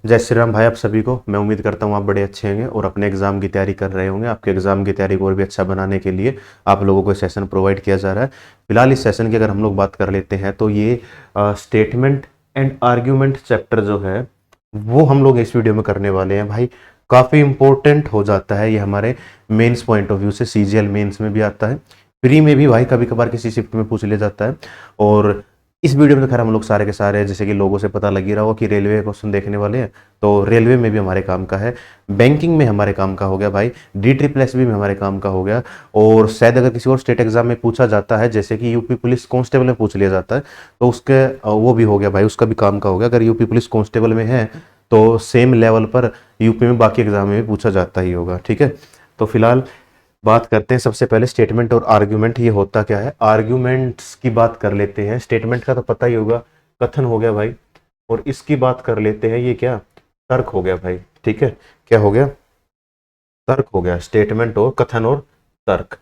जय श्री राम भाई आप सभी को। मैं उम्मीद करता हूँ आप बड़े अच्छे होंगे और अपने एग्जाम की तैयारी कर रहे होंगे। आपके एग्जाम की तैयारी को और भी अच्छा बनाने के लिए आप लोगों को सेशन प्रोवाइड किया जा रहा है। फिलहाल इस सेशन की अगर हम लोग बात कर लेते हैं तो ये स्टेटमेंट एंड आर्ग्यूमेंट चैप्टर जो है वो हम लोग इस वीडियो में करने वाले हैं भाई। काफ़ी इंपॉर्टेंट हो जाता है ये हमारे मेंस पॉइंट ऑफ व्यू से। सीजीएल मेंस में भी आता है, प्री में भी भाई कभी कभार किसी शिफ्ट में पूछ लिया जाता है। और इस वीडियो में तो खैर हम लोग सारे के सारे जैसे कि लोगों से पता लग ही रहा होगा कि रेलवे क्वेश्चन देखने वाले हैं। तो रेलवे में भी हमारे काम का है, बैंकिंग में हमारे काम का हो गया भाई, डी ट्रिपल एस बी में हमारे काम का हो गया। और शायद अगर किसी और स्टेट एग्जाम में पूछा जाता है जैसे कि यूपी पुलिस कांस्टेबल में पूछ लिया जाता है तो उसके वो भी हो गया भाई, उसका भी काम का हो गया। अगर यूपी पुलिस कांस्टेबल में है तो सेम लेवल पर यूपी में बाकी एग्जाम में भी पूछा जाता ही होगा, ठीक है। तो फिलहाल बात करते हैं सबसे पहले स्टेटमेंट और आर्ग्यूमेंट। ये होता क्या है, आर्ग्यूमेंट्स की बात कर लेते हैं। स्टेटमेंट का तो पता ही होगा, कथन हो गया भाई। और इसकी बात कर लेते हैं, ये क्या, तर्क हो गया भाई, ठीक है। क्या हो गया, तर्क हो गया। स्टेटमेंट और कथन और तर्क।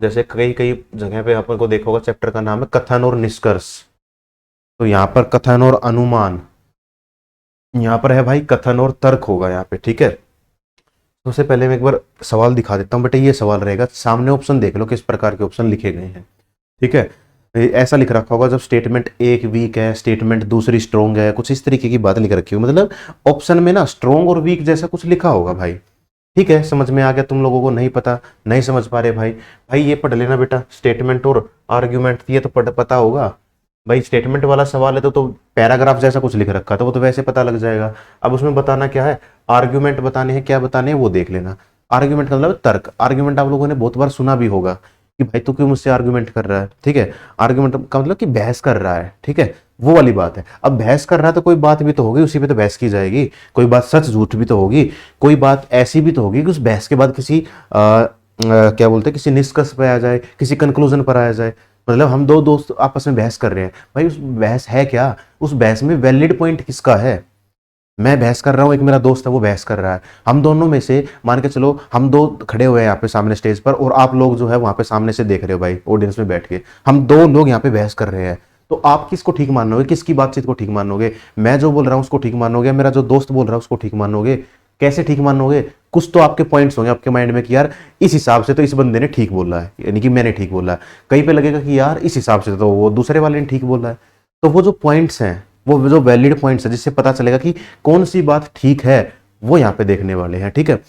जैसे कई कई जगह पे अपन को देखा होगा, चैप्टर का नाम है कथन और निष्कर्ष। तो यहाँ पर कथन और अनुमान, यहाँ पर है भाई कथन और तर्क होगा यहाँ पे, ठीक है। सबसे पहले मैं एक बार सवाल दिखा देता हूँ बेटा। ये सवाल रहेगा, सामने ऑप्शन देख लो किस प्रकार के ऑप्शन लिखे गए हैं, ठीक है। ऐसा लिख रखा होगा जब स्टेटमेंट एक वीक है, स्टेटमेंट दूसरी स्ट्रोंग है, कुछ इस तरीके की बात लिख रखी हो। मतलब ऑप्शन में ना स्ट्रोंग और वीक जैसा कुछ लिखा होगा भाई, ठीक है। समझ में आ गया तुम लोगों को? नहीं पता, नहीं समझ पा रहे भाई? भाई ये पढ़ लेना बेटा, स्टेटमेंट और आर्ग्यूमेंट, ये तो पता होगा भाई। स्टेटमेंट वाला सवाल है तो पैराग्राफ जैसा कुछ लिख रखा था, वो तो वैसे पता लग जाएगा। अब उसमें बताना क्या है, आर्ग्यूमेंट बताने हैं, क्या बताने हैं वो देख लेना। आर्ग्यूमेंट का मतलब तर्क। आर्ग्यूमेंट आप लोगों ने बहुत बार सुना भी होगा कि भाई तू क्यों मुझसे आर्ग्यूमेंट कर रहा है, ठीक है। आर्ग्यूमेंट का मतलब कि बहस कर रहा है, ठीक है, वो वाली बात है। अब बहस कर रहा है तो कोई बात भी तो होगी, उसी पे तो बहस की जाएगी। कोई बात सच झूठ भी तो होगी, कोई बात ऐसी भी तो होगी कि उस बहस के बाद किसी क्या बोलते हैं, किसी निष्कर्ष पे आ जाए, किसी कंक्लूजन पर आ जाए। मतलब हम दो दोस्त आपस में बहस कर रहे हैं भाई, उस बहस है क्या, उस बहस में वैलिड पॉइंट किसका है। मैं बहस कर रहा हूँ, एक मेरा दोस्त है वो बहस कर रहा है। हम दोनों में से मान के चलो हम दो खड़े हुए हैं यहाँ पे सामने स्टेज पर, और आप लोग जो है वहां पे सामने से देख रहे हो भाई, ऑडियंस में बैठ के। हम दो लोग यहाँ पे बहस कर रहे हैं, तो आप किसको ठीक मानोगे, किसकी बातचीत को ठीक मानोगे? मैं जो बोल रहा हूँ उसको ठीक मानोगे, मेरा जो दोस्त बोल रहा है उसको ठीक मानोगे? कैसे ठीक मानोगे? कुछ तो आपके पॉइंट्स होंगे आपके माइंड में कि यार इस हिसाब से तो इस बंदे ने ठीक बोला है, यानी कि मैंने ठीक बोला है। कहीं पे लगेगा कि यार इस हिसाब से तो वो दूसरे वाले ने ठीक बोला है। तो वो जो पॉइंट्स हैं, वो जो वैलिड पॉइंट्स है जिससे पता चलेगा कि कौन सी बात ठीक है, वो यहाँ पे देखने वाले हैं, ठीक है।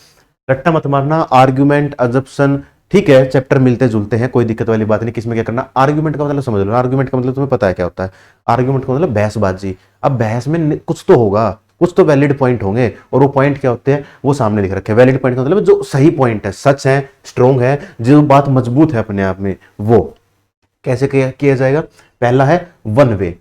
रट्टा मत मारना। आर्ग्यूमेंट, अजप्शन, ठीक है, चैप्टर मिलते जुलते हैं, कोई दिक्कत वाली बात नहीं। किसमें क्या करना, आर्ग्यूमेंट का मतलब समझ लो। आर्ग्यूमेंट का मतलब तुम्हें पता है क्या होता है? आर्ग्यूमेंट का मतलब बहसबाजी। अब बहस में कुछ तो होगा, कुछ तो वैलिड पॉइंट होंगे, और वो पॉइंट क्या होते हैं वो सामने लिख रखे हैं। वैलिड पॉइंट का मतलब जो सही पॉइंट है, सच है, स्ट्रोंग है, जो बात मजबूत है अपने आप में, वो कैसे किया जाएगा। पहला है वन वे।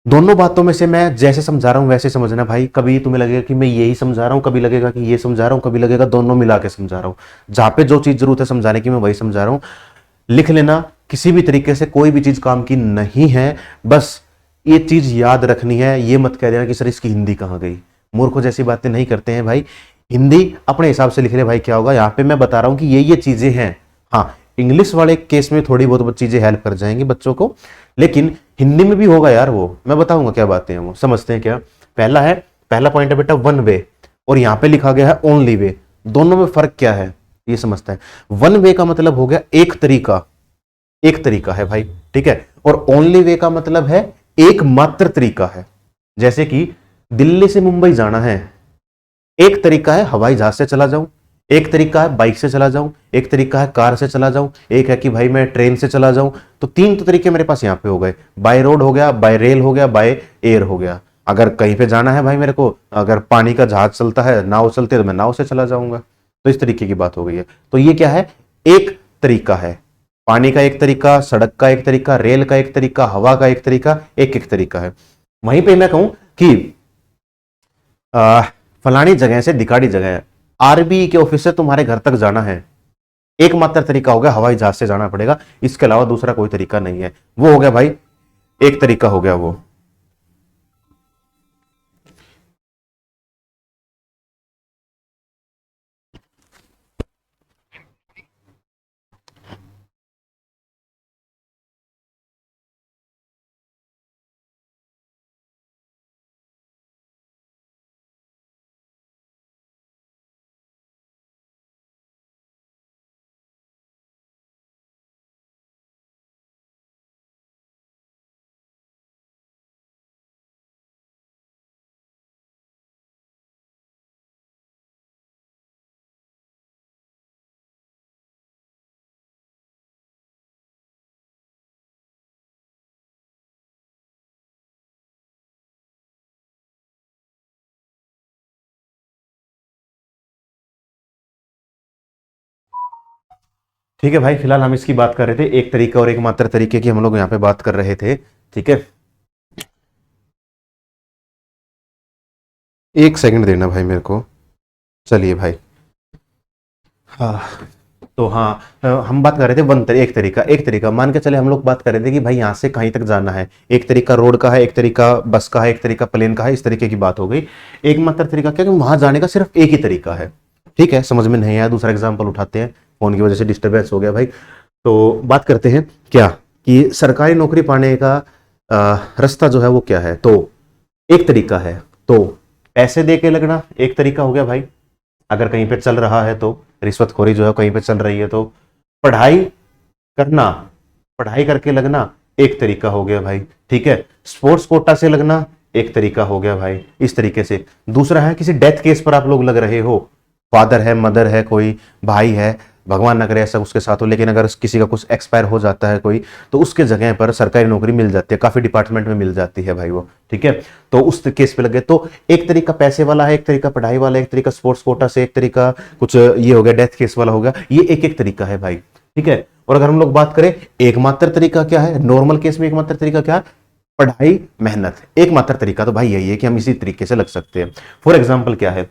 दोनों बातों में से मैं जैसे समझा रहा हूं वैसे समझना भाई। कभी तुम्हें लगेगा कि मैं यही समझा रहा हूं, कभी लगेगा कि ये समझा रहा हूं, कभी लगेगा दोनों मिला के समझा रहा हूं। जहां पे जो चीज जरूरत है समझाने की मैं वही समझा रहा हूं। लिख लेना। किसी भी तरीके से कोई भी चीज काम की नहीं है, बस ये चीज याद रखनी है। ये मत कह देना कि सर इसकी हिंदी कहां गई। मूर्खों जैसी बातें नहीं करते हैं भाई। हिंदी अपने हिसाब से लिख ले भाई, क्या होगा। यहां पे मैं बता रहा हूं कि ये चीजें हैं। हाँ, इंग्लिश वाले केस में थोड़ी बहुत चीजें हेल्प कर जाएंगी बच्चों को, लेकिन हिंदी में भी होगा यार। वो मैं बताऊंगा क्या बातें हैं, वो समझते हैं क्या। पहला है, पहला पॉइंट है बेटा वन वे, और यहां पे लिखा गया है ओनली वे। दोनों में फर्क क्या है ये समझते हैं। वन वे का मतलब हो गया एक तरीका, एक तरीका है भाई, ठीक है। और ओनली वे का मतलब है एक मात्र तरीका है। जैसे कि दिल्ली से मुंबई जाना है, एक तरीका है हवाई जहाज से चला जाऊं, एक तरीका है बाइक से चला जाऊं, एक तरीका है कार से चला जाऊं, एक है कि भाई मैं ट्रेन से चला जाऊं। तो तीन तो तरीके मेरे पास यहां पे हो गए। बाय रोड हो गया, बाय रेल हो गया, बाय एयर हो गया। अगर कहीं पे जाना है भाई मेरे को, अगर पानी का जहाज चलता है, नाव चलती है, तो मैं नाव से चला जाऊंगा। तो इस तरीके की बात हो गई है। तो ये क्या है, एक तरीका है। पानी का एक तरीका, सड़क का एक तरीका, रेल का एक तरीका, हवा का एक तरीका, एक एक तरीका है। वहीं पे मैं कहूं कि आ, फलानी जगह से दिकाड़ी जगह है, आरबी के ऑफिस से तुम्हारे घर तक जाना है, एकमात्र तरीका हो गया हवाई जहाज से जाना पड़ेगा। इसके अलावा दूसरा कोई तरीका नहीं है। वो हो गया भाई, एक तरीका हो गया वो। ठीक है भाई, फिलहाल हम इसकी बात कर रहे थे, एक तरीका और एकमात्र तरीके की हम लोग यहाँ पे बात कर रहे थे। ठीक है, एक सेकंड देना भाई मेरे को। चलिए भाई, हाँ, तो हाँ, हम बात कर रहे थे एक तरीका मान के चले, हम लोग बात कर रहे थे कि भाई यहाँ से कहीं तक जाना है, एक तरीका रोड का है, एक तरीका बस का है, एक तरीका प्लेन का है, इस तरीके की बात हो गई। एकमात्र तरीका क्या, कि वहां जाने का सिर्फ एक ही तरीका है। ठीक है, समझ में नहीं आया, दूसरा एग्जाम्पल उठाते हैं, फोन की वजह से डिस्टर्बेंस हो गया भाई। तो बात करते हैं क्या, कि सरकारी नौकरी पाने का रास्ता जो है वो क्या है, तो एक तरीका है, तो पैसे दे के लगना एक तरीका हो गया भाई, अगर कहीं पे चल रहा है तो, रिश्वतखोरी जो है कहीं पे चल रही है तो। पढ़ाई करना, पढ़ाई करके लगना एक तरीका हो गया भाई। ठीक है, स्पोर्ट्स कोटा से लगना एक तरीका हो गया भाई, इस तरीके से। दूसरा है, किसी डेथ केस पर आप लोग लग रहे हो, फादर है, मदर है, कोई भाई है, भगवान ना करे ऐसा उसके साथ हो, लेकिन अगर किसी का कुछ एक्सपायर हो जाता है कोई, तो उसके जगह पर सरकारी नौकरी मिल जाती है, काफी डिपार्टमेंट में मिल जाती है भाई वो। ठीक है, तो उस केस पे लगे तो एक तरीका पैसे वाला है, एक तरीका पढ़ाई वाला है, एक तरीका स्पोर्ट्स कोटा से, एक तरीका कुछ ये हो गया डेथ केस वाला हो गया, ये एक एक तरीका है भाई। ठीक है, और अगर हम लोग बात करें एकमात्र तरीका क्या है, नॉर्मल केस में एकमात्र तरीका क्या है, पढ़ाई मेहनत। एकमात्र तरीका तो भाई यही है कि हम इसी तरीके से लग सकते हैं। फॉर एग्जाम्पल क्या है,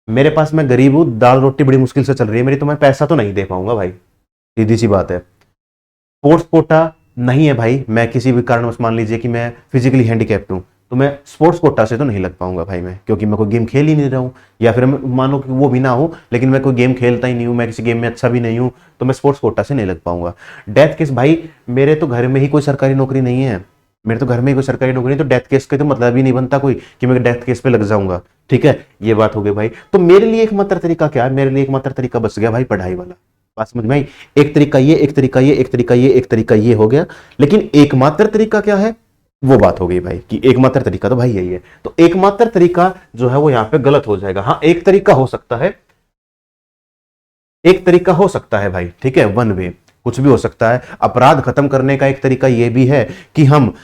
मेरे पास, मैं गरीब हूं, दाल रोटी बड़ी मुश्किल से चल रही है मेरी, तो मैं पैसा तो नहीं दे पाऊंगा भाई, सीधी सी बात है। स्पोर्ट्स कोटा नहीं है भाई, मैं किसी भी कारणवश मान लीजिए कि मैं फिजिकली हैंडीकैप्ड हूं, तो मैं स्पोर्ट्स कोटा से तो नहीं लग पाऊंगा भाई मैं, क्योंकि मैं कोई गेम खेल ही नहीं रहा हूं, या फिर मानो कि वो भी ना हो, लेकिन मैं कोई गेम खेलता ही नहीं हूं, मैं किसी गेम में अच्छा भी नहीं हूं, तो मैं स्पोर्ट्स कोटा से नहीं लग पाऊंगा। डेथ केस भाई, मेरे तो घर में ही कोई सरकारी नौकरी नहीं है, मेरे तो घर में ही कोई सरकारी नौकरी नहीं, तो डेथ केस के तो मतलब ही नहीं बनता कोई कि मैं डेथ केस पे लग जाऊंगा। ठीक है, ये बात हो गई भाई। तो मेरे लिए एकमात्र तरीका क्या है, मेरे लिए एकमात्र तरीका बच गया भाई पढ़ाई वाला। बात समझ में आई, एक तरीका ये, एक तरीका ये, एक तरीका ये, एक तरीका ये हो गया, लेकिन एकमात्र तरीका क्या है, वो बात हो गई भाई, कि एकमात्र तरीका तो भाई यही है। तो एकमात्र तरीका जो है वो यहां पे गलत हो जाएगा। हाँ, एक तरीका हो सकता है, एक तरीका हो सकता है भाई, ठीक है, वन वे, कुछ भी हो सकता है। अपराध खत्म करने का एक तरीका यह भी है कि हम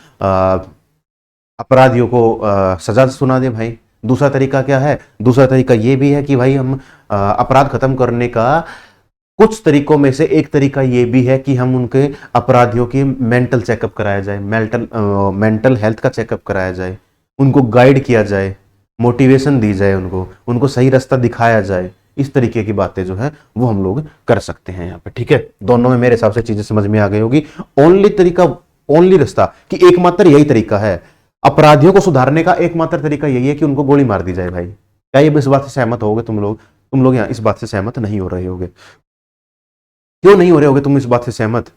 अपराधियों को सजा सुना दें भाई। दूसरा तरीका क्या है, दूसरा तरीका यह भी है कि भाई हम अपराध खत्म करने का कुछ तरीकों में से एक तरीका यह भी है कि हम उनके अपराधियों की मेंटल चेकअप कराया जाए, मेंटल हेल्थ का चेकअप कराया जाए, उनको गाइड किया जाए, मोटिवेशन दी जाए, उनको उनको सही रास्ता दिखाया जाए। इस तरीके की बातें जो है वो हम लोग कर सकते हैं यहाँ पे। ठीक है, दोनों में मेरे हिसाब से चीजें समझ में आ गई होगी। ओनली तरीका, ओनली रास्ता, कि एकमात्र यही तरीका है अपराधियों को सुधारने का, एकमात्र तरीका यही है कि उनको गोली मार दी जाए भाई। क्या ये इस बात से सहमत होगे तुम लोग? तुम लोग यहाँ इस बात से सहमत नहीं हो रहे होगे, क्यों नहीं हो रहे होगे तुम इस बात से सहमत?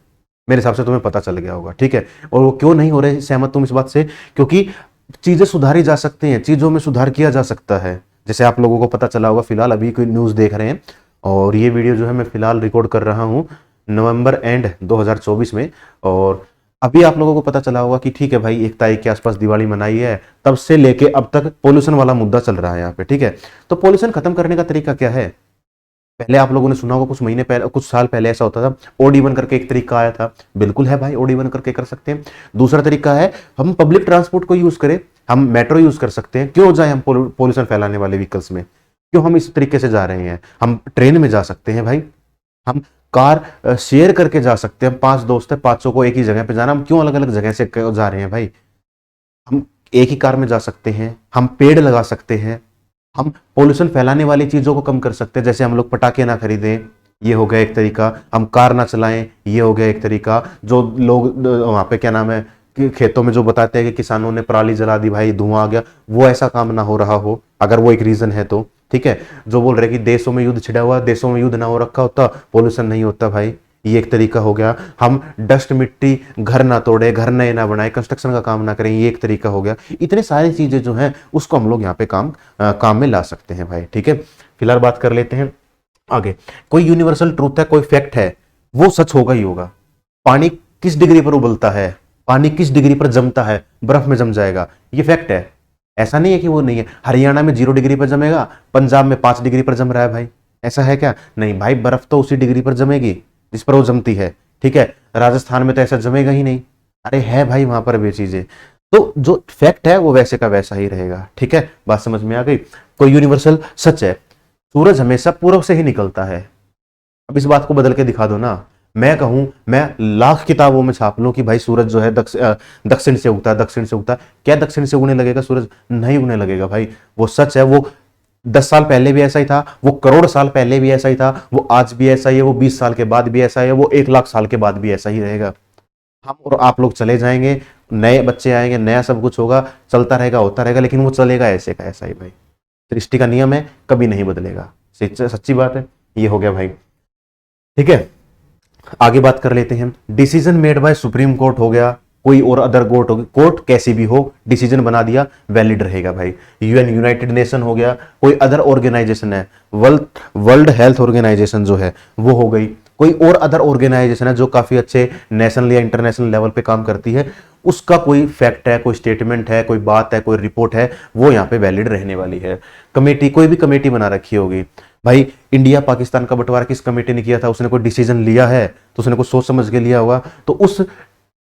मेरे हिसाब से तुम्हें पता चल गया होगा। ठीक है, और वो क्यों नहीं हो रहे सहमत तुम इस बात से, क्योंकि चीजें सुधारी जा सकती हैं, चीजों में सुधार किया जा सकता है। जैसे आप लोगों को पता चला होगा, फिलहाल अभी कोई न्यूज देख रहे हैं, और ये वीडियो जो है मैं फिलहाल रिकॉर्ड कर रहा हूँ नवंबर एंड 2024 में, और अभी आप लोगों को पता चला होगा कि ठीक है भाई, 1 तारीख के आसपास दिवाली मनाई है, तब से लेके अब तक पोल्यूशन वाला मुद्दा चल रहा है यहाँ पे। ठीक है, तो पोल्यूशन खत्म करने का तरीका क्या है? पहले आप लोगों ने सुना होगा, कुछ महीने पहले, कुछ साल पहले ऐसा होता था, OD1 करके एक तरीका आया था। बिल्कुल है भाई, OD1 करके कर सकते हैं। दूसरा तरीका है हम पब्लिक ट्रांसपोर्ट को यूज करें, हम मेट्रो यूज कर सकते हैं। क्यों जाए हम पोल्यूशन फैलाने वाले व्हीकल्स में, क्यों हम इस तरीके से जा रहे हैं? हम ट्रेन में जा सकते हैं भाई, हम कार शेयर करके जा सकते हैं। 5 दोस्त है, 500 को एक ही जगह पे जाना, हम क्यों अलग अलग जगह से जा रहे हैं भाई? हम एक ही कार में जा सकते हैं, हम पेड़ लगा सकते हैं, हम पोल्यूशन फैलाने वाली चीजों को कम कर सकते हैं। जैसे हम लोग पटाखे ना खरीदें, ये हो गया एक तरीका। हम कार ना चलाएं, ये हो गया एक तरीका। जो लोग वहां पे क्या नाम है कि खेतों में जो बताते हैं कि किसानों ने पराली जला दी भाई, धुआं आ गया, वो ऐसा काम ना हो रहा हो, अगर वो एक रीजन है तो। ठीक है, जो बोल रहे कि देशों में युद्ध छिड़ा हुआ, देशों में युद्ध ना हो रखा होता, पोल्यूशन नहीं होता भाई, ये एक तरीका हो गया। हम डस्ट मिट्टी घर ना तोड़े, घर नए ना बनाए, कंस्ट्रक्शन का काम ना करें, ये एक तरीका हो गया। इतने सारी चीजें जो हैं उसको हम लोग यहाँ पे काम में ला सकते हैं भाई। ठीक है, फिलहाल बात कर लेते हैं आगे। कोई यूनिवर्सल ट्रूथ है, कोई फैक्ट है, वो सच होगा ही होगा। पानी किस डिग्री पर उबलता है, पानी किस डिग्री पर जमता है, बर्फ में जम जाएगा, ये फैक्ट है। ऐसा नहीं है कि वो नहीं है। हरियाणा में 0 डिग्री पर जमेगा, पंजाब में 5 डिग्री पर जम रहा है भाई, ऐसा है क्या? नहीं भाई, बर्फ तो उसी डिग्री पर जमेगी जिस पर वो जमती है। ठीक है, राजस्थान में तो ऐसा जमेगा ही नहीं। अरे है भाई वहां पर भी चीजें, तो जो फैक्ट है वो वैसे का वैसा ही रहेगा। ठीक है, बात समझ में आ गई। कोई यूनिवर्सल सच है, सूरज हमेशा पूर्व से ही निकलता है। अब इस बात को बदल के दिखा दो ना, मैं कहूं, मैं लाख किताबों में छाप लूं कि भाई सूरज जो है दक्षिण से उगता है, दक्षिण से उगता है। क्या दक्षिण से उगने लगेगा सूरज? नहीं उगने लगेगा भाई। वो सच है, वो 10 साल पहले भी ऐसा ही था, वो करोड़ साल पहले भी ऐसा ही था, वो आज भी ऐसा ही है, वो 20 साल के बाद भी ऐसा है, वो 1 लाख साल के बाद भी ऐसा ही रहेगा। हम और आप लोग चले जाएंगे, नए बच्चे आएंगे, नया सब कुछ होगा, चलता रहेगा, होता रहेगा, लेकिन वो चलेगा ऐसे का ऐसा ही भाई। सृष्टि का नियम है, कभी नहीं बदलेगा। सच्ची बात है। ये हो गया भाई, ठीक है। आगे बात कर लेते हैं। Decision made by supreme court हो गया, कोई और अदर कोर्ट हो, कोर्ट कैसी भी हो, डिसीजन बना दिया, वैलिड रहेगा भाई। यूएन यूनाइटेड नेशन हो गया, कोई अदर ऑर्गेनाइजेशन है, वर्ल्ड हेल्थ ऑर्गेनाइजेशन जो है वो हो गई, कोई और अदर ऑर्गेनाइजेशन है जो काफी अच्छे नेशनल या इंटरनेशनल लेवल पे काम करती है, उसका कोई फैक्ट है, कोई स्टेटमेंट है, कोई बात है, कोई रिपोर्ट है, वो यहाँ पे वैलिड रहने वाली है। कमेटी, कोई भी कमेटी बना रखी होगी भाई, इंडिया पाकिस्तान का बंटवारा किस कमेटी ने किया था, उसने कोई डिसीजन लिया है तो उसने कुछ सोच समझ के लिया होगा, तो उस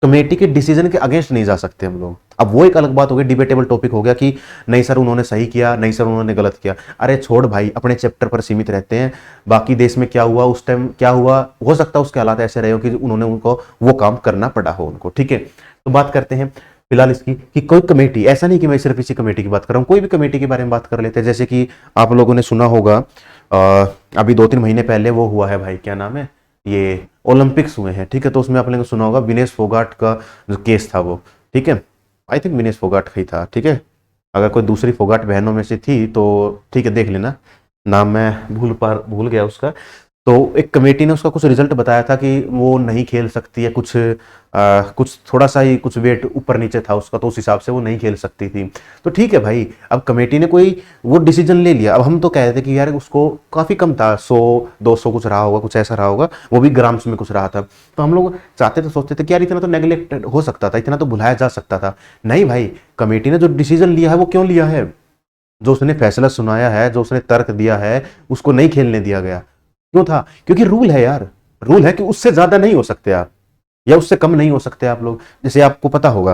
कमेटी के डिसीजन के अगेंस्ट नहीं जा सकते हम लोग। अब वो एक अलग बात हो गई, डिबेटेबल टॉपिक हो गया कि नहीं सर उन्होंने सही किया, नहीं सर उन्होंने गलत किया। अरे छोड़ भाई, अपने चैप्टर पर सीमित रहते हैं, बाकी देश में क्या हुआ, उस टाइम क्या हुआ, हो सकता है उसके हालात ऐसे रहे हो कि उन्होंने उनको वो काम करना पड़ा हो उनको, ठीक है। तो बात करते हैं फिलहाल इसकी कि कोई कमेटी, ऐसा नहीं कि मैं सिर्फ इसी कमेटी की बात कर रहा हूँ, कोई भी कमेटी के बारे में बात कर लेते हैं। जैसे कि आप लोगों ने सुना होगा अभी 2-3 महीने पहले वो हुआ है भाई, क्या नाम है, ये ओलंपिक्स हुए हैं, ठीक है। तो उसमें आप लोगों ने सुना होगा विनेश फोगाट का जो केस था वो, ठीक है। आई थिंक विनेश फोगाट का ही था, ठीक है। अगर कोई दूसरी फोगाट बहनों में से थी तो ठीक है, देख लेना, नाम मैं भूल गया उसका। तो एक कमेटी ने उसका कुछ रिजल्ट बताया था कि वो नहीं खेल सकती है, कुछ थोड़ा सा ही कुछ वेट ऊपर नीचे था उसका, तो उस हिसाब से वो नहीं खेल सकती थी। तो ठीक है भाई, अब कमेटी ने कोई वो डिसीजन ले लिया। अब हम तो कह रहे थे कि यार उसको काफी कम था, 100-200 कुछ रहा होगा, कुछ ऐसा रहा होगा, वो भी ग्राम्स में कुछ रहा था। तो हम लोग चाहते थे, सोचते थे कि यार इतना तो नेग्लेक्ट हो सकता था, इतना तो भुलाया जा सकता था। नहीं भाई, कमेटी ने जो डिसीजन लिया है वो क्यों लिया है, जो उसने फैसला सुनाया है, जो उसने तर्क दिया है, उसको नहीं खेलने दिया गया। क्यों था? क्योंकि रूल है यार, रूल है कि उससे ज्यादा नहीं हो सकते आप, या उससे कम नहीं हो सकते आप लोग, जैसे आपको पता होगा,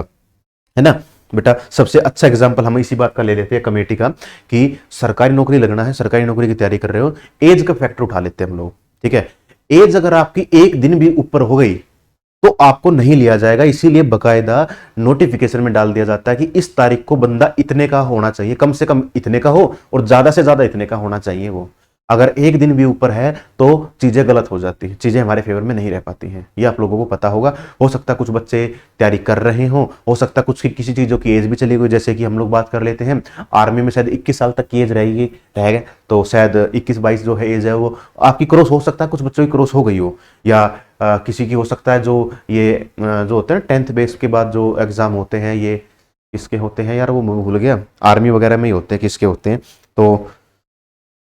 है ना बेटा। सबसे अच्छा एग्जांपल हम इसी बात का ले लेते हैं कमेटी का, कि सरकारी नौकरी लगना है, सरकारी नौकरी की तैयारी कर रहे हो, एज का फैक्टर उठा लेते हैं हम लोग, ठीक है। एज अगर आपकी एक दिन भी ऊपर हो गई तो आपको नहीं लिया जाएगा, इसीलिए बकायदा नोटिफिकेशन में डाल दिया जाता है कि इस तारीख को बंदा इतने का होना चाहिए, कम से कम इतने का हो और ज्यादा से ज्यादा इतने का होना चाहिए। वो अगर एक दिन भी ऊपर है तो चीजें गलत हो जाती हैं, चीजें हमारे फेवर में नहीं रह पाती हैं, ये आप लोगों को पता होगा। हो सकता है कुछ बच्चे तैयारी कर रहे हो सकता है कुछ की किसी चीजों की एज भी चली गई, जैसे कि हम लोग बात कर लेते हैं आर्मी में शायद 21 साल तक की एज रहेगी, रहेगा, तो शायद 21-22 जो है एज है वो आपकी क्रॉस हो सकता है, कुछ बच्चों की क्रॉस हो गई हो, या किसी की हो सकता है जो ये जो होते हैं 10th बेस के बाद जो एग्जाम होते हैं, ये किसके होते हैं यार, वो मैं भूल गया, आर्मी वगैरह में ही होते हैं, किसके होते हैं, तो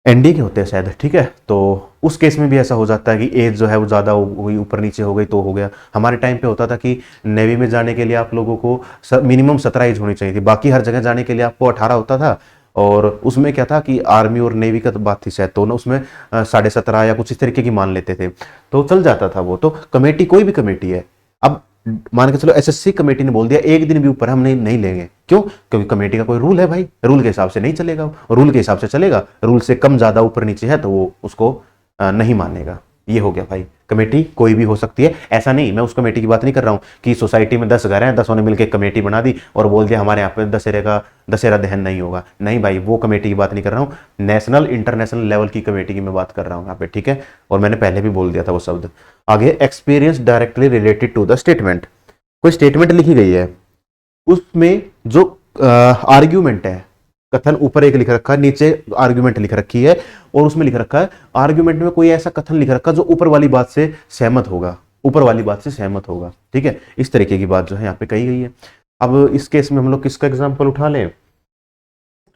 एनडीए के होते हैं शायद, ठीक है। तो उस केस में भी ऐसा हो जाता है कि एज जो है वो ज़्यादा हो गई, ऊपर नीचे हो गई तो हो गया। हमारे टाइम पे होता था कि नेवी में जाने के लिए आप लोगों को मिनिमम 17 एज होनी चाहिए थी, बाकी हर जगह जाने के लिए आपको 18 होता था। और उसमें क्या था कि आर्मी और नेवी का तो बात थी शायद, तो ना उसमें 17.5 या कुछ इस तरीके की मान लेते थे, तो चल जाता था वो। तो कमेटी, कोई भी कमेटी है, अब मान के चलो एसएससी कमेटी ने बोल दिया एक दिन भी ऊपर हम नहीं लेंगे, क्यों? क्योंकि कमेटी का कोई रूल है भाई, रूल के हिसाब से नहीं चलेगा, रूल के हिसाब से चलेगा, रूल से कम ज्यादा ऊपर नीचे है तो वो उसको नहीं मानेगा। ये हो गया भाई, कमेटी कोई भी हो सकती है, ऐसा नहीं, मैं उस कमेटी की बात नहीं कर रहा हूं कि सोसाइटी में 10 घर हैं, 10 ने मिलकर कमेटी बना दी और बोल दिया हमारे यहाँ पे दशहरा दहन नहीं होगा। नहीं भाई, वो कमेटी की बात नहीं कर रहा हूं, नेशनल इंटरनेशनल लेवल की कमेटी की मैं बात कर रहा हूं यहाँ पे, ठीक है। और मैंने पहले भी बोल दिया था वो शब्द। आगे, experience directly related to the statement, कोई स्टेटमेंट लिखी गई है, उसमें जो आर्ग्यूमेंट है, कथन ऊपर एक लिख रखा है, नीचे आर्ग्यूमेंट लिख रखी है, और उसमें लिख रखा है आर्ग्यूमेंट में कोई ऐसा कथन लिख रखा है जो ऊपर वाली बात से सहमत होगा, ऊपर वाली बात से सहमत होगा, ठीक है। इस तरीके की बात जो है यहाँ पे कही गई है। अब इस केस में हम लोग किसका एग्जाम्पल उठा लें?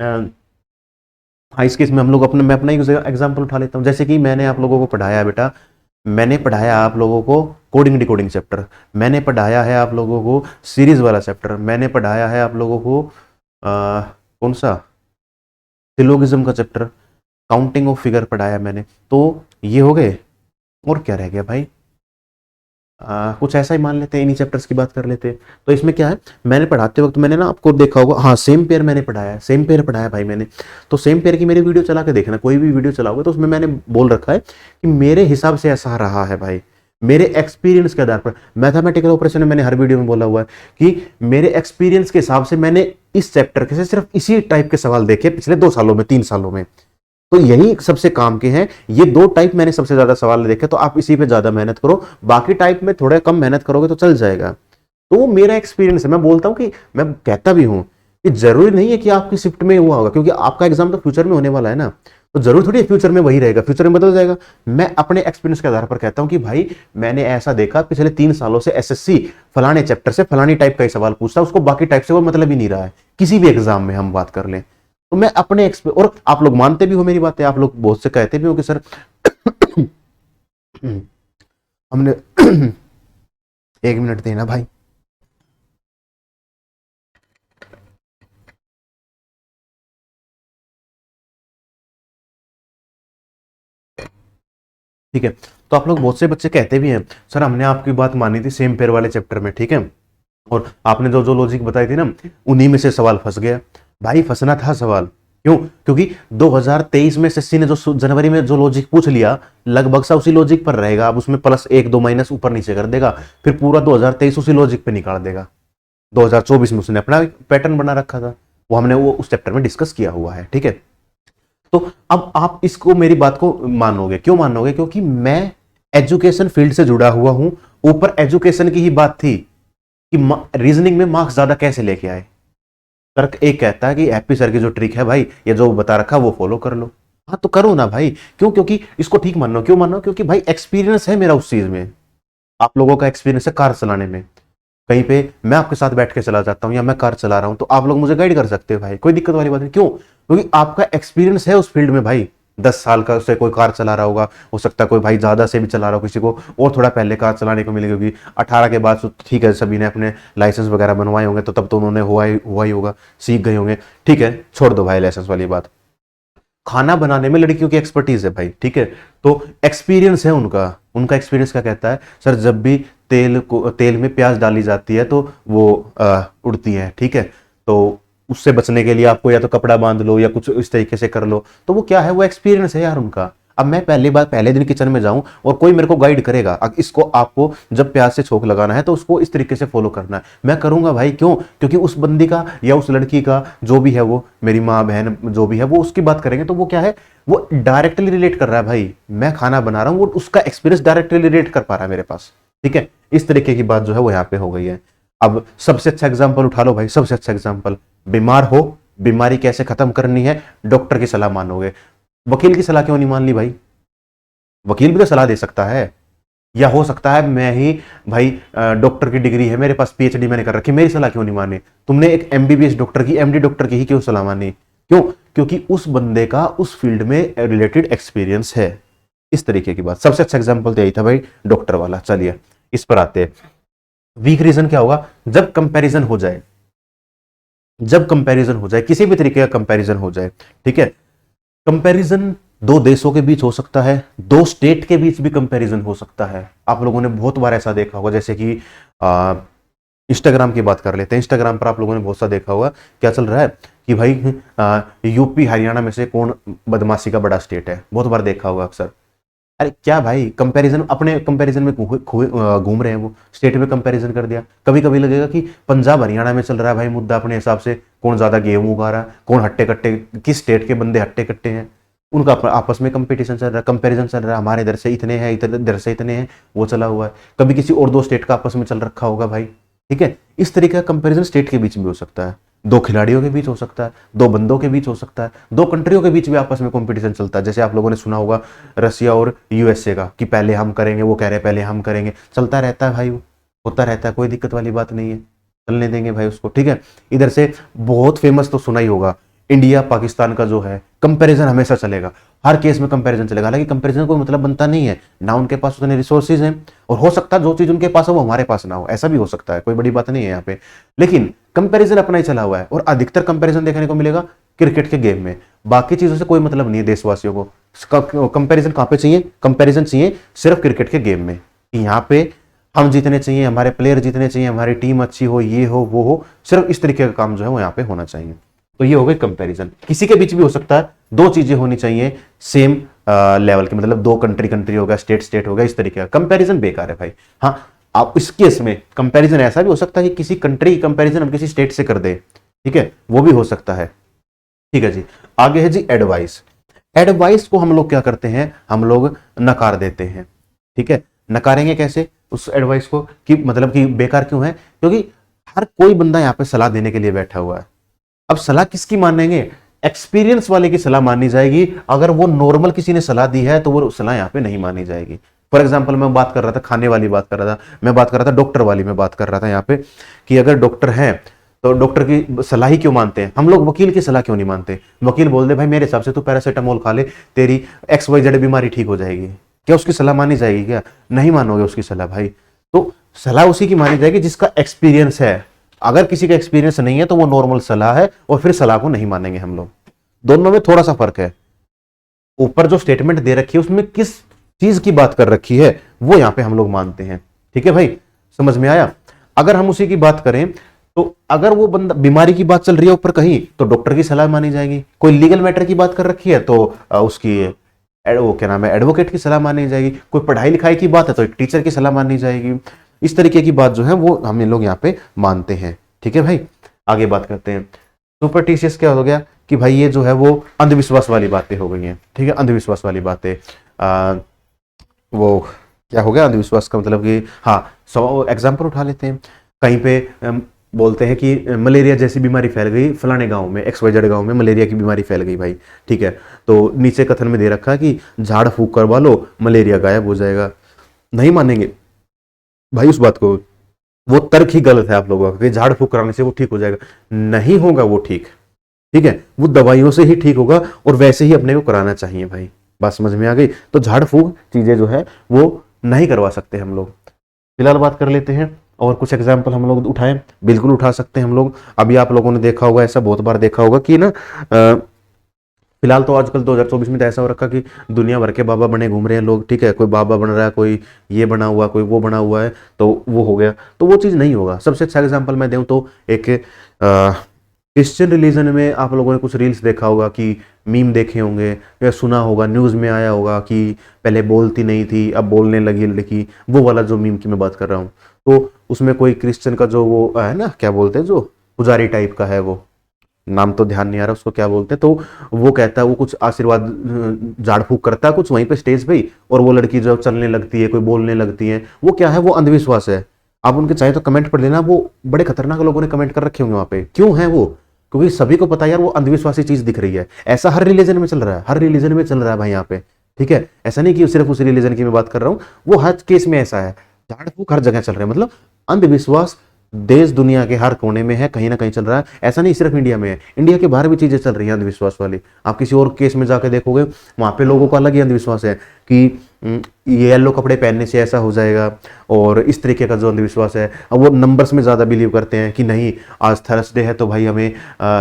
हाँ, इस केस में हम लोग मैं अपना एग्जाम्पल उठा लेता हूँ। जैसे कि मैंने आप लोगों को पढ़ाया बेटा, मैंने पढ़ाया आप लोगों को कोडिंग डिकोडिंग चैप्टर, मैंने पढ़ाया है आप लोगों को सीरीज वाला चैप्टर, मैंने पढ़ाया है आप लोगों को कौन सा, सिलोगिज्म का चैप्टर, काउंटिंग ऑफ फिगर पढ़ाया मैंने। तो ये हो गए, और क्या रह गया भाई? कुछ ऐसा ही मान लेते हैं, इन्हीं चैप्टर्स की बात कर लेते हैं। तो इसमें क्या है, मैंने पढ़ाते वक्त मैंने ना आपको देखा होगा, हाँ सेम पेयर मैंने पढ़ाया है, सेम पेयर पढ़ाया भाई मैंने। तो सेम पेयर की मेरी वीडियो चला के देखना, कोई भी वीडियो चलाओगे तो उसमें मैंने बोल रखा है कि मेरे हिसाब से ऐसा रहा है भाई, मेरे एक्सपीरियंस के आधार पर। मैथमेटिकल ऑपरेशन में मैंने हर वीडियो में बोला हुआ है कि मेरे एक्सपीरियंस के हिसाब से मैंने इस चैप्टर के से सिर्फ इसी टाइप के सवाल देखे पिछले 2 सालों में, 3 सालों में, तो यही सबसे काम के हैं। ये 2 टाइप मैंने सबसे ज्यादा सवाल देखे, तो आप इसी पे ज्यादा मेहनत करो, बाकी टाइप में थोड़ा कम मेहनत करोगे तो चल जाएगा। तो मेरा एक्सपीरियंस है। मैं बोलता हूं कि मैं कहता भी हूं कि जरूरी नहीं है कि आपकी शिफ्ट में हुआ होगा, क्योंकि आपका एग्जाम तो फ्यूचर में होने वाला है ना, तो जरूर थोड़ी फ्यूचर में वही रहेगा, फ्यूचर में बदल जाएगा। मैं अपने एक्सपीरियंस के आधार पर कहता हूं कि भाई मैंने ऐसा देखा पिछले 3 सालों से एसएससी फलाने चैप्टर से फलानी टाइप का ही सवाल पूछता है, उसको बाकी टाइप से वो मतलब ही नहीं रहा है किसी भी एग्जाम में हम बात कर लें। तो मैं अपने और आप लोग मानते भी हो मेरी बातें, आप लोग बहुत से कहते भी हो कि सर हमने 1 मिनट देना भाई। ठीक है, तो आप लोग बहुत से बच्चे कहते भी हैं सर हमने आपकी बात मानी थी सेम पेयर वाले चैप्टर में, ठीक है, और आपने जो जो लॉजिक बताई थी ना उन्हीं में से सवाल फंस गया। भाई फंसना था सवाल, क्यों? क्योंकि 2023 में एसएससी ने जो जनवरी में जो लॉजिक पूछ लिया लगभग सा उसी लॉजिक पर रहेगा। अब उसमें प्लस 1-2 माइनस ऊपर नीचे कर देगा, फिर पूरा 2023 उसी लॉजिक पे निकाल देगा। 2024 में उसने अपना पैटर्न बना रखा था, वो हमने वो उस चैप्टर में डिस्कस किया हुआ है, ठीक है। तो अब आप इसको मेरी बात को मानोगे, क्यों मानोगे? क्योंकि मैं एजुकेशन फील्ड से जुड़ा हुआ हूं, ऊपर एजुकेशन की ही बात थी कि रीजनिंग में मार्क्स ज्यादा कैसे लेके आए। तर्क एक कहता है कि हैप्पी सर की जो ट्रिक है भाई, ये जो बता रखा वो फॉलो कर लो। हाँ तो करो ना भाई, क्यों? क्योंकि इसको ठीक मानो, क्यों मानो? क्योंकि भाई एक्सपीरियंस है मेरा उस चीज में, आप लोगों का एक्सपीरियंस है कार चलाने में। कहीं पे मैं आपके साथ बैठ के चला जाता हूं या मैं कार चला रहा हूं तो आप लोग मुझे गाइड कर सकते हो भाई, कोई दिक्कत वाली बात नहीं। क्यों? क्योंकि आपका एक्सपीरियंस है उस फील्ड में भाई। 10 साल का से कोई कार चला रहा होगा, हो सकता है कोई भाई ज्यादा से भी चला रहा हो, किसी को और थोड़ा पहले कार चलाने को मिलेगी होगी। 18 के बाद तो ठीक है, सभी ने अपने लाइसेंस वगैरह बनवाए होंगे, तो तब तो उन्होंने हुआ ही होगा, सीख गए होंगे, ठीक है, छोड़ दो भाई लाइसेंस वाली बात। खाना बनाने में लड़कियों की एक्सपर्टीज है भाई, ठीक है, तो एक्सपीरियंस है उनका। उनका एक्सपीरियंस क्या कहता है? सर जब भी तेल में प्याज डाली जाती है तो वो उड़ती है, ठीक है, तो उससे बचने के लिए आपको या तो कपड़ा बांध लो या कुछ इस तरीके से कर लो। तो वो क्या है? वो एक्सपीरियंस है यार उनका। अब मैं पहले दिन किचन में जाऊं और कोई मेरे को गाइड करेगा, इसको आपको जब प्याज से छोंक लगाना है तो उसको इस तरीके से फॉलो करना है, मैं करूंगा भाई। क्यों? क्योंकि उस बंदी का या उस लड़की का जो भी है, वो मेरी माँ बहन जो भी है, वो उसकी बात करेंगे तो वो क्या है? वो डायरेक्टली रिलेट कर रहा है भाई। मैं खाना बना रहा हूं, वो उसका एक्सपीरियंस डायरेक्टली रिलेट कर पा रहा है मेरे पास, ठीक है। इस तरीके की बात जो है वो यहाँ पे हो गई है। अब सबसे अच्छा एग्जाम्पल उठा लो भाई, सबसे अच्छा एग्जाम्पल, बीमार हो, बीमारी कैसे खत्म करनी है, डॉक्टर की सलाह मानोगे। वकील की सलाह क्यों नहीं मान ली भाई? वकील भी तो सलाह दे सकता है। या हो सकता है मैं ही भाई डॉक्टर की डिग्री है मेरे पास, पीएचडी मैंने कर रखी, मेरी सलाह क्यों नहीं मानी? तुमने एक एमबीबीएस डॉक्टर की, एमडी डॉक्टर की ही क्यों सलाह मानी? क्यों? क्योंकि उस बंदे का उस फील्ड में रिलेटेड एक्सपीरियंस है। इस तरीके की बात। सबसे अच्छा एग्जांपल तो यही था भाई, डॉक्टर वाला। चलिए इस पर आते हैं। वीक रीजन क्या होगा? जब कंपैरिजन हो जाए, जब कंपैरिजन हो जाए, किसी भी तरीके का कंपैरिजन हो जाए, ठीक है। कंपैरिजन 2 देशों के बीच हो सकता है, 2 स्टेट के बीच भी कंपैरिजन हो सकता है। आप लोगों ने बहुत बार ऐसा देखा होगा, जैसे कि इंस्टाग्राम की बात कर लेते हैं। इंस्टाग्राम पर आप लोगों ने बहुत सा देखा होगा, क्या चल रहा है कि भाई यूपी हरियाणा में से कौन बदमाशी का बड़ा स्टेट है, बहुत बार देखा होगा अक्सर। अरे क्या भाई, कंपैरिजन, अपने कंपैरिजन में घूम रहे हैं, वो स्टेट में कंपैरिजन कर दिया। कभी कभी लगेगा कि पंजाब हरियाणा में चल रहा है भाई मुद्दा अपने हिसाब से, कौन ज्यादा गेहूं उगा रहा है, कौन हट्टे कट्टे, किस स्टेट के बंदे हट्टे कट्टे हैं, उनका आपस में कंपटीशन चल रहा है, कंपैरिजन चल रहा है। हमारे इधर से इतने हैं, इधर से इतने हैं, वो चला हुआ है। कभी किसी और 2 स्टेट का आपस में चल रखा होगा भाई, ठीक है। इस तरीके का कंपैरिजन स्टेट के बीच में हो सकता है, 2 खिलाड़ियों के बीच हो सकता है, 2 बंदों के बीच हो सकता है, 2 कंट्रियों के बीच भी आपस में कंपटीशन चलता है। जैसे आप लोगों ने सुना होगा रसिया और यूएसए का, कि पहले हम करेंगे, वो कह रहे पहले हम करेंगे, चलता रहता है भाई, वो होता रहता है, कोई दिक्कत वाली बात नहीं है, चलने देंगे भाई उसको, ठीक है। इधर से बहुत फेमस तो सुना ही होगा, इंडिया पाकिस्तान का जो है कंपैरिजन हमेशा चलेगा, हर केस में कंपैरिजन चलेगा। हालांकि कंपैरिजन कोई मतलब बनता नहीं है ना, उनके पास उतने रिसोर्सेज हैं, और हो सकता है जो चीज उनके पास है वो हमारे पास ना हो, ऐसा भी हो सकता है, कोई बड़ी बात नहीं है यहाँ पे। लेकिन कंपैरिजन अपना ही चला हुआ है, और अधिकतर कंपैरिजन देखने को मिलेगा क्रिकेट के गेम में। बाकी चीजों से कोई मतलब नहीं है देशवासियों को। कंपैरिजन कहाँ पे चाहिए? कंपैरिजन चाहिए सिर्फ क्रिकेट के गेम में, यहाँ पे हम जीतने चाहिए, हमारे प्लेयर जीतने चाहिए, हमारी टीम अच्छी हो, ये हो वो हो, सिर्फ इस तरीके का काम जो है वो यहाँ पे होना चाहिए। तो ये हो गई कंपैरिजन। किसी के बीच भी हो सकता है, 2 चीजें होनी चाहिए सेम लेवल के, मतलब 2 कंट्री हो गया, स्टेट हो गया, इस तरीके का कंपैरिजन बेकार है भाई। हाँ, आप इस केस में कंपैरिजन ऐसा भी हो सकता है कि किसी कंट्री की कंपैरिजन हम किसी स्टेट से कर दे, ठीक है, वो भी हो सकता है। ठीक है जी। आगे है जी एडवाइस। एडवाइस को हम लोग क्या करते हैं, हम लोग नकार देते हैं। ठीक है, नकारेंगे कैसे उस एडवाइस को, कि मतलब कि बेकार क्यों है, क्योंकि हर कोई बंदा यहाँ पे सलाह देने के लिए बैठा हुआ है। अब सलाह किसकी मानेंगे, एक्सपीरियंस वाले की सलाह मानी जाएगी। अगर वो नॉर्मल किसी ने सलाह दी है तो वो सलाह यहाँ पे नहीं मानी जाएगी। फॉर एग्जाम्पल मैं बात कर रहा था, खाने वाली बात कर रहा था, मैं बात कर रहा था डॉक्टर वाली, मैं बात कर रहा था यहाँ पे कि अगर डॉक्टर है तो डॉक्टर की सलाह ही क्यों मानते हैं हम लोग, वकील की सलाह क्यों नहीं मानते। वकील बोल दे भाई मेरे हिसाब से तू पैरासीटामोल खा ले, तेरी XYZ बीमारी ठीक हो जाएगी, क्या उसकी सलाह मानी जाएगी, क्या नहीं मानोगे उसकी सलाह भाई। तो सलाह उसी की मानी जाएगी जिसका एक्सपीरियंस है। अगर किसी का एक्सपीरियंस नहीं है तो वो नॉर्मल सलाह है और फिर सलाह को नहीं मानेंगे हम लोग। दोनों में थोड़ा सा फर्क है। ऊपर जो स्टेटमेंट दे रखी है उसमें किस चीज की बात कर रखी है वो यहां पे हम लोग मानते हैं। ठीक है भाई, समझ में आया। अगर हम उसी की बात करें तो अगर वो बंदा बीमारी की बात चल रही है ऊपर कहीं तो डॉक्टर की सलाह मानी जाएगी। कोई लीगल मैटर की बात कर रखी है तो उसकी वो क्या नाम है, एडवोकेट की सलाह मानी जाएगी। कोई पढ़ाई लिखाई की बात है तो एक टीचर की सलाह मानी जाएगी। इस तरीके की बात जो है वो हम लोग यहाँ पे मानते हैं। ठीक है भाई, आगे बात करते हैं। सुपरस्टिशियस क्या हो गया कि भाई ये जो है वो अंधविश्वास वाली बातें हो गई हैं। ठीक है, अंधविश्वास वाली बातें, वो क्या हो गया अंधविश्वास का मतलब कि, हाँ, एग्जाम्पल उठा लेते हैं। कहीं पे बोलते हैं कि मलेरिया जैसी बीमारी फैल गई फलाने गांव में, XYZ गांव में मलेरिया की बीमारी फैल गई भाई। ठीक है, तो नीचे कथन में दे रखा है कि झाड़ फूक करवा लो मलेरिया गायब हो जाएगा। नहीं मानेंगे भाई उस बात को, वो तर्क ही गलत है आप लोगों का कि झाड़ फूक कराने से वो ठीक हो जाएगा। नहीं होगा वो ठीक। ठीक है, वो दवाइयों से ही ठीक होगा और वैसे ही अपने को कराना चाहिए भाई। बात समझ में आ गई। तो झाड़ फूक चीजें जो है वो नहीं करवा सकते हम लोग। फिलहाल बात कर लेते हैं और कुछ एग्जाम्पल हम लोग उठाएं, बिल्कुल उठा सकते हैं हम लोग। अभी आप लोगों ने देखा होगा, ऐसा बहुत बार देखा होगा कि ना, फिलहाल तो आजकल 2024 में तो ऐसा हो रखा कि दुनिया भर के बाबा बने घूम रहे हैं लोग। ठीक है, कोई बाबा बन रहा है, कोई ये बना हुआ, कोई वो बना हुआ है, तो वो हो गया। तो वो चीज़ नहीं होगा। सबसे अच्छा एग्जांपल मैं दूं तो एक क्रिश्चियन रिलीजन में आप लोगों ने कुछ रील्स देखा होगा कि मीम देखे होंगे या सुना होगा, न्यूज़ में आया होगा कि पहले बोलती नहीं थी अब बोलने लगी लड़की। वो वाला जो मीम की मैं बात कर रहा हूँ, तो उसमें कोई क्रिश्चियन का जो वो है ना, क्या बोलते हैं, जो पुजारी टाइप का है, वो नाम तो ध्यान नहीं आ रहा उसको क्या बोलते हैं, तो वो कहता है, वो कुछ आशीर्वाद झाड़ फूक करता है कुछ वहीं पे स्टेज पे ही, और वो लड़की जो चलने लगती है, कोई बोलने लगती है। वो क्या है, वो अंधविश्वास है। आप उनके चाहे तो कमेंट पढ़ लेना, वो बड़े खतरनाक लोगों ने कमेंट कर रखे होंगे वहां पे। क्यों है वो, क्योंकि सभी को पता है यार वो अंधविश्वासी चीज दिख रही है। ऐसा हर रिलीजन में चल रहा है, हर रिलीजन में चल रहा है भाई यहाँ पे। ठीक है, ऐसा नहीं कि सिर्फ उस रिलीजन की मैं बात कर रहा हूँ, वो हर केस में ऐसा है। झाड़ फूक हर जगह चल रहा है, मतलब अंधविश्वास देश दुनिया के हर कोने में है, कहीं ना कहीं चल रहा है। ऐसा नहीं सिर्फ इंडिया में है, इंडिया के बाहर भी चीजें चल रही हैं अंधविश्वास वाली। आप किसी और केस में जाके देखोगे वहां पे लोगों का अलग ही अंधविश्वास है कि ये येलो कपड़े पहनने से ऐसा हो जाएगा, और इस तरीके का जो अंधविश्वास है। अब वो नंबर्स में ज्यादा बिलीव करते हैं कि नहीं आज थर्सडे है तो भाई हमें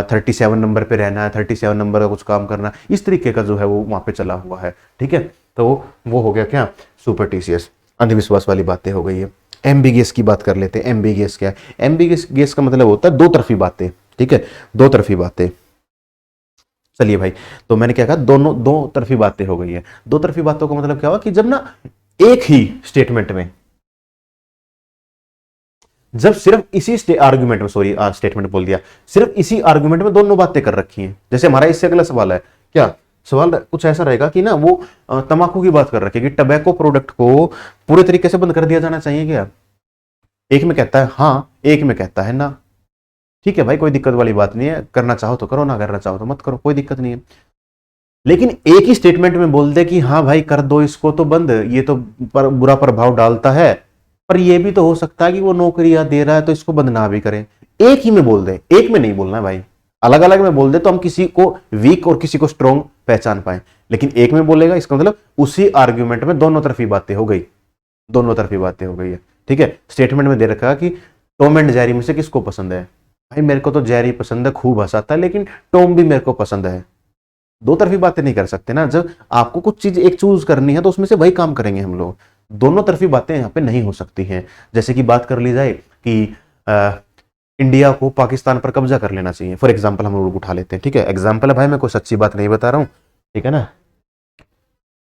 37 नंबर पे रहना है, 37 नंबर का कुछ काम करना। इस तरीके का जो है वो वहां पे चला हुआ है। ठीक है, तो वो हो गया क्या, सुपरस्टिशियस, अंधविश्वास वाली बातें हो गई है। एम्बिगियस की बात कर लेते हैं। एम्बिगियस क्या है, एम्बिगियस का मतलब होता है दो तरफी बातें। ठीक है, दो तरफी बातें। चलिए भाई, तो मैंने क्या कहा, दोनों दो तरफी बातें हो गई है। दो तरफी बातों का मतलब क्या हुआ कि जब ना एक ही स्टेटमेंट में, जब सिर्फ इसी आर्गुमेंट में, सॉरी स्टेटमेंट बोल दिया, सिर्फ इसी आर्गुमेंट में दोनों बातें कर रखी हैं। जैसे हमारा इससे अगला सवाल है, क्या सवाल कुछ ऐसा रहेगा कि ना वो तंबाकू की बात कर रखी है कि टबैको प्रोडक्ट को पूरे तरीके से बंद कर दिया जाना चाहिए क्या। एक में कहता है हाँ, एक में कहता है ना। ठीक है भाई, कोई दिक्कत वाली बात नहीं है, करना चाहो तो करो, ना करना चाहो तो मत करो, कोई दिक्कत नहीं है। लेकिन एक ही स्टेटमेंट में बोल दे कि हाँ भाई कर दो इसको तो बंद, ये तो बुरा प्रभाव डालता है, पर ये भी तो हो सकता है कि वो नौकरियां दे रहा है तो इसको बंद ना भी करें। एक ही में बोल दे, एक में नहीं बोलना है भाई। अलग अलग में बोल दे तो हम किसी को वीक और किसी को स्ट्रॉन्ग पहचान पाए, लेकिन एक में बोलेगा इसका मतलब उसी आर्ग्यूमेंट में दोनों तरफी बातें हो गई, दोनों तरफी बातें हो गई है। ठीक है, स्टेटमेंट में दे रखा कि टॉम एंड जेरी में से किसको पसंद है। भाई मेरे को तो जेरी पसंद है, खूब हंसाता है, लेकिन टॉम भी मेरे को पसंद है। दो तरफी बातें नहीं कर सकते ना। जब आपको कुछ चीज एक चूज करनी है तो उसमें से वही काम करेंगे हम लोग। दोनों तरफी बातें यहाँ पे नहीं हो सकती हैं। जैसे कि बात कर ली जाए कि इंडिया को पाकिस्तान पर कब्जा कर लेना चाहिए, फॉर एग्जाम्पल हम लोग उठा लेते हैं। ठीक है, एग्जाम्पल है भाई, मैं कोई सच्ची बात नहीं बता रहा हूँ, ठीक है ना।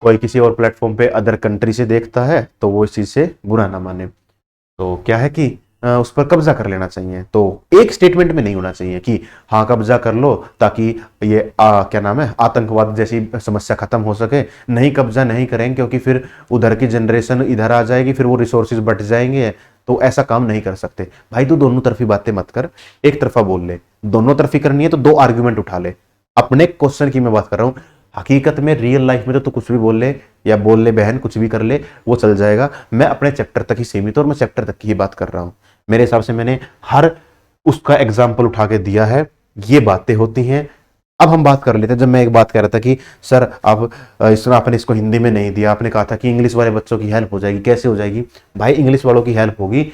कोई किसी और प्लेटफॉर्म पे अदर कंट्री से देखता है तो वो इस चीज से बुरा ना माने। तो क्या है कि उस पर कब्जा कर लेना चाहिए, तो एक स्टेटमेंट में नहीं होना चाहिए कि हाँ कब्जा कर लो ताकि ये क्या नाम है आतंकवाद जैसी समस्या खत्म हो सके। नहीं, कब्जा नहीं करेंगे क्योंकि फिर उधर की जनरेशन इधर आ जाएगी, फिर वो रिसोर्सेज बट जाएंगे, तो ऐसा काम नहीं कर सकते भाई। तू दोनों तरफी बातें मत कर, एक तरफा बोल ले। दोनों तरफी करनी है तो दो आर्ग्यूमेंट उठा ले। अपने क्वेश्चन की मैं बात कर रहा हूं, हकीकत में रियल लाइफ में तो तू कुछ भी बोल ले, या बोल ले बहन, कुछ भी कर ले, वो चल जाएगा। मैं अपने चैप्टर तक ही सीमित हूं और मैं चैप्टर तक की ही बात कर रहा हूं। मेरे हिसाब से मैंने हर उसका एग्जाम्पल उठा के दिया है, ये बातें होती हैं। अब हम बात कर लेते हैं, जब मैं एक बात कह रहा था कि सर अब आपने इसको हिंदी में नहीं दिया, आपने कहा था कि इंग्लिश वाले बच्चों की हेल्प हो जाएगी। कैसे हो जाएगी भाई? इंग्लिश वालों की हेल्प होगी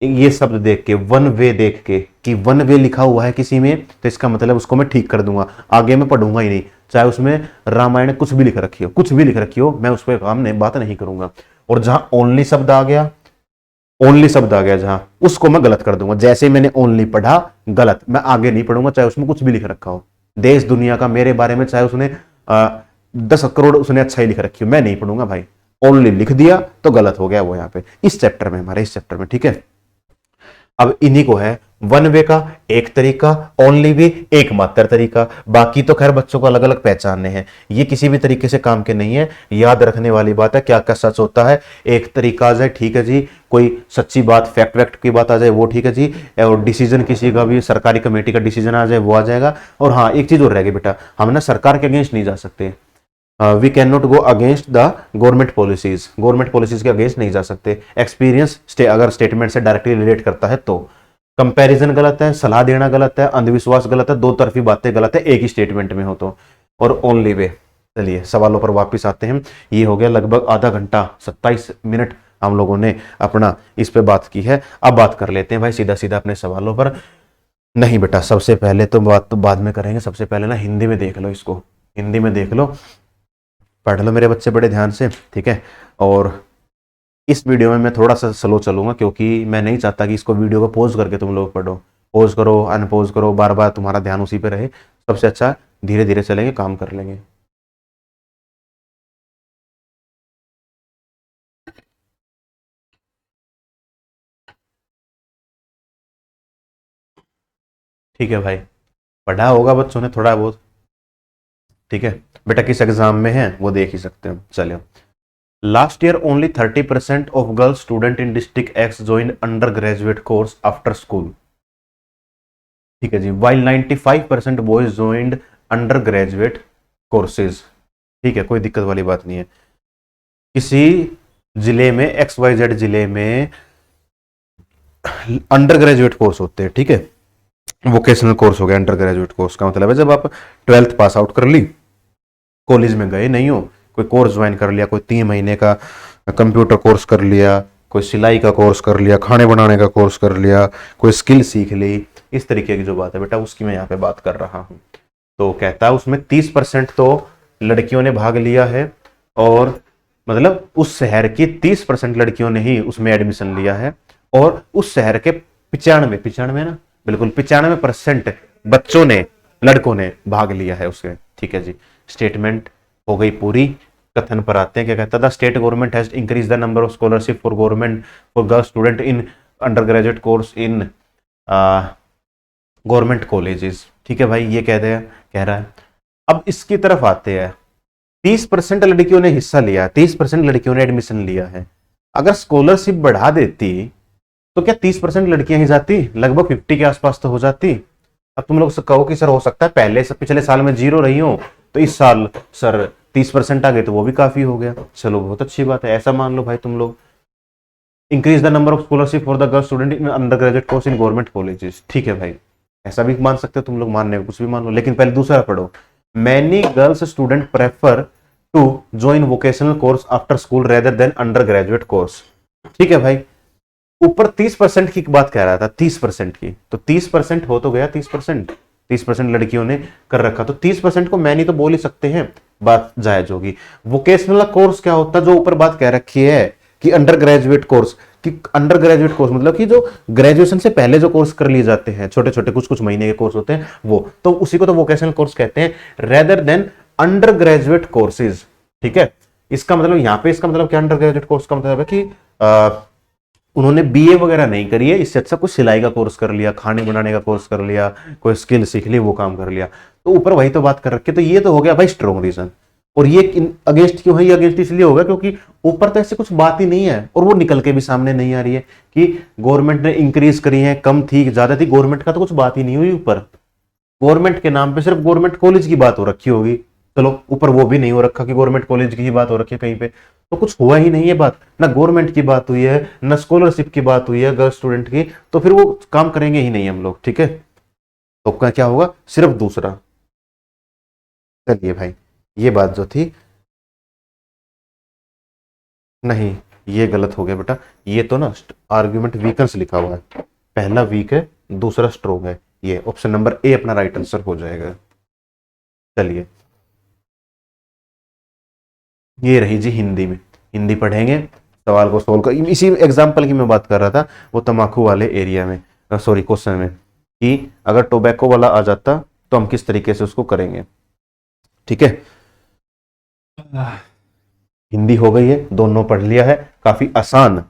ये शब्द देख के, वन वे देख के, कि वन वे लिखा हुआ है किसी में तो इसका मतलब उसको मैं ठीक कर दूंगा, आगे मैं पढ़ूंगा ही नहीं। चाहे उसमें रामायण कुछ भी लिख रखी हो, कुछ भी लिख रखी हो, मैं उस पर काम नहीं, बात नहीं करूंगा। और जहां ओनली शब्द आ गया, ओनली शब्द आ गया जहां, उसको मैं गलत कर दूंगा। जैसे मैंने ओनली पढ़ा गलत, मैं आगे नहीं पढ़ूंगा, चाहे उसमें कुछ भी लिख रखा हो देश दुनिया का मेरे बारे में, चाहे उसने 10 करोड़ उसने अच्छा ही लिख रखी हो, मैं नहीं पढ़ूंगा भाई। ओनली लिख दिया तो गलत हो गया वो यहाँ पे, इस चैप्टर में, हमारे इस चैप्टर में, ठीक है। अब इन्हीं को है वन वे का एक तरीका, ओनली वे एकमात्र तरीका, बाकी तो खैर बच्चों को अलग अलग पहचानने हैं, ये किसी भी तरीके से काम के नहीं है। याद रखने वाली बात है, क्या क्या सच होता है। एक तरीका आ जाए ठीक है जी, कोई सच्ची बात फैक्ट वैक्ट की बात आ जाए वो ठीक है जी, और डिसीजन किसी का भी सरकारी कमेटी का डिसीजन आ जाए वो आ जाएगा। और हाँ एक चीज और रह गई बेटा, हम ना सरकार के अगेंस्ट नहीं जा सकते। We can not go against the government policies, government policies के अगेंस्ट नहीं जा सकते। एक्सपीरियंस अगर स्टेटमेंट से डायरेक्टली रिलेट करता है तो। कंपैरिजन गलत है, सलाह देना गलत है, अंधविश्वास गलत है, दो तरफी बातें गलत है एक ही स्टेटमेंट में हो तो। और ओनली वे। चलिए सवालों पर वापस आते हैं। ये हो गया लगभग आधा घंटा 27 मिनट हम लोगों ने अपना इस पे बात की है। अब बात कर लेते हैं भाई सीधा सीधा अपने सवालों पर। नहीं बेटा, सबसे पहले तो बात तो बाद में करेंगे, सबसे पहले ना हिंदी में देख लो इसको, हिंदी में देख लो, पढ़ लो मेरे बच्चे बड़े ध्यान से, ठीक है। और इस वीडियो में मैं थोड़ा सा स्लो चलूंगा क्योंकि मैं नहीं चाहता कि इसको वीडियो को पॉज करके तुम लोग पढ़ो, पॉज करो अनपॉज करो, बार बार तुम्हारा ध्यान उसी पे रहे। सबसे अच्छा धीरे धीरे चलेंगे, काम कर लेंगे। ठीक है भाई, पढ़ा होगा बच्चों ने थोड़ा बहुत, ठीक है। बेटा किस एग्जाम में है वो देख ही सकते हो। चलिए, last year only 30% of girl student in district X join undergraduate course after school, ठीक है जी, while 95% boys joined undergraduate courses, ठीक है, कोई दिक्कत वाली बात नहीं है। किसी जिले में XYZ जिले में अंडर ग्रेजुएट कोर्स होते हैं, ठीक है, वोकेशनल कोर्स हो गया। अंडर ग्रेजुएट कोर्स का मतलब है जब आप 12th पास आउट कर ली, कॉलेज में गए नहीं हो, कोई कोर्स ज्वाइन कर लिया, कोई 3 महीने का कंप्यूटर कोर्स कर लिया, कोई सिलाई का कोर्स कर लिया, खाने बनाने का कोर्स कर लिया, कोई स्किल सीख ली, इस तरीके की जो बात है बेटा उसकी मैं यहाँ पे बात कर रहा हूँ। तो कहता है उसमें 30% तो लड़कियों ने भाग लिया है, और मतलब उस शहर की 30% लड़कियों ने ही उसमें एडमिशन लिया है, और उस शहर के 95 ना, बिल्कुल 95% बच्चों ने, लड़कों ने भाग लिया है उसके, ठीक है जी। स्टेटमेंट हो गई पूरी। कथन पर आते हैं, क्या कहता था, state government has increase the number of scholarship for government for girl student in under graduate course in government colleges, ठीक है भाई, ये कह रहा है। अब इसकी तरफ आते हैं, 30% लड़कियों ने हिस्सा लिया, 30% लड़कियों ने एडमिशन लिया है। अगर स्कॉलरशिप बढ़ा देती तो क्या 30% लड़कियां ही जाती, लगभग 50 के आसपास तो हो जाती। अब तुम लोग कहो कि सर हो सकता है पहले से पिछले साल में 0 रही हो तो इस साल सर 30% आ गए तो वो भी काफी हो गया। चलो बहुत अच्छी बात है, ऐसा मान लो भाई तुम लोग। Increase the number of scholarship for the girl student in under graduate course in government colleges, ठीक है भाई, ऐसा भी मान सकते हो तुम लोग, मानने कुछ भी मान लो, लेकिन पहले दूसरा पढ़ो। Many girls student prefer to join vocational course after school rather than undergraduate course, ठीक है भाई। ऊपर 30% की बात कह रहा था, 30% की, तो 30% हो तो गया, 30% लड़कियों ने कर रखा, तो 30% को मैनी तो बोल ही सकते हैं, बात जायज होगी। वोकेशनल कोर्स क्या होता है, जो ऊपर बात कह रखी है कि अंडर ग्रेजुएट कोर्स, कि अंडर ग्रेजुएट कोर्स मतलब कि जो ग्रेजुएशन से पहले जो कोर्स कर लिए जाते हैं, छोटे छोटे कुछ महीने के कोर्स होते हैं वो, तो उसी को तो वोकेशनल कोर्स कहते हैं, rather than undergraduate courses, ठीक है। इसका मतलब यहाँ पे, इसका मतलब क्या, अंडर ग्रेजुएट कोर्स का मतलब है कि उन्होंने बीए वगैरह नहीं करी है, इससे अच्छा कुछ सिलाई का कोर्स कर लिया, खाने बनाने का कोर्स कर लिया, कोई स्किल सीख ली, वो काम कर लिया। तो ऊपर वही तो बात कर रखी है। तो ये तो हो गया भाई स्ट्रॉन्ग रीजन। और ये अगेंस्ट क्यों है? ये अगेंस्ट इसलिए होगा क्योंकि ऊपर तो ऐसे कुछ बात ही नहीं है, और वो निकल के भी सामने नहीं आ रही है कि गवर्नमेंट ने इंक्रीज करी है, कम थी, ज्यादा थी, गवर्नमेंट का तो कुछ बात ही नहीं हुई ऊपर। गवर्नमेंट के नाम पे सिर्फ गवर्नमेंट कॉलेज की बात हो रखी होगी, चलो ऊपर वो भी नहीं हो रखा कि गवर्नमेंट कॉलेज की ही बात हो रखी है कहीं पे, तो कुछ हुआ ही नहीं है बात, ना गवर्नमेंट की बात हुई है, ना स्कॉलरशिप की बात हुई है गर्ल स्टूडेंट की, तो फिर वो काम करेंगे ही नहीं हम लोग, ठीक है। तो क्या होगा? सिर्फ दूसरा। चलिए भाई, ये बात जो थी, नहीं ये गलत हो गया बेटा, ये तो ना आर्ग्यूमेंट वीकनेस लिखा हुआ है, पहला वीक है, दूसरा स्ट्रोंग है, ये ऑप्शन नंबर ए अपना राइट आंसर हो जाएगा। चलिए, ये रही जी हिंदी में, हिंदी पढ़ेंगे, सवाल को सोल्व कर, इसी एग्जाम्पल की मैं बात कर रहा था, वो तम्बाकू वाले एरिया में, सॉरी क्वेश्चन में, कि अगर टोबैको वाला आ जाता तो हम किस तरीके से उसको करेंगे, ठीक है। हिंदी हो गई है, दोनों पढ़ लिया है, काफी आसान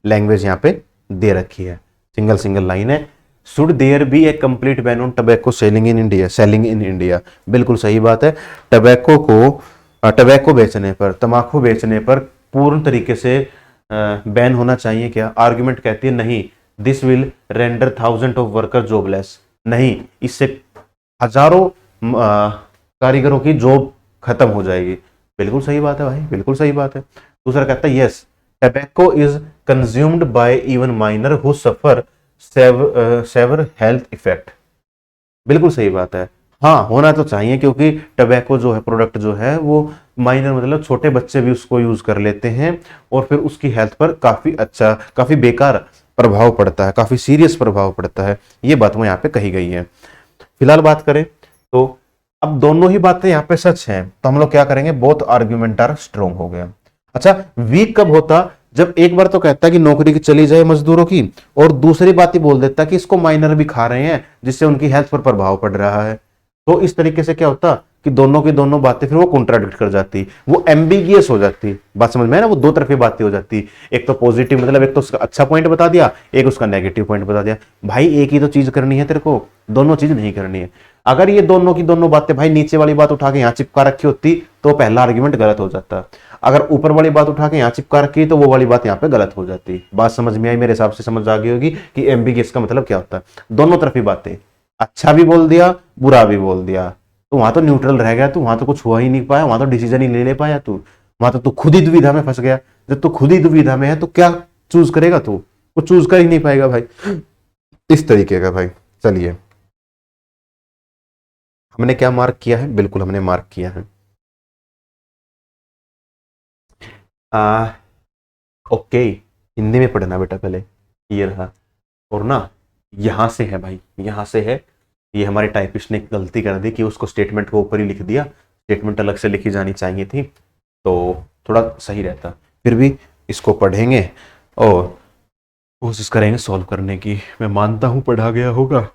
लैंग्वेज यहाँ पे दे रखी है, सिंगल सिंगल लाइन है। Should there be a complete ban on tobacco selling in India, selling in India, बिल्कुल सही बात है। टबैको को, टबैको बेचने पर, तम्बाकू बेचने पर पूर्ण तरीके से बैन होना चाहिए क्या? आर्गुमेंट कहती है नहीं, this will render thousand of worker jobless, नहीं, इससे हजारों कारीगरों की जॉब खत्म हो जाएगी। बिल्कुल सही बात है भाई, बिल्कुल सही बात है। दूसरा कहता है yes, tobacco is consumed by even minor who suffer severe health effect, बिल्कुल सही बात है। हाँ, होना तो चाहिए क्योंकि टबैको जो है, प्रोडक्ट जो है, वो माइनर मतलब छोटे बच्चे भी उसको यूज कर लेते हैं, और फिर उसकी हेल्थ पर काफी अच्छा, काफी बेकार प्रभाव पड़ता है, काफी सीरियस प्रभाव पड़ता है, ये बात वो यहाँ पे कही गई है। फिलहाल बात करें तो अब दोनों ही बातें यहाँ पे सच हैं, तो हम लोग क्या करेंगे, बोथ आर्ग्यूमेंट आर स्ट्रॉन्ग हो गया। अच्छा, वीक कब होता? जब एक बार तो कहता है कि नौकरी की चली जाए मजदूरों की, और दूसरी बात ही बोल देता है कि इसको माइनर भी खा रहे हैं जिससे उनकी हेल्थ पर प्रभाव पड़ रहा है। तो इस तरीके से क्या होता कि दोनों की दोनों बातें फिर वो कॉन्ट्राडिक्ट कर जाती, वो एम्बिगियस हो जाती, बात समझ में है ना, वो दो तरफी बातें हो जाती। एक तो पॉजिटिव मतलब एक तो उसका अच्छा पॉइंट बता दिया, एक उसका नेगेटिव पॉइंट बता दिया। भाई एक ही तो चीज करनी है तेरे को, दोनों चीज नहीं करनी है। अगर ये दोनों की दोनों बातें भाई नीचे वाली बात उठा के यहाँ चिपका रखी होती तो पहला आर्ग्यूमेंट गलत हो जाता, अगर ऊपर वाली बात उठा के यहाँ चिपका रखी तो वो वाली बात यहाँ पे गलत हो जाती। बात समझ में आई? मेरे हिसाब से समझ आ गई होगी कि एम्बिगियस का मतलब क्या होता है, दोनों तरफी बातें, अच्छा भी बोल दिया, बुरा भी बोल दिया, तो वहां तो न्यूट्रल रह गया, तू वहां तो कुछ हुआ ही नहीं पाया, वहां तो डिसीजन ही ले पाया तू, वहां तो तू खुद ही दुविधा में फंस गया। जब तू खुद ही दुविधा में है तो क्या चूज करेगा तू? कुछ चूज कर ही नहीं पाएगा भाई, इस तरीके का भाई। चलिए, हमने क्या मार्क किया है? बिल्कुल हमने मार्क किया है। आ, ओके, हिंदी में पढ़ना बेटा पहले, ये रहा, और ना यहां से है भाई, यहां से है, ये हमारे टाइपिस्ट ने गलती कर दी कि उसको स्टेटमेंट को ऊपर ही लिख दिया, स्टेटमेंट अलग से लिखी जानी चाहिए थी, तो थोड़ा सही रहता। फिर भी इसको पढ़ेंगे और कोशिश करेंगे सॉल्व करने की, मैं मानता हूं पढ़ा गया होगा।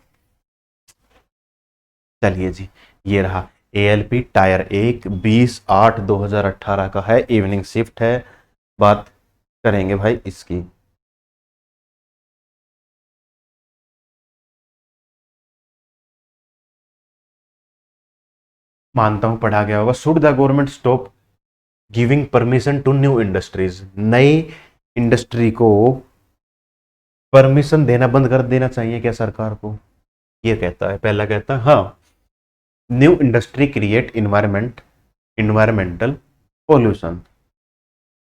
चलिए जी, ये रहा ALP टायर 1, 20/8/2018 का है, इवनिंग शिफ्ट है, बात करेंगे भाई इसकी। मानता हूं पढ़ा गया होगा। Should the government stop giving permission to new industries, नई इंडस्ट्री को परमिशन देना बंद कर देना चाहिए क्या सरकार को? ये कहता है, पहला कहता है हाँ, new industry create environmental pollution,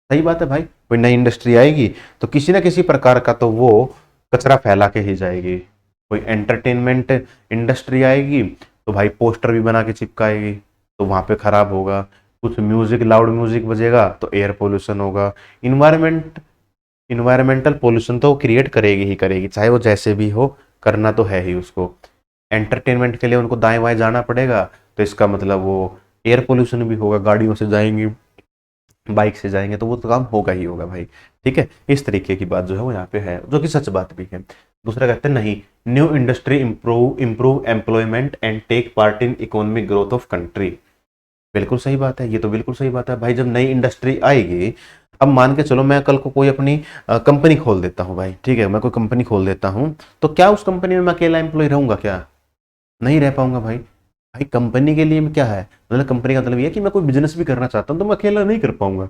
सही बात है भाई, कोई नई इंडस्ट्री आएगी तो किसी ना किसी प्रकार का तो वो कचरा फैला के ही जाएगी। कोई एंटरटेनमेंट इंडस्ट्री आएगी तो भाई पोस्टर भी बना के चिपकाएगी, तो वहां पे खराब होगा। कुछ म्यूजिक, लाउड म्यूजिक बजेगा तो एयर पोल्यूशन होगा। इन्वायरमेंटल पोल्यूशन तो क्रिएट करेगी ही करेगी, चाहे वो जैसे भी हो, करना तो है ही उसको। एंटरटेनमेंट के लिए उनको दाएं बाएं जाना पड़ेगा, तो इसका मतलब वो एयर पोल्यूशन भी होगा, गाड़ियों से जाएंगी, बाइक से जाएंगे, तो वो तो काम होगा ही होगा भाई, ठीक है। इस तरीके की बात जो है वो यहाँ पे है, जो कि सच बात भी है। दूसरा कहते हैं नहीं, new industry improve employment and take part in economic growth of country, बिल्कुल सही बात है, ये तो बिल्कुल सही बात है भाई। जब नई इंडस्ट्री आएगी, अब मान के चलो मैं कल को कोई अपनी कंपनी खोल देता हूँ भाई, ठीक है, मैं कोई कंपनी खोल देता हूँ, तो क्या उस कंपनी में मैं अकेला एम्प्लॉय रहूंगा क्या? नहीं रह पाऊंगा भाई। भाई कंपनी के लिए क्या है, मतलब कंपनी का मतलब ये है कि मैं कोई बिजनेस भी करना चाहता हूँ तो मैं अकेला नहीं कर पाऊंगा।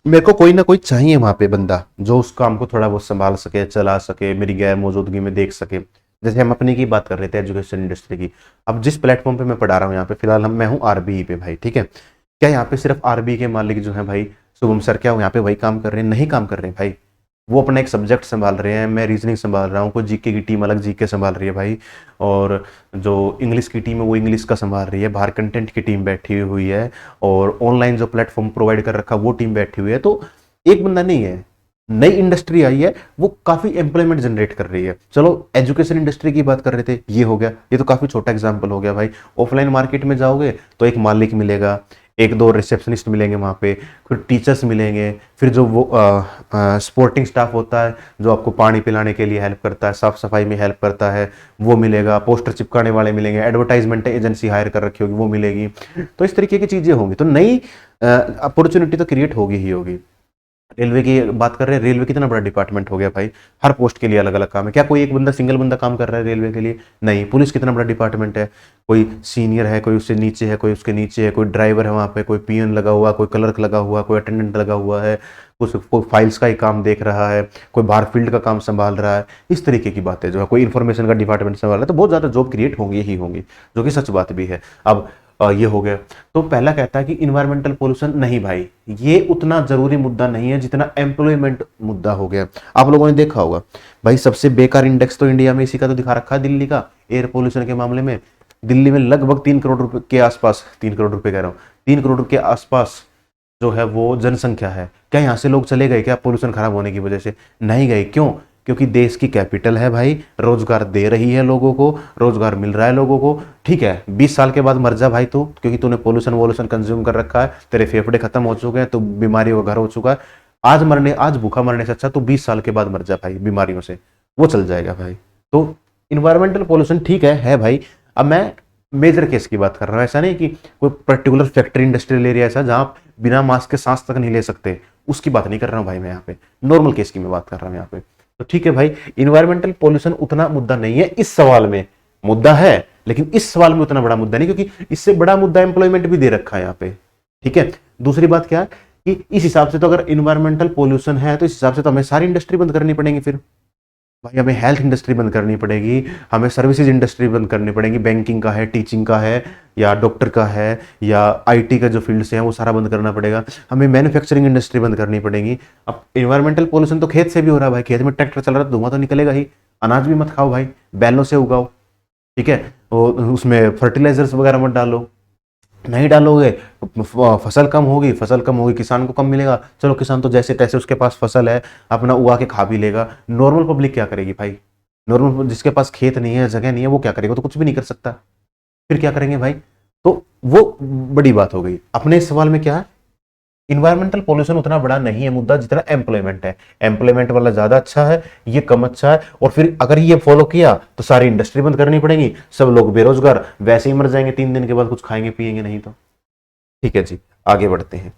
मेरे को कोई ना कोई चाहिए वहां पे बंदा, जो उस काम को थोड़ा बहुत संभाल सके, चला सके, मेरी गैर मौजूदगी में देख सके। जैसे हम अपनी की बात कर रहे थे, एजुकेशन इंडस्ट्री की। अब जिस प्लेटफॉर्म पे मैं पढ़ा रहा हूँ यहाँ पे फिलहाल, मैं हूँ आरबीई पे भाई, ठीक है। क्या यहाँ पे सिर्फ आरबीई के मालिक जो है भाई शुभम सर, क्या वो यहाँ पे वही काम कर रहे हैं? नहीं काम कर रहे हैं भाई। वो अपना एक सब्जेक्ट संभाल रहे हैं, मैं रीजनिंग संभाल रहा हूँ, कोई जीके की टीम अलग जीके संभाल रही है भाई, और जो इंग्लिश की टीम है वो इंग्लिश का संभाल रही है, बाहर कंटेंट की टीम बैठी हुई है, और ऑनलाइन जो प्लेटफॉर्म प्रोवाइड कर रखा वो टीम बैठी हुई है। तो एक बंदा नहीं है, नई इंडस्ट्री आई है, वो काफी एम्प्लॉयमेंट जनरेट कर रही है। चलो एजुकेशन इंडस्ट्री की बात कर रहे थे, ये हो गया, ये तो काफी छोटा एग्जांपल हो गया भाई। ऑफलाइन मार्केट में जाओगे तो एक मालिक मिलेगा, एक दो रिसेप्शनिस्ट मिलेंगे वहाँ पे, फिर टीचर्स मिलेंगे, फिर जो वो सपोर्टिंग स्टाफ होता है जो आपको पानी पिलाने के लिए हेल्प करता है, साफ सफाई में हेल्प करता है, वो मिलेगा, पोस्टर चिपकाने वाले मिलेंगे, एडवर्टाइजमेंट एजेंसी हायर कर रखी होगी वो मिलेगी। तो इस तरीके की चीजें होंगी, तो नई अपॉर्चुनिटी तो क्रिएट होगी ही होगी। रेलवे की बात कर रहे हैं, रेलवे कितना बड़ा डिपार्टमेंट हो गया भाई, हर पोस्ट के लिए अलग अलग काम है। क्या कोई एक बंदा सिंगल बंदा काम कर रहा है रेलवे के लिए? नहीं। पुलिस कितना बड़ा डिपार्टमेंट है, कोई सीनियर है, कोई उससे नीचे है, कोई उसके नीचे है, कोई ड्राइवर है वहाँ पे, कोई पीएन लगा हुआ, कोई क्लर्क लगा हुआ, कोई अटेंडेंट लगा हुआ है, कुछ कोई फाइल्स का ही काम देख रहा है, कोई बाहर फील्ड का काम संभाल रहा है। इस तरीके की बातें जो है, कोई इन्फॉर्मेशन का डिपार्टमेंट संभाल रहा है, तो बहुत ज़्यादा जॉब क्रिएट होंगी ही होंगी, जो कि सच बात भी है। अब ये हो गया। तो पहला कहता है कि इन्वायरमेंटल पोल्यूशन, नहीं भाई, ये उतना जरूरी मुद्दा नहीं है जितना एम्प्लॉयमेंट मुद्दा हो गया। आप लोगों ने देखा होगा भाई, सबसे बेकार इंडेक्स तो इंडिया में इसी का तो दिखा रखा है, दिल्ली का, एयर पोल्यूशन के मामले में। दिल्ली में लगभग 3 करोड़ रुपए के आसपास, 3 करोड़ रुपए कह रहा हूँ, 3 करोड़ के आसपास जो है वो जनसंख्या है। क्या यहाँ से लोग चले गए क्या पोल्यूशन खराब होने की वजह से? नहीं गए। क्यों? क्योंकि देश की कैपिटल है भाई, रोजगार दे रही है लोगों को, रोजगार मिल रहा है लोगों को। ठीक है, 20 साल के बाद मर जा भाई तू, क्योंकि तूने पोल्यूशन वोल्यूशन कंज्यूम कर रखा है, तेरे फेफड़े खत्म हो चुके हैं, तो बीमारियों का घर हो चुका है। आज भूखा मरने से अच्छा तू 20 साल के बाद मर जा भाई बीमारियों से, वो चल जाएगा भाई। तो इन्वायरमेंटल पोल्यूशन ठीक है भाई। अब मैं मेजर केस की बात कर रहा हूँ, ऐसा नहीं कि कोई पर्टिकुलर फैक्ट्री इंडस्ट्रियल एरिया ऐसा जहां बिना मास्क के सांस तक नहीं ले सकते, उसकी बात नहीं कर रहा हूँ भाई मैं यहाँ पे, नॉर्मल केस की मैं बात कर रहा हूँ यहाँ पे। तो ठीक है भाई, इन्वायरमेंटल पोल्यूशन उतना मुद्दा नहीं है इस सवाल में, मुद्दा है लेकिन इस सवाल में उतना बड़ा मुद्दा नहीं, क्योंकि इससे बड़ा मुद्दा एम्प्लॉयमेंट भी दे रखा है यहाँ पे। ठीक है, दूसरी बात क्या है कि इस हिसाब से तो अगर इन्वायरमेंटल पोल्यूशन है तो इस हिसाब से तो हमें सारी इंडस्ट्री बंद करनी पड़ेगी फिर भाई। हमें हेल्थ इंडस्ट्री बंद करनी पड़ेगी, हमें सर्विसेज इंडस्ट्री बंद करनी पड़ेगी, बैंकिंग का है, टीचिंग का है, या डॉक्टर का है, या आईटी का जो फील्ड से है वो सारा बंद करना पड़ेगा, हमें मैन्युफैक्चरिंग इंडस्ट्री बंद करनी पड़ेगी। अब इन्वायरमेंटल पोल्यूशन तो खेत से भी हो रहा है भाई, खेत में ट्रैक्टर चल रहा है, धुआं तो निकलेगा ही। अनाज भी मत खाओ भाई, बैलों से उगाओ, ठीक है, और उसमें फर्टिलाइजर्स वगैरह मत डालो, नहीं डालोगे फसल कम होगी, फसल कम होगी किसान को कम मिलेगा। चलो किसान तो जैसे तैसे उसके पास फसल है, अपना उगा के खा भी लेगा। नॉर्मल पब्लिक क्या करेगी भाई? नॉर्मल जिसके पास खेत नहीं है, जगह नहीं है, वो क्या करेगा? तो कुछ भी नहीं कर सकता, फिर क्या करेंगे भाई? तो वो बड़ी बात हो गई। अपने इस सवाल में क्या है, इन्वायरमेंटल पोल्यूशन उतना बड़ा नहीं है मुद्दा जितना एम्प्लॉयमेंट है। एम्प्लॉयमेंट वाला ज्यादा अच्छा है, ये कम अच्छा है। और फिर अगर ये फॉलो किया तो सारी इंडस्ट्री बंद करनी पड़ेगी, सब लोग बेरोजगार वैसे ही मर जाएंगे 3 दिन के बाद, कुछ खाएंगे पिएंगे नहीं तो। ठीक है जी, आगे बढ़ते हैं।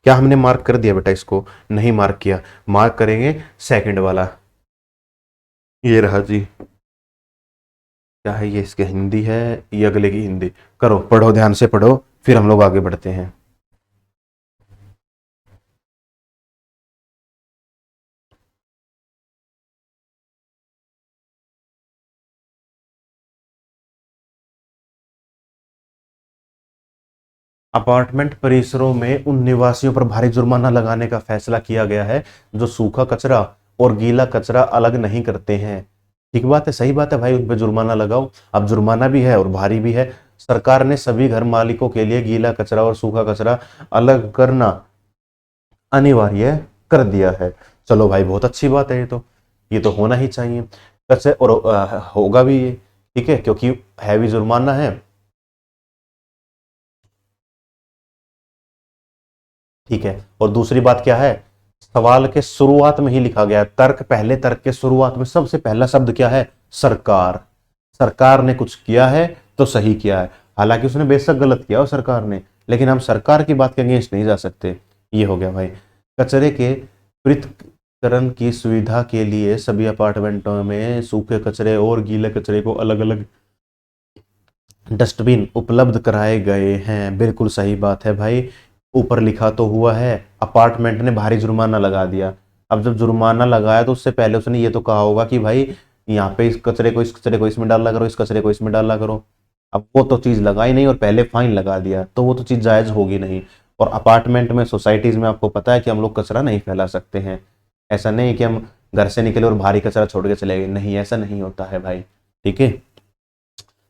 क्या हमने मार्क कर दिया बेटा इसको? नहीं मार्क किया, मार्क करेंगे सेकंड वाला। ये रहा जी, क्या है ये, इसके हिंदी है, ये अगले की हिंदी। करो, पढ़ो, ध्यान से पढ़ो, फिर हम लोग आगे बढ़ते हैं। अपार्टमेंट परिसरों में उन निवासियों पर भारी जुर्माना लगाने का फैसला किया गया है जो सूखा कचरा और गीला कचरा अलग नहीं करते हैं। ठीक बात है, सही बात है भाई, उन पर जुर्माना लगाओ। अब जुर्माना भी है और भारी भी है। सरकार ने सभी घर मालिकों के लिए गीला कचरा और सूखा कचरा अलग करना अनिवार्य कर दिया है। चलो भाई, बहुत अच्छी बात है, ये तो होना ही चाहिए। कचरे और होगा भी ये, ठीक है, क्योंकि हैवी जुर्माना है। ठीक है, और दूसरी बात क्या है, सवाल के शुरुआत में ही लिखा गया है, तर्क, पहले तर्क के शुरुआत में सबसे पहला शब्द क्या है? सरकार। सरकार ने कुछ किया है तो सही किया है। हालांकि उसने बेशक गलत किया हो सरकार ने, लेकिन हम सरकार की बात के अगेंस्ट नहीं जा सकते। ये हो गया भाई। कचरे के पृथक्करण की सुविधा के लिए सभी अपार्टमेंटों में सूखे कचरे और गीले कचरे को अलग अलग डस्टबिन उपलब्ध कराए गए हैं। बिल्कुल सही बात है भाई। ऊपर लिखा तो हुआ है, अपार्टमेंट ने भारी जुर्माना लगा दिया। अब जब जुर्माना लगाया तो उससे पहले उसने ये तो कहा होगा कि भाई यहाँ पे इस कचरे को इसमें डाला करो, इस कचरे को इसमें डाला करो। अब वो तो चीज लगाई नहीं और पहले फाइन लगा दिया, तो वो तो चीज जायज होगी नहीं। और अपार्टमेंट में, सोसाइटीज में आपको पता है कि हम लोग कचरा नहीं फैला सकते हैं। ऐसा नहीं कि हम घर से निकले और भारी कचरा छोड़ के चले गए, नहीं, ऐसा नहीं होता है भाई। ठीक है,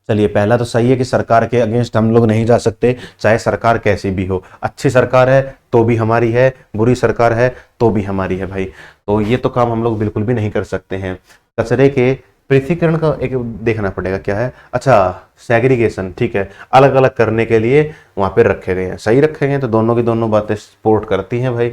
चलिए, पहला तो सही है कि सरकार के अगेंस्ट हम लोग नहीं जा सकते, चाहे सरकार कैसी भी हो। अच्छी सरकार है तो भी हमारी है, बुरी सरकार है तो भी हमारी है भाई। तो ये तो काम हम लोग बिल्कुल भी नहीं कर सकते हैं। कचरे के पृथक्करण का एक देखना पड़ेगा क्या है। अच्छा, सेग्रीगेशन, ठीक है, अलग अलग करने के लिए वहां पे रखे गए हैं, सही रखे गए हैं, तो दोनों की दोनों बातें सपोर्ट करती हैं भाई।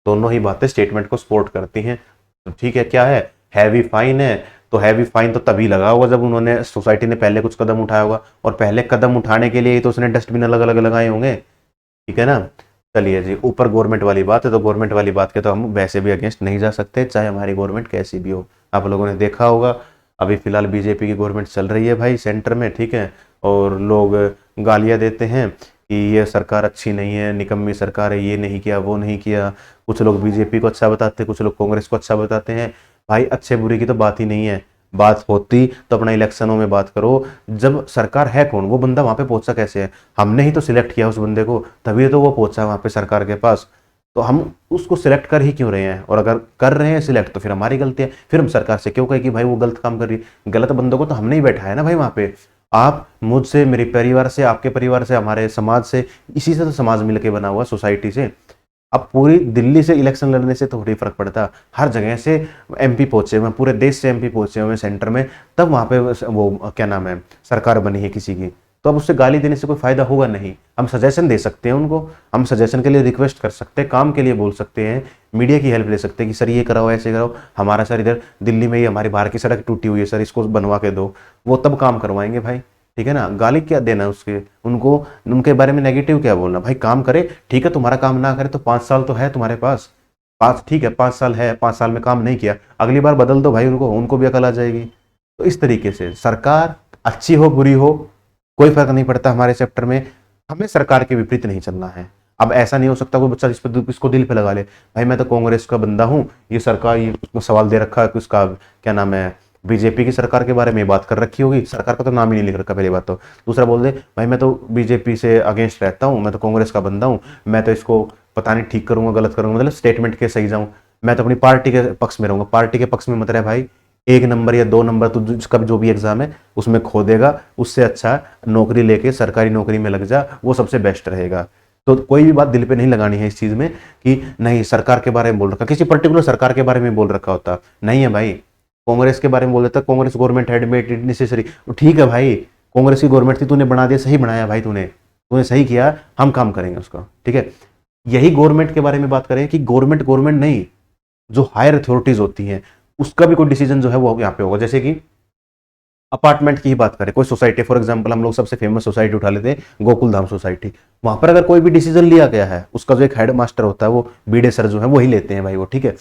दोनों ही बातें स्टेटमेंट को सपोर्ट करती हैं। तो ठीक है, क्या है, हैवी फाइन है। तो हैवी फाइन तो तभी लगा होगा जब उन्होंने, सोसाइटी ने पहले कुछ कदम उठाया होगा, और पहले कदम उठाने के लिए ही तो उसने डस्टबिन अलग अलग लगाए होंगे। ठीक है ना। चलिए जी, ऊपर गवर्नमेंट वाली बात है, तो गवर्नमेंट वाली बात के तो हम वैसे भी अगेंस्ट नहीं जा सकते, चाहे हमारी गवर्नमेंट कैसी भी हो। आप लोगों ने देखा होगा, अभी फिलहाल बीजेपी की गवर्नमेंट चल रही है भाई सेंटर में, ठीक है, और लोग गालियां देते हैं कि ये सरकार अच्छी नहीं है, निकम्मी सरकार है, ये नहीं किया, वो नहीं किया। कुछ लोग बीजेपी को अच्छा बताते हैं, कुछ लोग कांग्रेस को अच्छा बताते हैं। भाई, अच्छे बुरे की तो बात ही नहीं है। बात होती तो अपना इलेक्शनों में बात करो। जब सरकार है कौन, वो बंदा वहां पे पहुंचा कैसे है, हमने ही तो सिलेक्ट किया उस बंदे को, तभी तो वो पहुंचा वहां पे सरकार के पास। तो हम उसको सिलेक्ट कर ही क्यों रहे हैं, और अगर कर रहे हैं सिलेक्ट तो फिर हमारी गलती है। फिर हम सरकार से क्यों कहे कि भाई वो गलत काम कर रही है। गलत बंदों को तो हमने ही बैठाया ना भाई वहां पे। आप मुझसे, मेरे परिवार से, आपके परिवार से, हमारे समाज से, इसी से तो समाज मिलकर बना हुआ, सोसाइटी से। अब पूरी दिल्ली से इलेक्शन लड़ने से थोड़ी फर्क पड़ता, हर जगह से एमपी पहुंचे हुए, पूरे देश से एमपी पहुंचे हुए सेंटर में, तब वहां पे वो क्या नाम है, सरकार बनी है किसी की। तो अब उससे गाली देने से कोई फायदा होगा नहीं। हम सजेशन दे सकते हैं उनको, हम सजेशन के लिए रिक्वेस्ट कर सकते हैं, काम के लिए बोल सकते हैं, मीडिया की हेल्प ले सकते हैं कि सर ये कराओ, ऐसे कराओ, हमारा सर इधर दिल्ली में ही हमारी बाहर की सड़क टूटी हुई है सर, इसको बनवा के दो। वो तब काम करवाएंगे भाई। ठीक है ना, गाली क्या देना उसके, उनको उनके बारे में नेगेटिव क्या बोलना। भाई काम करे, ठीक है, तुम्हारा काम ना करे तो 5 साल तो है तुम्हारे पास, पाँच, ठीक है, 5 साल है, 5 साल में काम नहीं किया, अगली बार बदल दो भाई उनको, उनको भी अकल आ जाएगी। तो इस तरीके से सरकार अच्छी हो बुरी हो कोई फर्क नहीं पड़ता हमारे सेक्टर में, हमें सरकार के विपरीत नहीं चलना है। अब ऐसा नहीं हो सकता कोई बच्चा इसको दिल पे लगा ले, भाई मैं तो कांग्रेस का बंदा हूँ, ये सरकार, ये सवाल दे रखा है कि उसका क्या नाम है, बीजेपी की सरकार के बारे में बात कर रखी होगी, सरकार का तो नाम ही नहीं लिख रखा पहली बात तो। दूसरा बोल दे भाई मैं तो बीजेपी से अगेंस्ट रहता हूँ, मैं तो कांग्रेस का बंदा हूँ, मैं तो इसको पता नहीं ठीक करूंगा गलत करूंगा, मतलब स्टेटमेंट के सही जाऊं, मैं तो अपनी पार्टी के पक्ष में रहूंगा। पार्टी के पक्ष में मत रहे भाई, 1 नंबर या 2 नंबर तो जिसका जो भी एग्जाम है उसमें खो देगा, उससे अच्छा नौकरी लेके सरकारी नौकरी में लग जा, वो सबसे बेस्ट रहेगा। तो कोई भी बात दिल पे नहीं लगानी है इस चीज में कि नहीं सरकार के बारे में बोल रखा, किसी पर्टिकुलर सरकार के बारे में बोल रखा होता नहीं है भाई। कांग्रेस के बारे में बोल देता, Congress government had made it necessary, ठीक है भाई, कांग्रेस की गवर्नमेंट थी, तूने बना दिया, सही बनाया भाई, तूने तूने सही किया, हम काम करेंगे उसका, ठीक है। यही गवर्नमेंट के बारे में बात करें कि गवर्नमेंट गवर्नमेंट नहीं, जो हायर अथॉरिटीज होती हैं उसका भी कोई डिसीजन जो है वो यहाँ पे होगा। जैसे कि अपार्टमेंट की ही बात करें, कोई सोसाइटी, फॉर एग्जांपल हम लोग सबसे फेमस सोसाइटी उठा लेते हैं गोकुलधाम सोसाइटी, वहां पर अगर कोई भी डिसीजन लिया गया है, उसका जो एक हेड मास्टर होता है वो बीडे सर जो है वो ही लेते हैं भाई वो, ठीक है।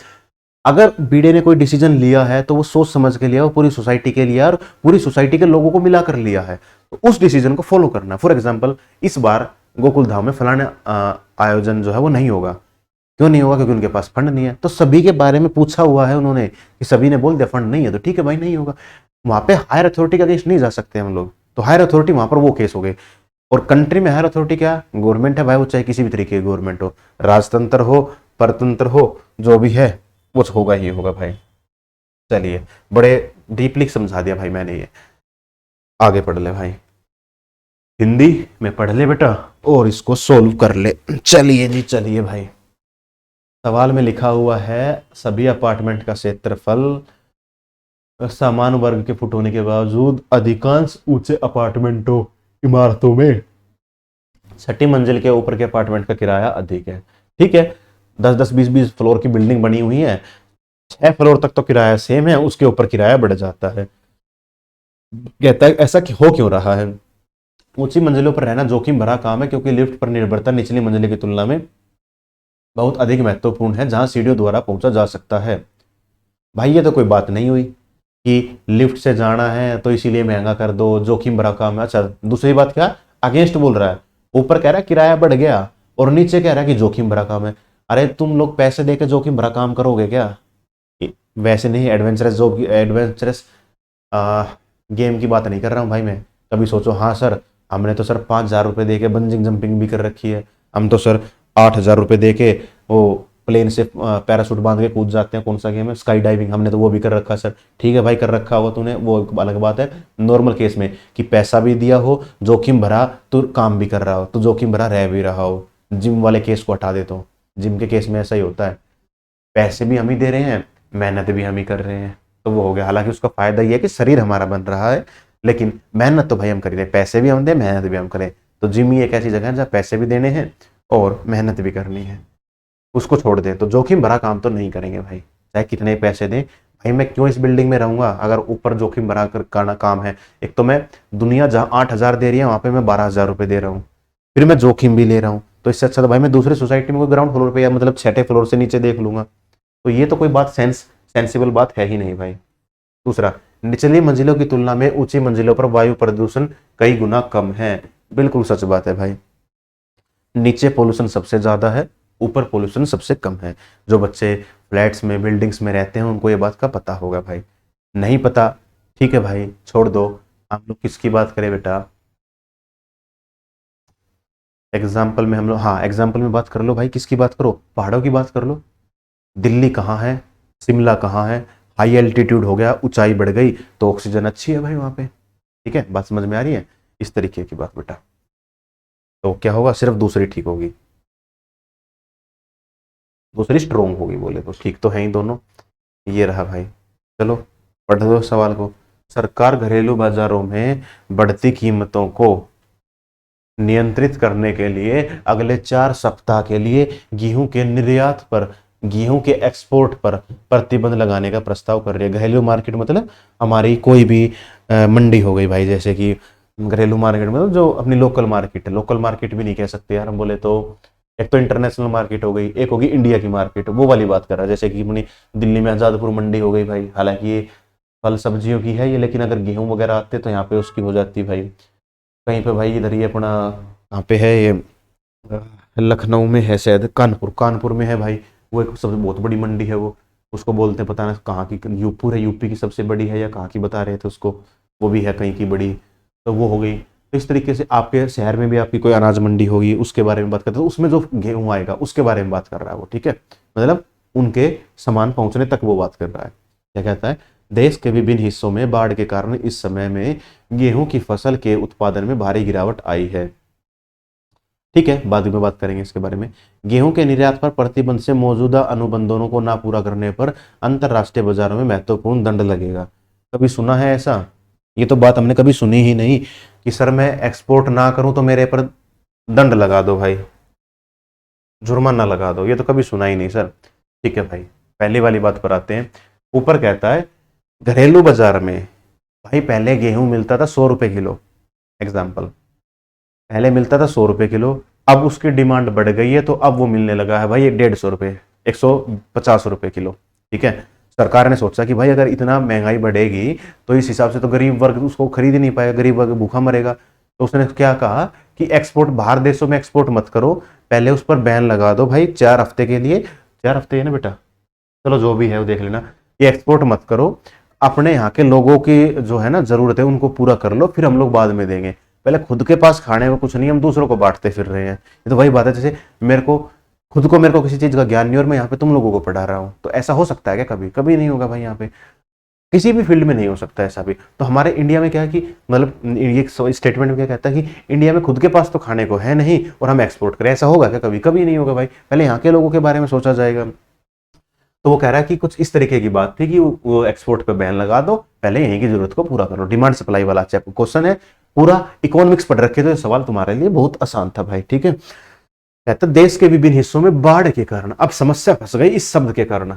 अगर बीडे ने कोई डिसीजन लिया है तो वो सोच समझ के लिया, वो पूरी सोसाइटी के लिया और पूरी सोसाइटी के लोगों को मिलाकर लिया है, तो उस डिसीजन को फॉलो करना। फॉर एग्जांपल इस बार गोकुलधाम में फलाने आयोजन जो है वो नहीं होगा, क्यों नहीं होगा, क्योंकि उनके पास फंड नहीं है। तो सभी के बारे में पूछा हुआ है उन्होंने कि सभी ने बोल दिया फंड नहीं है, तो ठीक है भाई नहीं होगा। वहां पे हायर अथॉरिटी के अगेंस्ट नहीं जा सकते हम लोग, तो हायर अथॉरिटी वहां पर वो केस हो गए। और कंट्री में हायर अथॉरिटी क्या, गवर्नमेंट है भाई, वो चाहे किसी भी तरीके की गवर्नमेंट हो, राजतंत्र हो, परतंत्र हो, जो भी है वो होगा ही होगा भाई। चलिए, बड़े डीपली समझा दिया भाई मैंने, ये आगे पढ़ ले भाई, हिंदी में पढ़ ले बेटा और इसको सोल्व कर ले। चलिए जी, चलिए भाई, सवाल में लिखा हुआ है सभी अपार्टमेंट का क्षेत्रफल समान वर्ग के फुट होने के बावजूद अधिकांश ऊंचे अपार्टमेंटों, इमारतों में 6ठी मंजिल के ऊपर के अपार्टमेंट का किराया अधिक है। ठीक है, 10-10, 20-20 फ्लोर की बिल्डिंग बनी हुई है, 6 फ्लोर तक तो किराया सेम है, उसके ऊपर किराया बढ़ जाता है। कहता है ऐसा हो क्यों रहा है? ऊंची मंजिलों पर रहना जोखिम भरा काम है क्योंकि लिफ्ट पर निर्भरता निचली मंजिल की तुलना में बहुत अधिक महत्वपूर्ण है जहां सीढ़ियों द्वारा पहुंचा जा सकता है। भाई ये तो कोई बात नहीं हुई कि लिफ्ट से जाना है तो इसीलिए महंगा कर दो, जोखिम भरा काम है। अच्छा, दूसरी बात क्या, अगेंस्ट बोल रहा है। ऊपर कह रहा है किराया बढ़ गया और नीचे कह रहा है कि जोखिम भरा काम है। अरे तुम लोग पैसे देकर जोखिम भरा काम करोगे क्या? वैसे नहीं, एडवेंचरस जॉब की, एडवेंचरस गेम की बात नहीं कर रहा हूँ भाई मैं। कभी सोचो, हाँ सर हमने तो सर 5,000 रुपये दे के बंजिंग जंपिंग भी कर रखी है, हम तो सर 8,000 रुपये दे के वो प्लेन से पैराशूट बांध के कूद जाते हैं, कौन सा गेम है, स्काई डाइविंग, हमने तो वो भी कर रखा है सर। ठीक है भाई, कर रखा हो तूने, वो एक अलग बात है। नॉर्मल केस में कि पैसा भी दिया हो, जोखिम भरा तो काम भी कर रहा हो, तो जोखिम भरा रह भी रहा हो। जिम वाले केस को हटा देता हूँ, जिम के केस में ऐसा ही होता है, पैसे भी हम ही दे रहे हैं, मेहनत भी हम ही कर रहे हैं, तो वो हो गया। हालांकि उसका फायदा ये है कि शरीर हमारा बन रहा है, लेकिन मेहनत तो भाई हम कर रहे हैं, पैसे भी हम दें मेहनत भी हम करें। तो जिम ही एक ऐसी जगह है जहाँ पैसे भी देने हैं और मेहनत भी करनी है। उसको छोड़ दें तो जोखिम भरा काम तो नहीं करेंगे भाई, चाहे कितने पैसे दें। भाई मैं क्यों इस बिल्डिंग में रहूंगा अगर ऊपर जोखिम भरा करना काम है? एक तो मैं दुनिया जहाँ 8,000 दे रही है वहां पे मैं 12,000 रुपये दे रहा हूँ, फिर मैं जोखिम भी ले रहा हूँ। तो इससे अच्छा तो भाई मैं दूसरे सोसाइटी में कोई ग्राउंड फ्लोर पे या मतलब 6ठे फ्लोर से नीचे देख लूंगा। तो ये तो कोई बात सेंसिबल बात है ही नहीं भाई। दूसरा, निचली मंजिलों की तुलना में ऊंची मंजिलों पर वायु प्रदूषण कई गुना कम है। बिल्कुल सच बात है भाई, नीचे पोल्यूशन सबसे ज्यादा है, ऊपर पोल्यूशन सबसे कम है। जो बच्चे फ्लैट्स में बिल्डिंग्स में रहते हैं उनको ये बात का पता होगा भाई, नहीं पता ठीक है भाई छोड़ दो। हम लोग किसकी बात करें बेटा? एग्जाम्पल में हम लोग, हाँ एग्जाम्पल में बात कर लो भाई, किसकी बात करो? पहाड़ों की बात कर लो। दिल्ली कहाँ है, शिमला कहाँ है? हाई एल्टीट्यूड हो गया, ऊंचाई बढ़ गई तो ऑक्सीजन अच्छी है भाई वहां पे। ठीक है, बात समझ में आ रही है? इस तरीके की बात बेटा। तो क्या होगा, सिर्फ दूसरी ठीक होगी, दूसरी स्ट्रोंग होगी, बोले तो ठीक तो है ही दोनों। ये रहा भाई, चलो पढ़ दो सवाल को। सरकार घरेलू बाजारों में बढ़ती कीमतों को नियंत्रित करने के लिए अगले 4 सप्ताह के लिए गेहूं के निर्यात पर, गेहूं के एक्सपोर्ट पर प्रतिबंध लगाने का प्रस्ताव कर रही है। घरेलू मार्केट मतलब हमारी कोई भी मंडी हो गई भाई, जैसे कि घरेलू मार्केट मतलब जो अपनी लोकल मार्केट है, लोकल मार्केट भी नहीं कह सकते यार हम बोले तो। एक तो इंटरनेशनल मार्केट हो गई, एक होगी इंडिया की मार्केट, वो वाली बात कर रहा है। जैसे कि अपनी दिल्ली में आजादपुर मंडी हो गई भाई, हालांकि ये फल सब्जियों की है ये, लेकिन अगर गेहूं वगैरह आते तो यहाँ पे उसकी हो जाती भाई। कहीं पे भाई इधर ये अपना कहाँ पे है ये, लखनऊ में है शायद, कानपुर, कानपुर में है भाई। वो एक सबसे बहुत बड़ी मंडी है वो, उसको बोलते हैं पता नहीं कहाँ की, पूरे यूपी की सबसे बड़ी है या कहाँ की बता रहे थे उसको, वो भी है कहीं की बड़ी। तो वो हो गई। तो इस तरीके से आपके शहर में भी आपकी कोई अनाज मंडी होगी, उसके बारे में बात करते हैं, तो उसमें जो गेहूं आएगा उसके बारे में बात कर रहा है वो। ठीक है, मतलब उनके सामान पहुंचने तक वो बात कर रहा है। क्या कहता है, देश के विभिन्न हिस्सों में बाढ़ के कारण इस समय में गेहूं की फसल के उत्पादन में भारी गिरावट आई है। ठीक है, बाद में बात करेंगे इसके बारे में। गेहूं के निर्यात पर प्रतिबंध से मौजूदा अनुबंधों को ना पूरा करने पर अंतरराष्ट्रीय बाजारों में महत्वपूर्ण दंड लगेगा। कभी सुना है ऐसा? ये तो बात हमने कभी सुनी ही नहीं कि सर मैं एक्सपोर्ट ना करूं तो मेरे पर दंड लगा दो भाई, जुर्माना लगा दो, ये तो कभी सुना ही नहीं सर। ठीक है भाई, पहली वाली बात पर आते हैं। ऊपर कहता है घरेलू बाजार में भाई पहले गेहूं मिलता था 100 रुपए किलो, एग्जाम्पल, पहले मिलता था 100 रुपए किलो, अब उसकी डिमांड बढ़ गई है तो अब वो मिलने लगा है भाई 150 रुपये, 150 रुपये किलो। ठीक है, सरकार ने सोचा कि भाई अगर इतना महंगाई बढ़ेगी तो इस हिसाब से तो गरीब वर्ग उसको खरीद ही नहीं पाएगा, गरीब वर्ग भूखा मरेगा। तो उसने क्या कहा कि एक्सपोर्ट बाहर देशों में एक्सपोर्ट मत करो, पहले उस पर बैन लगा दो भाई 4 हफ्ते के लिए। 4 हफ्ते है ना बेटा, चलो जो भी है वो देख लेना। ये एक्सपोर्ट मत करो, अपने यहाँ के लोगों की जो है ना जरूरत है उनको पूरा कर लो, फिर हम लोग बाद में देंगे। पहले खुद के पास खाने को कुछ नहीं, हम दूसरों को बांटते फिर रहे हैं। ये तो वही बात है, जैसे मेरे को किसी चीज का ज्ञान नहीं और मैं यहाँ पे तुम लोगों को पढ़ा रहा हूँ, तो ऐसा हो सकता है क्या? कभी कभी नहीं होगा भाई, यहाँ पे किसी भी फील्ड में नहीं हो सकता ऐसा भी। तो हमारे इंडिया में क्या है कि मतलब ये स्टेटमेंट में क्या कहता है कि इंडिया में खुद के पास तो खाने को है नहीं और हम एक्सपोर्ट करें, ऐसा होगा क्या? कभी कभी नहीं होगा भाई, पहले यहाँ के लोगों के बारे में सोचा जाएगा। तो वो कह रहा है कि कुछ इस तरीके की बात थी कि वो एक्सपोर्ट पे बैन लगा दो, पहले यहीं की जरूरत को पूरा करो। डिमांड सप्लाई वाला क्वेश्चन है, पूरा इकोनॉमिक्स पढ़ रखे तो सवाल तुम्हारे लिए बहुत आसान था भाई। ठीक है, कहता देश के विभिन्न हिस्सों में बाढ़ के कारण, अब समस्या फंस गई इस शब्द के कारण,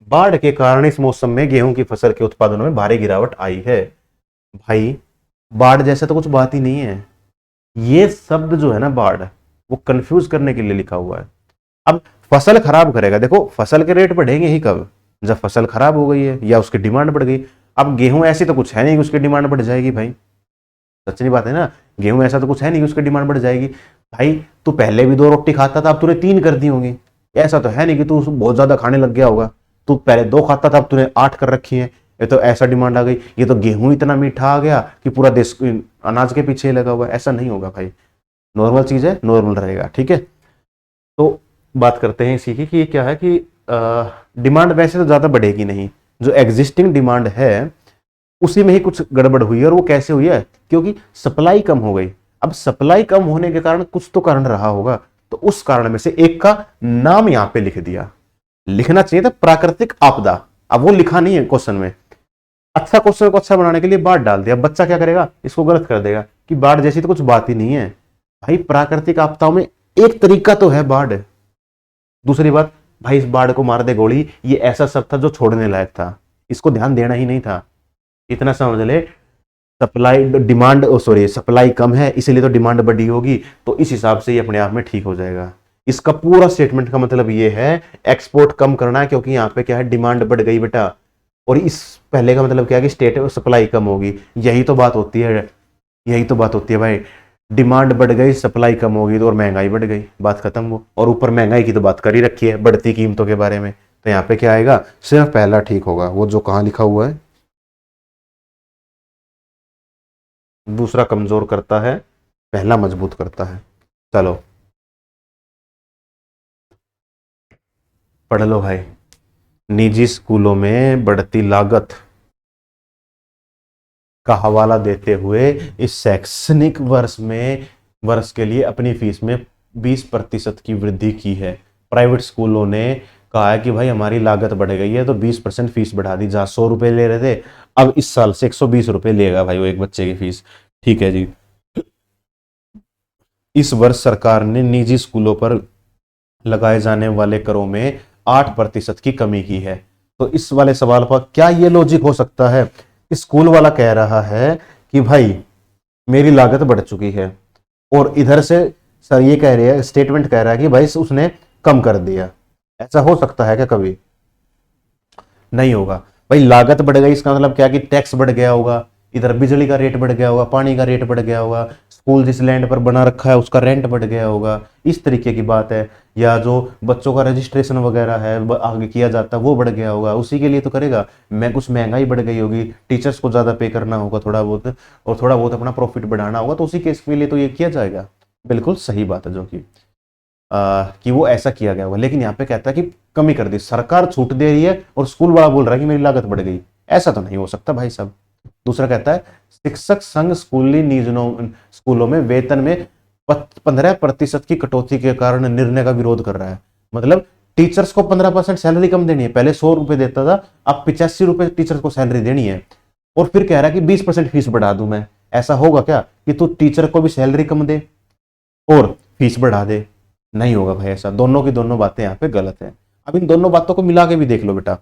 बाढ़ के कारण इस मौसम में गेहूं की फसल के उत्पादनों में भारी गिरावट आई है। भाई बाढ़ जैसा तो कुछ बात ही नहीं है। ये शब्द जो है ना बाढ़, वो कंफ्यूज करने के लिए लिखा हुआ है। अब फसल खराब करेगा, देखो फसल के रेट बढ़ेंगे ही कब, जब फसल खराब हो गई है या उसकी डिमांड बढ़ गई। अब गेहूं ऐसी तो कुछ है नहीं कि उसकी डिमांड बढ़ जाएगी भाई, सच नहीं बात है ना। गेहूं ऐसा तो कुछ है नहीं कि उसकी डिमांड बढ़ जाएगी। भाई तू पहले भी 2 रोटी खाता था, अब तूने 3 कर दी होंगी। ऐसा तो है नहीं कि तू बहुत ज्यादा खाने लग गया होगा। तू पहले 2 खाता था, अब तूने 8 कर रखी है। ये तो ऐसा डिमांड आ गई, ये तो गेहूं इतना मीठा आ गया कि पूरा देश अनाज के पीछे लगा हुआ है। ऐसा नहीं होगा भाई, नॉर्मल चीज है, नॉर्मल रहेगा, ठीक है। तो बात करते हैं इसी की कि क्या है कि डिमांड वैसे तो ज्यादा बढ़ेगी नहीं, जो एग्जिस्टिंग डिमांड है उसी में ही कुछ गड़बड़ हुई है। और वो कैसे हुई है, क्योंकि सप्लाई कम हो गई। अब सप्लाई कम होने के कारण कुछ तो कारण रहा होगा, तो उस कारण में से एक का नाम यहां पे लिख दिया। लिखना चाहिए था प्राकृतिक आपदा, अब वो लिखा नहीं है क्वेश्चन में। अच्छा क्वेश्चन को अच्छा बनाने के लिए बाढ़ डाल दिया, बच्चा क्या करेगा, इसको गलत कर देगा कि बाढ़ जैसी तो कुछ बात ही नहीं है। भाई प्राकृतिक आपदाओं में एक तरीका तो है बाढ़। दूसरी बात, भाई इस बाढ़ को मार दे गोली, ये ऐसा सब था जो छोड़ने लायक था, इसको ध्यान देना ही नहीं था। इतना समझ ले, सप्लाई डिमांड सॉरी सप्लाई कम है इसीलिए तो डिमांड बढ़ी होगी, तो इस हिसाब से ये अपने आप में ठीक हो जाएगा। इसका पूरा स्टेटमेंट का मतलब ये है एक्सपोर्ट कम करना है, क्योंकि यहाँ पे क्या है, डिमांड बढ़ गई बेटा। और इस पहले का मतलब क्या है कि स्टेट सप्लाई कम होगी। यही तो बात होती है, यही तो बात होती है भाई। डिमांड बढ़ गई, सप्लाई कम होगी, तो और महंगाई बढ़ गई, बात खत्म। वो और ऊपर महंगाई की तो बात कर ही रखी है, बढ़ती कीमतों के बारे में। तो यहाँ पे क्या आएगा, सिर्फ पहला ठीक होगा, वो जो कहाँ लिखा हुआ है। दूसरा कमजोर करता है, पहला मजबूत करता है। चलो पढ़ लो भाई। निजी स्कूलों में बढ़ती लागत का हवाला देते हुए इस शैक्षणिक वर्ष के लिए अपनी फीस में 20% की वृद्धि की है। प्राइवेट स्कूलों ने कहा है कि भाई हमारी लागत बढ़ गई है, तो 20% फीस बढ़ा दी। जहां 100 रुपए ले रहे थे, अब इस साल से 120 रुपए लेगा भाई वो एक बच्चे की फीस, ठीक है जी। इस वर्ष सरकार ने निजी स्कूलों पर लगाए जाने वाले करों में 8% की कमी की है। तो इस वाले सवाल पर क्या ये लॉजिक हो सकता है कि स्कूल वाला कह रहा है कि भाई मेरी लागत बढ़ चुकी है, और इधर से सर ये कह रहे हैं, स्टेटमेंट कह रहा है कि भाई उसने कम कर दिया। ऐसा हो सकता है क्या कभी? नहीं होगा भाई। लागत बढ़ गई इसका मतलब क्या कि टैक्स बढ़ गया होगा, इधर बिजली का रेट बढ़ गया होगा, पानी का रेट बढ़ गया होगा, स्कूल जिस लैंड पर बना रखा है उसका रेंट बढ़ गया होगा, इस तरीके की बात है। या जो बच्चों का रजिस्ट्रेशन वगैरह है आगे किया जाता है वो बढ़ गया होगा, उसी के लिए तो करेगा। मैं कुछ महंगाई बढ़ गई होगी, टीचर्स को ज्यादा पे करना होगा थोड़ा बहुत, और थोड़ा बहुत अपना प्रॉफिट बढ़ाना होगा, तो उसी केस के लिए तो ये किया जाएगा। बिल्कुल सही बात है जो कि वो ऐसा किया गया होगा। लेकिन यहाँ पे कहता है कि कमी कर दी, सरकार छूट दे रही है और स्कूल वाला बोल रहा है कि मेरी लागत बढ़ गई। ऐसा तो नहीं हो सकता भाई साहब। दूसरा कहता है शिक्षक संघ स्कूली नियोजनों स्कूलों में वेतन में 15% की कटौती के कारण निर्णय का विरोध कर रहा है। मतलब टीचर्स को 15% सैलरी कम देनी है, पहले 100 रुपए देता था, अब 85 रुपए टीचर्स को सैलरी देनी है। और फिर कह रहा है कि 20% फीस बढ़ा दूं मैं। ऐसा होगा क्या कि तू टीचर को भी सैलरी कम दे और फीस बढ़ा दे? नहीं होगा भाई ऐसा। दोनों की दोनों बातें यहाँ पे गलत है। अब इन दोनों बातों को मिला के भी देख लो बेटा।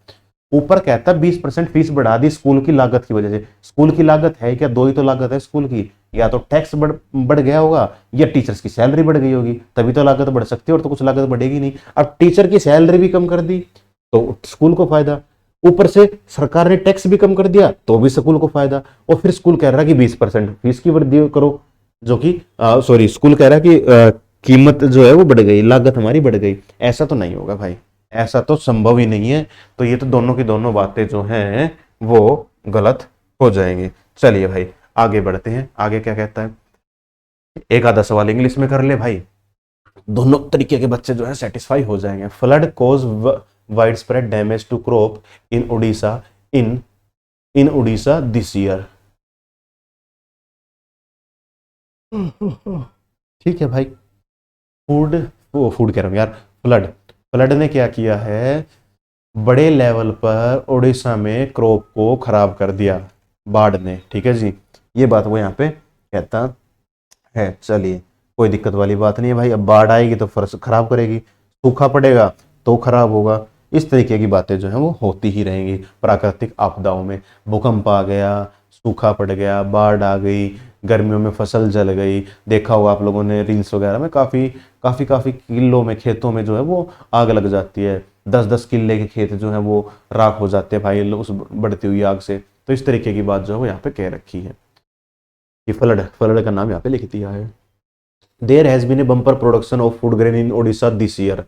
ऊपर कहता है 20% फीस बढ़ा दी स्कूल की लागत की वजह से। स्कूल की लागत है क्या? दो ही तो लागत है स्कूल की, या तो टैक्स बढ़ गया होगा या टीचर्स की सैलरी बढ़ गई होगी, तभी तो लागत बढ़ सकती है, और तो कुछ लागत बढ़ेगी नहीं। अब टीचर की सैलरी भी कम कर दी तो स्कूल को फायदा, ऊपर से सरकार ने टैक्स भी कम कर दिया तो भी स्कूल को फायदा। और फिर स्कूल कह रहा है कि 20% फीस की वृद्धि करो, जो कि सॉरी स्कूल कह रहा है कि कीमत जो है वो बढ़ गई, लागत हमारी बढ़ गई। ऐसा तो नहीं होगा भाई, ऐसा तो संभव ही नहीं है। तो ये तो दोनों की दोनों बातें जो हैं वो गलत हो जाएंगी। चलिए भाई आगे बढ़ते हैं, आगे क्या कहता है। एक आधा सवाल इंग्लिश में कर ले भाई, दोनों तरीके के बच्चे जो है सेटिस्फाई हो जाएंगे। Flood cause widespread damage to crop in Orissa in Orissa this year. ठीक है भाई। फूड फूड कह रहा हूँ यार, फ्लड फ्लड ने क्या किया है, बड़े लेवल पर उड़ीसा में क्रॉप को खराब कर दिया बाढ़ ने, ठीक है जी। ये बात वो यहाँ पे कहता है। चलिए कोई दिक्कत वाली बात नहीं है भाई। अब बाढ़ आएगी तो फर्श खराब करेगी, सूखा पड़ेगा तो खराब होगा। इस तरीके की बातें जो है वो होती ही रहेंगी प्राकृतिक आपदाओं में। भूकंप आ गया, सूखा पड़ गया, बाढ़ आ गई, गर्मियों में फसल जल गई, देखा होगा आप लोगों ने रील्स वगैरह में, काफ़ी काफ़ी काफ़ी किलों में खेतों में जो है वो आग लग जाती है। 10-10 किले के खेत जो है वो राख हो जाते हैं भाई उस बढ़ती हुई आग से। तो इस तरीके की बात जो है वो यहाँ पे कह रखी है कि फ्लड, फ्लड का नाम यहाँ पे लिख दिया है। There has been a bumper production of food grain in Odisha this year.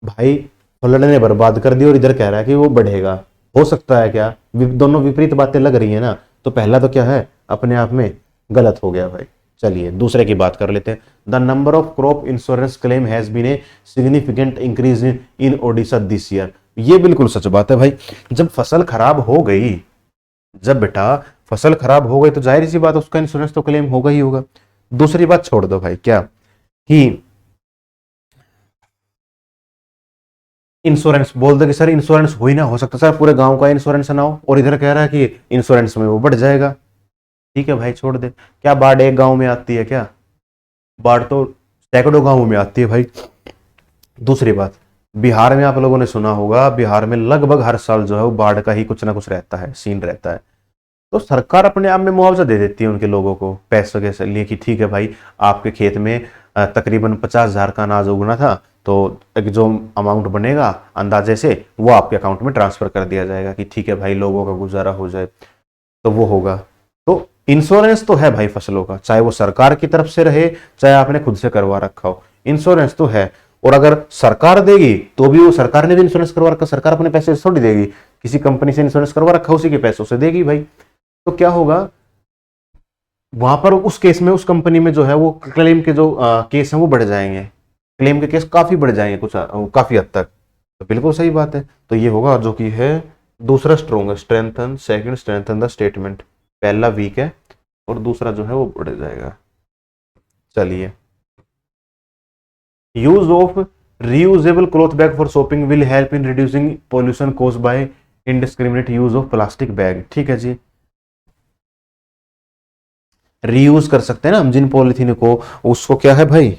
भाई फ्लड ने बर्बाद कर दी और इधर कह रहा है कि वो बढ़ेगा। हो सकता है क्या? दोनों विपरीत बातें लग रही है ना। तो पहला तो क्या है, अपने आप में गलत हो गया भाई। चलिए दूसरे की बात कर लेते हैं। The number of crop insurance claim has been a significant increase in Odisha this year. ये बिल्कुल सच बात है भाई। जब फसल खराब हो गई, जब बेटा फसल खराब हो गई तो जाहिर सी बात उसका इंश्योरेंस तो क्लेम होगा ही होगा। दूसरी बात छोड़ दो भाई, क्या कि इंश्योरेंस बोल दो कि सर इंश्योरेंस हो ही ना, हो सकता सर पूरे गांव का इंश्योरेंस ना हो, और इधर कह रहा है कि इंश्योरेंस में वो बढ़ जाएगा। ठीक है भाई छोड़ दे। क्या बाढ़ एक गांव में आती है क्या? बाढ़ तो सैकड़ों गांवों में आती है भाई। दूसरी बात, बिहार में आप लोगों ने सुना होगा, बिहार में लगभग हर साल जो है वो बाढ़ का ही कुछ ना कुछ रहता है, सीन रहता है। तो सरकार अपने आप में मुआवजा दे देती है उनके लोगों को पैसों के लिए कि ठीक है भाई, आपके खेत में तकरीबन 50,000 का अनाज उगना था, तो एक जो अमाउंट बनेगा अंदाजे से वो आपके अकाउंट में ट्रांसफर कर दिया जाएगा कि ठीक है भाई लोगों का गुजारा हो जाए, तो वो होगा। तो इंश्योरेंस तो है भाई फसलों का, चाहे वो सरकार की तरफ से रहे चाहे आपने खुद से करवा रखा हो, इंश्योरेंस तो है। और अगर सरकार देगी तो भी वो सरकार ने भी इंश्योरेंस करवा रखा, सरकार अपने पैसे से थोड़ी देगी, किसी कंपनी से इंश्योरेंस करवा रखा उसी के पैसों से देगी भाई। तो क्या होगा वहां पर, उस केस में उस कंपनी में जो है वो क्लेम के जो केस हैं वो बढ़ जाएंगे, क्लेम के केस काफी बढ़ जाएंगे कुछ काफी हद तक। तो बिल्कुल सही बात है। तो ये होगा जो कि है दूसरा स्ट्रोंग है, strengthen, second strengthen the statement. पहला वीक है और दूसरा जो है वो बढ़ जाएगा। चलिए, use of reusable cloth bag for shopping will help in reducing pollution cause by indiscriminate use of plastic bag. ठीक है जी, रीयूज कर सकते हैं ना हम जिन पॉलिथीन को, उसको क्या है भाई,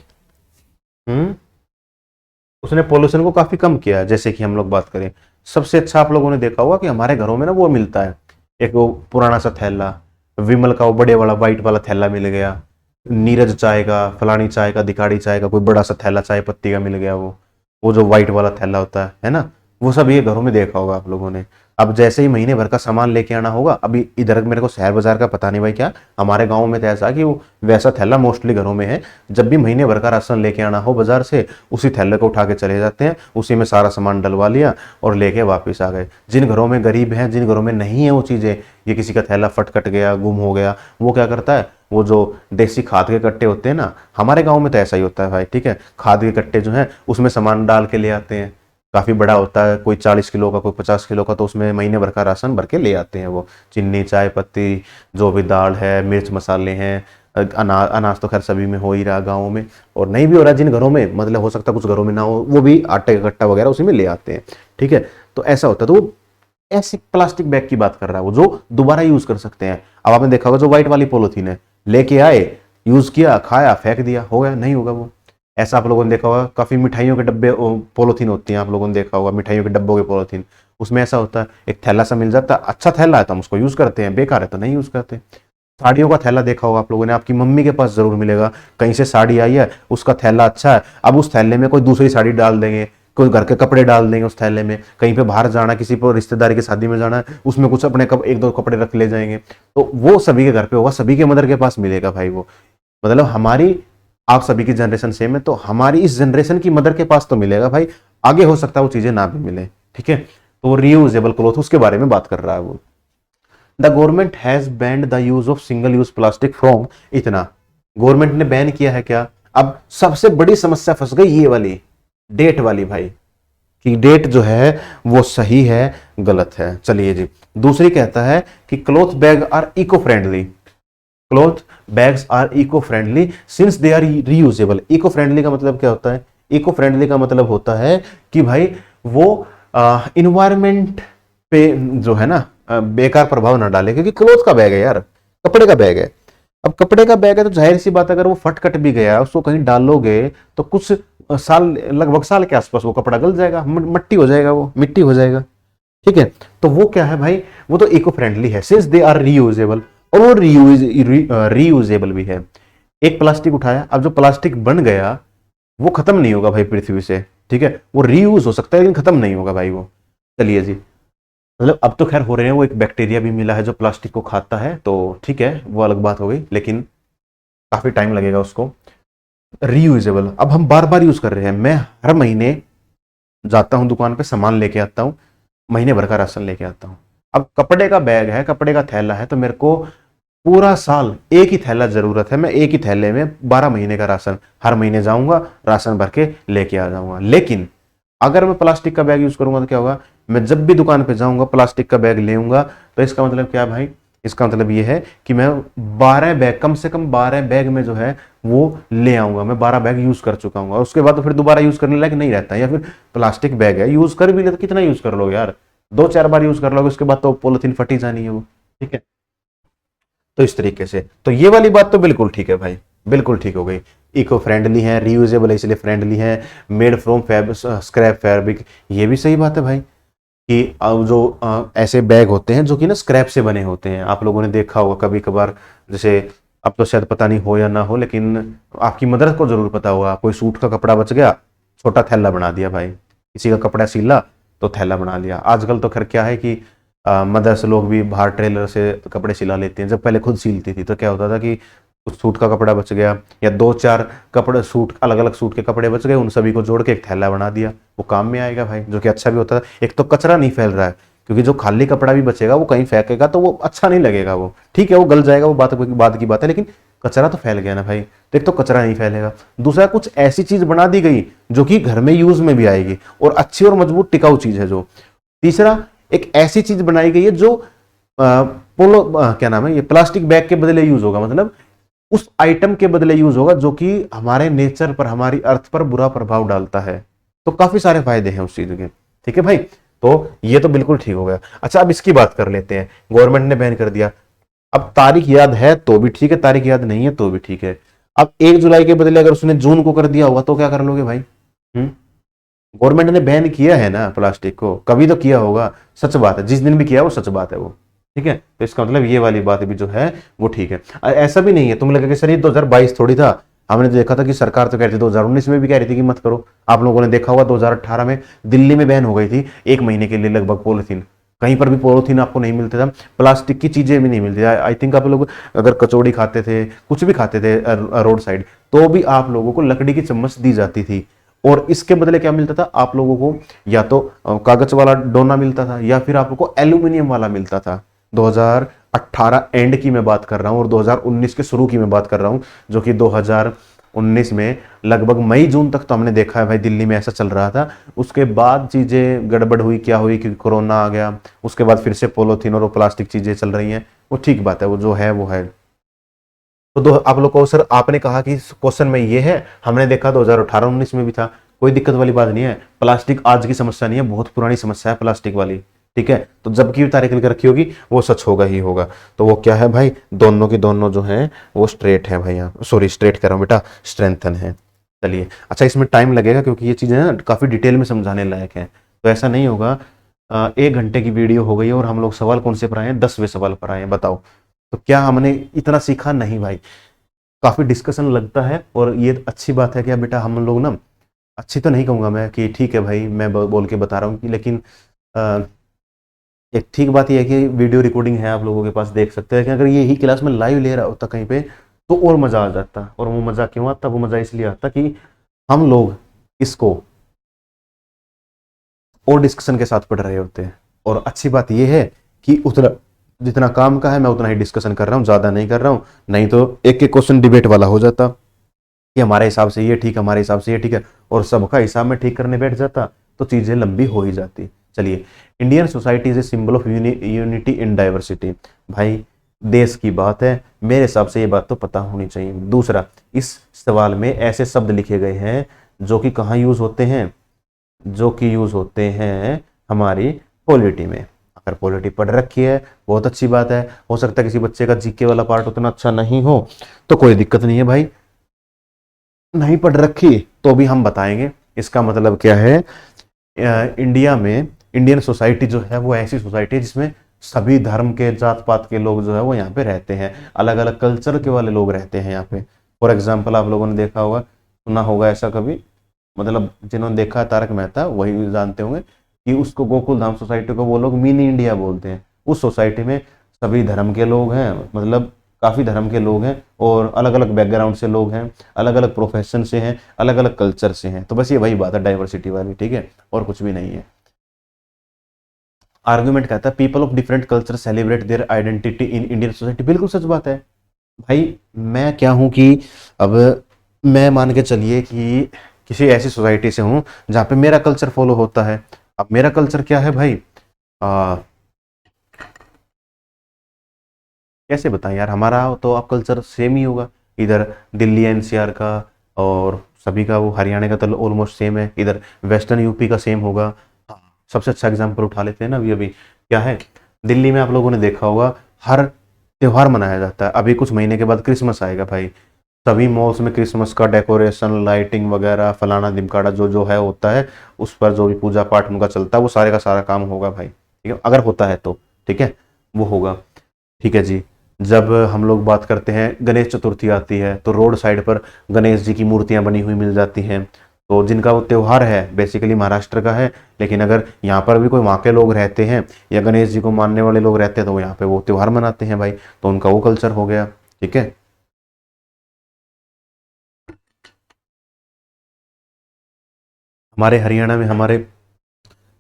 उसने पॉल्यूशन को काफी कम किया है। जैसे कि हम लोग बात करें, सबसे अच्छा आप लोगों ने देखा होगा कि हमारे घरों में ना वो मिलता है, एक वो पुराना सा थैला, विमल का वो बड़े वाला व्हाइट वाला थैला मिल गया, नीरज चाय का, फलानी चाय का, दिखाड़ी चाय का कोई बड़ा सा थैला चाय पत्ती का मिल गया, वो जो व्हाइट वाला थैला होता है ना, वो सब ये घरों में देखा होगा आप लोगों ने। अब जैसे ही महीने भर का सामान लेके आना होगा, अभी इधर मेरे को शहर बाजार का पता नहीं भाई, क्या हमारे गांव में तो ऐसा कि वो वैसा थैला मोस्टली घरों में है। जब भी महीने भर का राशन लेके आना हो बाजार से, उसी थैले को उठा के चले जाते हैं, उसी में सारा सामान डलवा लिया और लेके वापस आ गए। जिन घरों में गरीब हैं, जिन घरों में नहीं है वो चीजें, ये किसी का थैला फट कट गया, गुम हो गया, वो क्या करता है, वो जो देसी खाद के कट्टे होते हैं ना, हमारे गांव में तो ऐसा ही होता है भाई। ठीक है, खाद के कट्टे जो हैं उसमें सामान डाल के ले आते हैं, काफी बड़ा होता है, कोई 40 किलो का, कोई 50 किलो का, तो उसमें महीने भर का राशन भर के ले आते हैं। वो चीनी, चाय पत्ती, जो भी दाल है, मिर्च मसाले हैं, अनाज तो खैर सभी में हो ही रहा गाँव में, और नहीं भी हो रहा जिन घरों में, मतलब हो सकता है कुछ घरों में ना हो, वो भी आटे का कट्टा वगैरह उसी में ले आते हैं। ठीक है, तो ऐसा होता है। तो वो ऐसी प्लास्टिक बैग की बात कर रहा है वो जो दोबारा यूज कर सकते हैं। अब आपने देखा होगा जो व्हाइट वाली पॉलिथीन है, लेके आए, यूज किया, खाया, फेंक दिया, हो गया, नहीं होगा वो। ऐसा आप लोगों ने देखा होगा, काफी मिठाइयों के डब्बे पॉलिथीन होती हैं, आप लोगों ने देखा होगा मिठाइयों के डब्बों के पॉलिथीन, उसमें ऐसा होता है एक थैला सा मिल जाता है, अच्छा थैला है तो हम उसको यूज करते हैं, बेकार है तो नहीं यूज करते। साड़ियों का थैला देखा होगा आप लोगों ने, आपकी मम्मी के पास जरूर मिलेगा, कहीं से साड़ी आई है, उसका थैला अच्छा है, अब उस थैले में कोई दूसरी साड़ी डाल देंगे, कोई घर के कपड़े डाल देंगे उस थैले में, कहीं पे बाहर जाना, किसी पर रिश्तेदारी की शादी में जाना है, उसमें कुछ अपने एक दो कपड़े रख ले जाएंगे, तो वो सभी के घर पे होगा, सभी के मदर के पास मिलेगा भाई वो। मतलब हमारी, आप सभी की जनरेशन सेम है, तो हमारी इस जनरेशन की मदर के पास तो मिलेगा भाई, आगे हो सकता है वो चीजें ना भी मिले। ठीक है, तो रीयूजेबल क्लॉथ उसके बारे में बात कर रहा है वो। The government has banned the use of single use plastic from, इतना गवर्नमेंट ने बैन किया है क्या। अब सबसे बड़ी समस्या फंस गई ये वाली डेट वाली भाई, कि डेट जो है वो सही है गलत है। चलिए जी, दूसरी कहता है कि cloth bag are eco friendly, cloth bags are eco friendly since they are reusable. Eco friendly का मतलब क्या होता है, इको फ्रेंडली का मतलब होता है कि भाई वो इन्वायरमेंट पे जो है ना बेकार प्रभाव ना डाले, क्योंकि क्लॉथ का बैग है यार, कपड़े का बैग है। अब कपड़े का बैग है तो जाहिर सी बात है, अगर वो फट कट भी गया, उसको कहीं डालोगे तो कुछ साल, लगभग साल के आसपास वो कपड़ा गल जाएगा, मट्टी हो जाएगा, वो मिट्टी हो जाएगा। ठीक है। तो वो क्या है भाई, वो तो इको फ्रेंडली है सिंस दे आर रीयूजेबल, और वो रीयूजेबल भी है। एक प्लास्टिक उठाया, अब जो प्लास्टिक बन गया वो खत्म नहीं होगा भाई पृथ्वी से, ठीक है, वो रीयूज हो सकता है लेकिन खत्म नहीं होगा भाई वो। चलिए जी, मतलब अब तो खैर हो रहे हैं, वो एक बैक्टीरिया भी मिला है जो प्लास्टिक को खाता है, तो ठीक है वो अलग बात हो गई, लेकिन काफी टाइम लगेगा उसको। रीयूजेबल, अब हम बार बार यूज कर रहे हैं। मैं हर महीने जाता हूं दुकान पे, सामान लेके आता हूं, महीने भर का राशन लेके आता हूं। अब कपड़े का बैग है, कपड़े का थैला है, तो मेरे को पूरा साल एक ही थैला जरूरत है, मैं एक ही थैले में 12 महीने का राशन हर महीने जाऊंगा, राशन भर के लेके आ जाऊंगा। लेकिन अगर मैं प्लास्टिक का बैग यूज करूंगा तो क्या होगा, मैं जब भी दुकान पे जाऊंगा प्लास्टिक का बैग लेऊंगा, तो इसका मतलब क्या भाई, इसका मतलब ये है कि मैं 12 बैग, कम से कम 12 बैग में जो है वो ले आऊंगा, मैं 12 बैग यूज कर चुका हूँ, और उसके बाद तो फिर दोबारा यूज करने लायक नहीं रहता है। या फिर प्लास्टिक बैग है, यूज कर भी ले तो कितना यूज कर लोगे यार, 2-4 बार यूज कर लोगे, उसके बाद तो पॉलिथीन फटी जानी है वो, ठीक है। तो इस तरीके से तो ये वाली बात तो बिल्कुल ठीक है भाई, बिल्कुल ठीक हो गई। इको फ्रेंडली है, रीयूजेबल है इसलिए फ्रेंडली है, मेड फ्रॉम स्क्रैप फैब्रिक, ये भी सही बात है भाई। कि जो ऐसे बैग होते हैं जो कि ना स्क्रैप से बने होते हैं, आप लोगों ने देखा होगा कभी कभार, जैसे अब तो शायद पता नहीं हो या ना हो, लेकिन आपकी मदर को जरूर पता होगा, कोई सूट का कपड़ा बच गया, छोटा थैला बना दिया भाई, किसी का कपड़ा सिला तो थैला बना लिया। आजकल तो खैर क्या है कि मदर्स लोग भी बाहर ट्रेलर से कपड़े सिला लेते हैं, जब पहले खुद सिलती थी तो क्या होता था कि उस सूट का कपड़ा बच गया, या 2-4 कपड़े सूट, अलग अलग सूट के कपड़े बच गए, उन सभी को जोड़ के एक थैला बना दिया, वो काम में आएगा भाई, जो कि अच्छा भी होता है। एक तो कचरा नहीं फैल रहा है, क्योंकि जो खाली कपड़ा भी बचेगा वो कहीं फेंकेगा तो वो अच्छा नहीं लगेगा, वो ठीक है वो गल जाएगा, वो बात की बात है, लेकिन कचरा तो फैल गया ना भाई। तो एक तो कचरा नहीं फैलेगा, दूसरा कुछ ऐसी चीज बना दी गई जो कि घर में यूज में भी आएगी, और अच्छी और मजबूत टिकाऊ चीज है जो। तीसरा, एक ऐसी चीज बनाई गई है जो पोलो क्या नाम है, ये प्लास्टिक बैग के बदले यूज होगा, मतलब उस आइटम के बदले यूज होगा जो कि हमारे नेचर पर, हमारी अर्थ पर बुरा प्रभाव डालता है। तो काफी सारे फायदे हैं उस चीज के, ठीक है भाई। तो ये तो बिल्कुल ठीक हो गया। अच्छा, अब इसकी बात कर लेते हैं, गवर्नमेंट ने बैन कर दिया, अब तारीख याद है तो भी ठीक है, तारीख याद नहीं है तो भी ठीक है। अब 1 जुलाई के बदले अगर उसने जून को कर दिया होगा तो क्या कर लोगे भाई? गवर्नमेंट ने बैन किया है ना प्लास्टिक को, कभी तो किया होगा, सच बात है, जिस दिन भी किया वो सच बात है वो, ठीक है। तो इसका मतलब ये वाली बात भी जो है वो ठीक है। ऐसा भी नहीं है तुम लगे कि सर ये 2022 थोड़ी था, हमने तो देखा था कि सरकार तो कह रही थी 2019 में भी कह रही थी कि मत करो। आप लोगों ने देखा होगा 2018 में दिल्ली में बैन हो गई थी 1 महीने के लिए लगभग पॉलिथीन, कहीं पर भी पॉलिथीन आपको नहीं मिलता था, प्लास्टिक की चीजें भी नहीं मिलती। आई थिंक आप लोग अगर कचौड़ी खाते थे, कुछ भी खाते थे रोड साइड, तो भी आप लोगों को लकड़ी की चम्मच दी जाती थी, और इसके बदले क्या मिलता था आप लोगों को, या तो कागज वाला डोना मिलता था, या फिर आपको एल्यूमिनियम वाला मिलता था। 2018 एंड की मैं बात कर रहा हूं, और 2019 के शुरू की मैं बात कर रहा हूं, जो कि 2019 में लगभग मई जून तक तो हमने देखा है भाई दिल्ली में ऐसा चल रहा था। उसके बाद चीजें गड़बड़ हुई, क्या हुई कि कोरोना आ गया, उसके बाद फिर से पॉलीथीन और प्लास्टिक चीजें चल रही हैं, वो ठीक बात है, वो जो है वो है। तो आप लोग को सर आपने कहा कि क्वेश्चन में ये है, हमने देखा 2018-19 में भी था, कोई दिक्कत वाली बात नहीं है। प्लास्टिक आज की समस्या नहीं है, बहुत पुरानी समस्या है प्लास्टिक वाली, ठीक है। तो जब की तारीख लिख रखी होगी वो सच होगा ही होगा। तो वो क्या है भाई, दोनों की दोनों जो है वो स्ट्रेट है भाई, यहाँ सॉरी स्ट्रेट कर रहा हूँ बेटा, स्ट्रेंथन है। चलिए, अच्छा इसमें टाइम लगेगा क्योंकि ये चीजें ना काफी डिटेल में समझाने लायक है, तो ऐसा नहीं होगा 1 घंटे की वीडियो हो गई और हम लोग सवाल कौन से पर आए हैं, 10वें सवाल पर आए हैं, बताओ। तो क्या हमने इतना सीखा? नहीं भाई, काफी डिस्कशन लगता है, और ये अच्छी बात है कि बेटा हम लोग ना, अच्छी तो नहीं कहूंगा मैं कि ठीक है भाई मैं बोल के बता रहा हूँ कि, लेकिन एक ठीक बात यह है कि वीडियो रिकॉर्डिंग है आप लोगों के पास, देख सकते हैं कि अगर ये ही क्लास में लाइव ले रहा होता कहीं पे तो और मजा आ जाता। और वो मजा क्यों आता? वो मजा इसलिए आता कि हम लोग इसको और डिस्कशन के साथ पढ़ रहे होते हैं। और अच्छी बात यह है कि उतना जितना काम का है मैं उतना ही डिस्कशन कर रहा हूँ, ज्यादा नहीं कर रहा हूँ, नहीं तो एक एक क्वेश्चन डिबेट वाला हो जाता कि हमारे हिसाब से ये ठीक, हमारे हिसाब से ये ठीक है, और सबका हिसाब में ठीक करने बैठ जाता तो चीजें लंबी हो ही जाती। चलिए, Indian society is a symbol of unity in diversity, भाई देश की बात है, मेरे हिसाब से ये बात तो पता होनी चाहिए। दूसरा, इस सवाल में ऐसे शब्द लिखे गए हैं जो कि कहाँ यूज होते हैं, जो कि यूज होते हैं हमारी पॉलिटी में। अगर पॉलिटी पढ़ रखी है बहुत अच्छी बात है, हो सकता है किसी बच्चे का जीके वाला पार्ट उतना अच्छा नहीं हो तो कोई दिक्कत नहीं है भाई, नहीं पढ़ रखी तो भी हम बताएंगे। इसका मतलब क्या है, इंडिया में इंडियन सोसाइटी जो है वो ऐसी सोसाइटी है जिसमें सभी धर्म के, जात पात के लोग जो है वो यहाँ पे रहते हैं, अलग अलग कल्चर के वाले लोग रहते हैं यहाँ पे। फॉर एग्जाम्पल आप लोगों ने देखा होगा, सुना होगा ऐसा कभी, मतलब जिन्होंने देखा है तारक मेहता वही जानते होंगे कि उसको गोकुल धाम सोसाइटी को वो लोग मिनी इंडिया बोलते हैं। उस सोसाइटी में सभी धर्म के लोग हैं, मतलब काफ़ी धर्म के लोग हैं और अलग अलग बैकग्राउंड से लोग हैं, अलग अलग प्रोफेशन से हैं, अलग अलग कल्चर से हैं। तो बस ये वही बात है डाइवर्सिटी वाली, ठीक है, और कुछ भी नहीं है। आर्गुमेंट कहता है people of different culture celebrate their identity in Indian society. बिल्कुल सच बात है भाई। मैं क्या हूँ कि अब मैं मान के चलिए कि किसी ऐसी सोसाइटी से हूँ जहाँ पे मेरा कल्चर फॉलो होता है। अब मेरा कल्चर क्या है भाई, कैसे बताएं यार, हमारा तो आप कल्चर सेम ही होगा। इधर दिल्ली एनसीआर का और सभी का, वो हरियाणा का तो ऑलमोस्ट सेम है, इधर वेस्टर्न यूपी का सेम होगा। हाँ, सबसे अच्छा एग्जांपल उठा लेते हैं ना, अभी अभी क्या है, दिल्ली में आप लोगों ने देखा होगा हर त्योहार मनाया जाता है। अभी कुछ महीने के बाद क्रिसमस आएगा भाई, सभी मॉल्स में क्रिसमस का डेकोरेशन, लाइटिंग वगैरह, फलाना ढिमकाना जो जो है होता है, उस पर जो भी पूजा पाठ उनका चलता है वो सारे का सारा काम होगा भाई, ठीक है, अगर होता है तो, ठीक है, वो होगा। ठीक है जी। जब हम लोग बात करते हैं गणेश चतुर्थी आती है तो रोड साइड पर गणेश जी की मूर्तियां बनी हुई मिल जाती हैं। तो जिनका वो त्यौहार है बेसिकली महाराष्ट्र का है, लेकिन अगर यहाँ पर भी कोई वहाँ के लोग रहते हैं या गणेश जी को मानने वाले लोग रहते हैं तो वो यहाँ पे वो त्यौहार मनाते हैं भाई, तो उनका वो कल्चर हो गया, ठीक है। हमारे हरियाणा में, हमारे,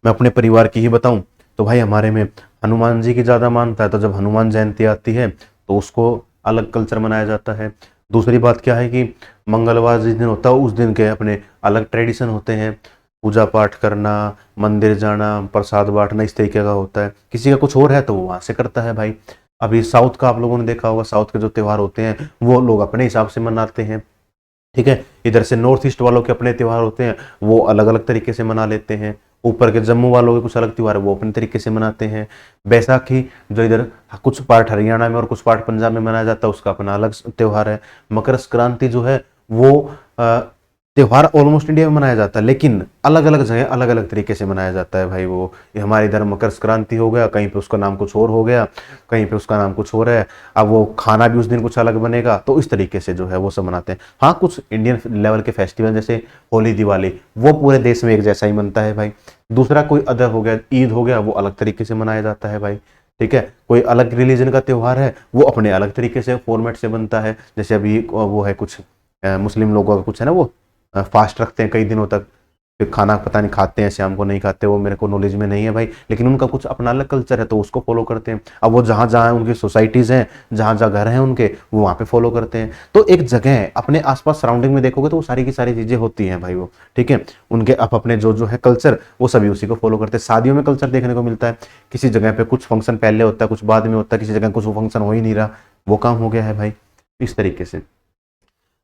मैं अपने परिवार की ही बताऊं तो भाई हमारे में हनुमान जी की ज़्यादा मानता है, तो जब हनुमान जयंती आती है तो उसको अलग कल्चर मनाया जाता है। दूसरी बात क्या है कि मंगलवार जिस दिन होता है उस दिन के अपने अलग ट्रेडिशन होते हैं, पूजा पाठ करना, मंदिर जाना, प्रसाद बांटना, इस तरीके का होता है। किसी का कुछ और है तो वो वहाँ से करता है भाई। अभी साउथ का आप लोगों ने देखा होगा, साउथ के जो त्यौहार होते हैं वो लोग अपने हिसाब से मनाते हैं, ठीक है। इधर से नॉर्थ ईस्ट वालों के अपने त्यौहार होते हैं, वो अलग अलग तरीके से मना लेते हैं। ऊपर के जम्मू वालों के कुछ अलग त्यौहार है, वो अपने तरीके से मनाते हैं। बैसाखी जो इधर कुछ पार्ट हरियाणा में और कुछ पार्ट पंजाब में मनाया जाता है, उसका अपना अलग त्यौहार है। मकर संक्रांति जो है वो त्यौहार ऑलमोस्ट इंडिया में मनाया जाता है, लेकिन अलग अलग जगह अलग अलग तरीके से मनाया जाता है भाई। वो ये हमारे इधर मकर संक्रांति हो गया, कहीं पे उसका नाम कुछ और हो गया, कहीं पे उसका नाम कुछ और है। अब वो खाना भी उस दिन कुछ अलग बनेगा, तो इस तरीके से जो है वो सब मनाते हैं। हाँ, कुछ इंडियन लेवल के फेस्टिवल जैसे होली, दिवाली, वो पूरे देश में एक जैसा ही मनता है भाई। दूसरा कोई अदर हो गया, ईद हो गया, वो अलग तरीके से मनाया जाता है भाई, ठीक है। कोई अलग रिलीजन का त्यौहार है, वो अपने अलग तरीके से फॉर्मेट से बनता है। जैसे अभी वो है कुछ मुस्लिम लोगों का कुछ है ना, वो फास्ट रखते हैं कई दिनों तक, फिर खाना पता नहीं खाते हैं शाम को नहीं खाते, वो मेरे को नॉलेज में नहीं है भाई, लेकिन उनका कुछ अपना अलग कल्चर है तो उसको फॉलो करते हैं। अब वो जहाँ जहाँ उनकी सोसाइटीज़ हैं, जहाँ जहाँ घर हैं उनके, वो वहाँ पे फॉलो करते हैं। तो एक जगह है, अपने आसपास सराउंडिंग में देखोगे तो वो सारी की सारी चीज़ें होती हैं भाई, वो ठीक है। उनके अपने जो जो है कल्चर, वो सभी उसी को फॉलो करते हैं। शादियों में कल्चर देखने को मिलता है, किसी जगह पे कुछ फंक्शन पहले होता है, कुछ बाद में होता है, किसी जगह कुछ फंक्शन हो ही नहीं रहा, वो काम हो गया है भाई, इस तरीके से।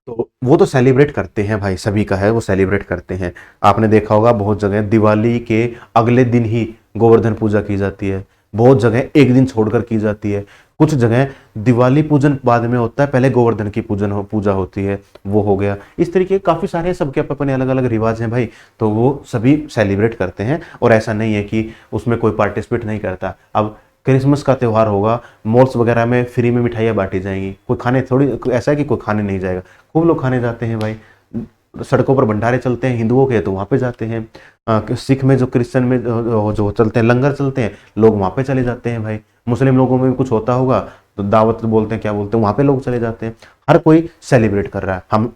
तो वो तो सेलिब्रेट करते हैं भाई, सभी का है वो सेलिब्रेट करते हैं। आपने देखा होगा बहुत जगह दिवाली के अगले दिन ही गोवर्धन पूजा की जाती है, बहुत जगह एक दिन छोड़कर की जाती है। कुछ जगह दिवाली पूजन बाद में होता है, पहले गोवर्धन की पूजा होती है, वो हो गया। इस तरीके काफ़ी सारे सबके अपने अलग अलग रिवाज हैं भाई, तो वो सभी सेलिब्रेट करते हैं। और ऐसा नहीं है कि उसमें कोई पार्टिसिपेट नहीं करता। अब क्रिसमस का त्यौहार होगा, मॉल्स वगैरह में फ्री में मिठाइयाँ बांटी जाएंगी, कोई खाने थोड़ी ऐसा है कि कोई खाने नहीं जाएगा, खूब लोग खाने जाते हैं भाई। सड़कों पर भंडारे चलते हैं हिंदुओं के, तो वहाँ पे जाते हैं। सिख में जो, क्रिश्चियन में जो चलते हैं, लंगर चलते हैं, लोग वहाँ पे चले जाते हैं भाई। मुस्लिम लोगों में भी कुछ होता होगा तो दावत बोलते हैं, क्या बोलते हैं, वहाँ पे लोग चले जाते हैं। हर कोई सेलिब्रेट कर रहा है। हम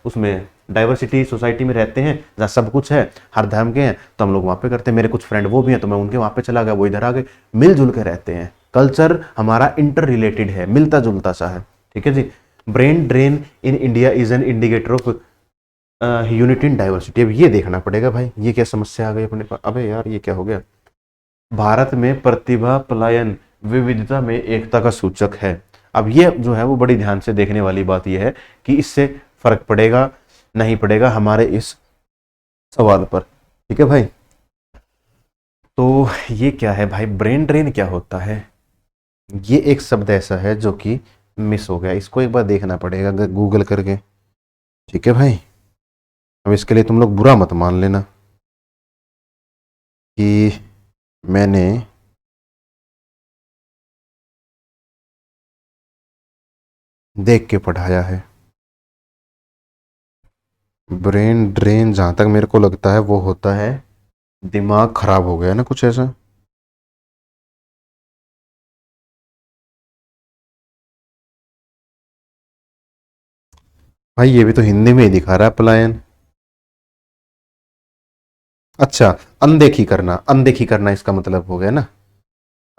उसमें डाइवर्सिटी सोसाइटी में रहते हैं जहाँ सब कुछ है, हर धर्म के हैं, तो हम लोग वहाँ पे करते हैं। मेरे कुछ फ्रेंड वो भी हैं तो मैं उनके वहाँ पे चला गया, वो इधर आ गए, मिलजुल के रहते हैं। कल्चर हमारा इंटर रिलेटेड है, मिलता जुलता सा है, ठीक है जी। Brain drain in India is an indicator of unity in diversity. अब ये देखना पड़ेगा भाई, ये क्या समस्या आ गई अपने पास, अबे यार ये क्या हो गया। भारत में प्रतिभा पलायन विविधता में एकता का सूचक है। अब ये जो है वो बड़ी ध्यान से देखने वाली बात ये है कि इससे फर्क पड़ेगा नहीं पड़ेगा हमारे इस सवाल पर, ठीक है भाई। तो ये क्या है भाई, ब्रेन ड्रेन क्या होता है, ये एक शब्द ऐसा है जो कि मिस हो गया, इसको एक बार देखना पड़ेगा गूगल करके, ठीक है भाई। अब इसके लिए तुम लोग बुरा मत मान लेना कि मैंने देख के पढ़ाया है। ब्रेन ड्रेन जहां तक मेरे को लगता है वो होता है दिमाग खराब हो गया ना, कुछ ऐसा। भाई ये भी तो हिंदी में ही दिखा रहा है पलायन। अच्छा, अनदेखी करना, अनदेखी करना इसका मतलब हो गया ना,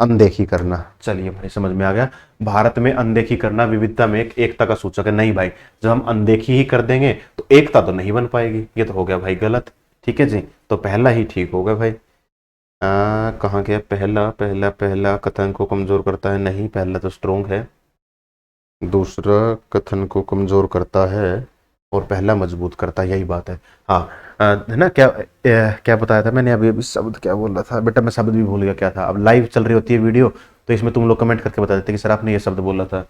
अनदेखी करना। चलिए भाई समझ में आ गया। भारत में अनदेखी करना विविधता में एक एकता का सूचक है। नहीं भाई, जब हम अनदेखी ही कर देंगे तो एकता तो नहीं बन पाएगी, ये तो हो गया भाई गलत। ठीक है जी, तो पहला ही ठीक होगा भाई। कहाँ गया पहला? पहला पहला कथन को कमजोर करता है, नहीं पहला तो स्ट्रोंग है। दूसरा कथन को कमजोर करता है और पहला मजबूत करता है, यही बात है। हाँ, है ना। क्या बताया था मैंने अभी अभी? शब्द क्या बोल रहा था बेटा, मैं शब्द भी भूल गया क्या था। अब लाइव चल रही होती है वीडियो, तो इसमें तुम लोग कमेंट करके बता देते कि सर आपने ये शब्द बोला था।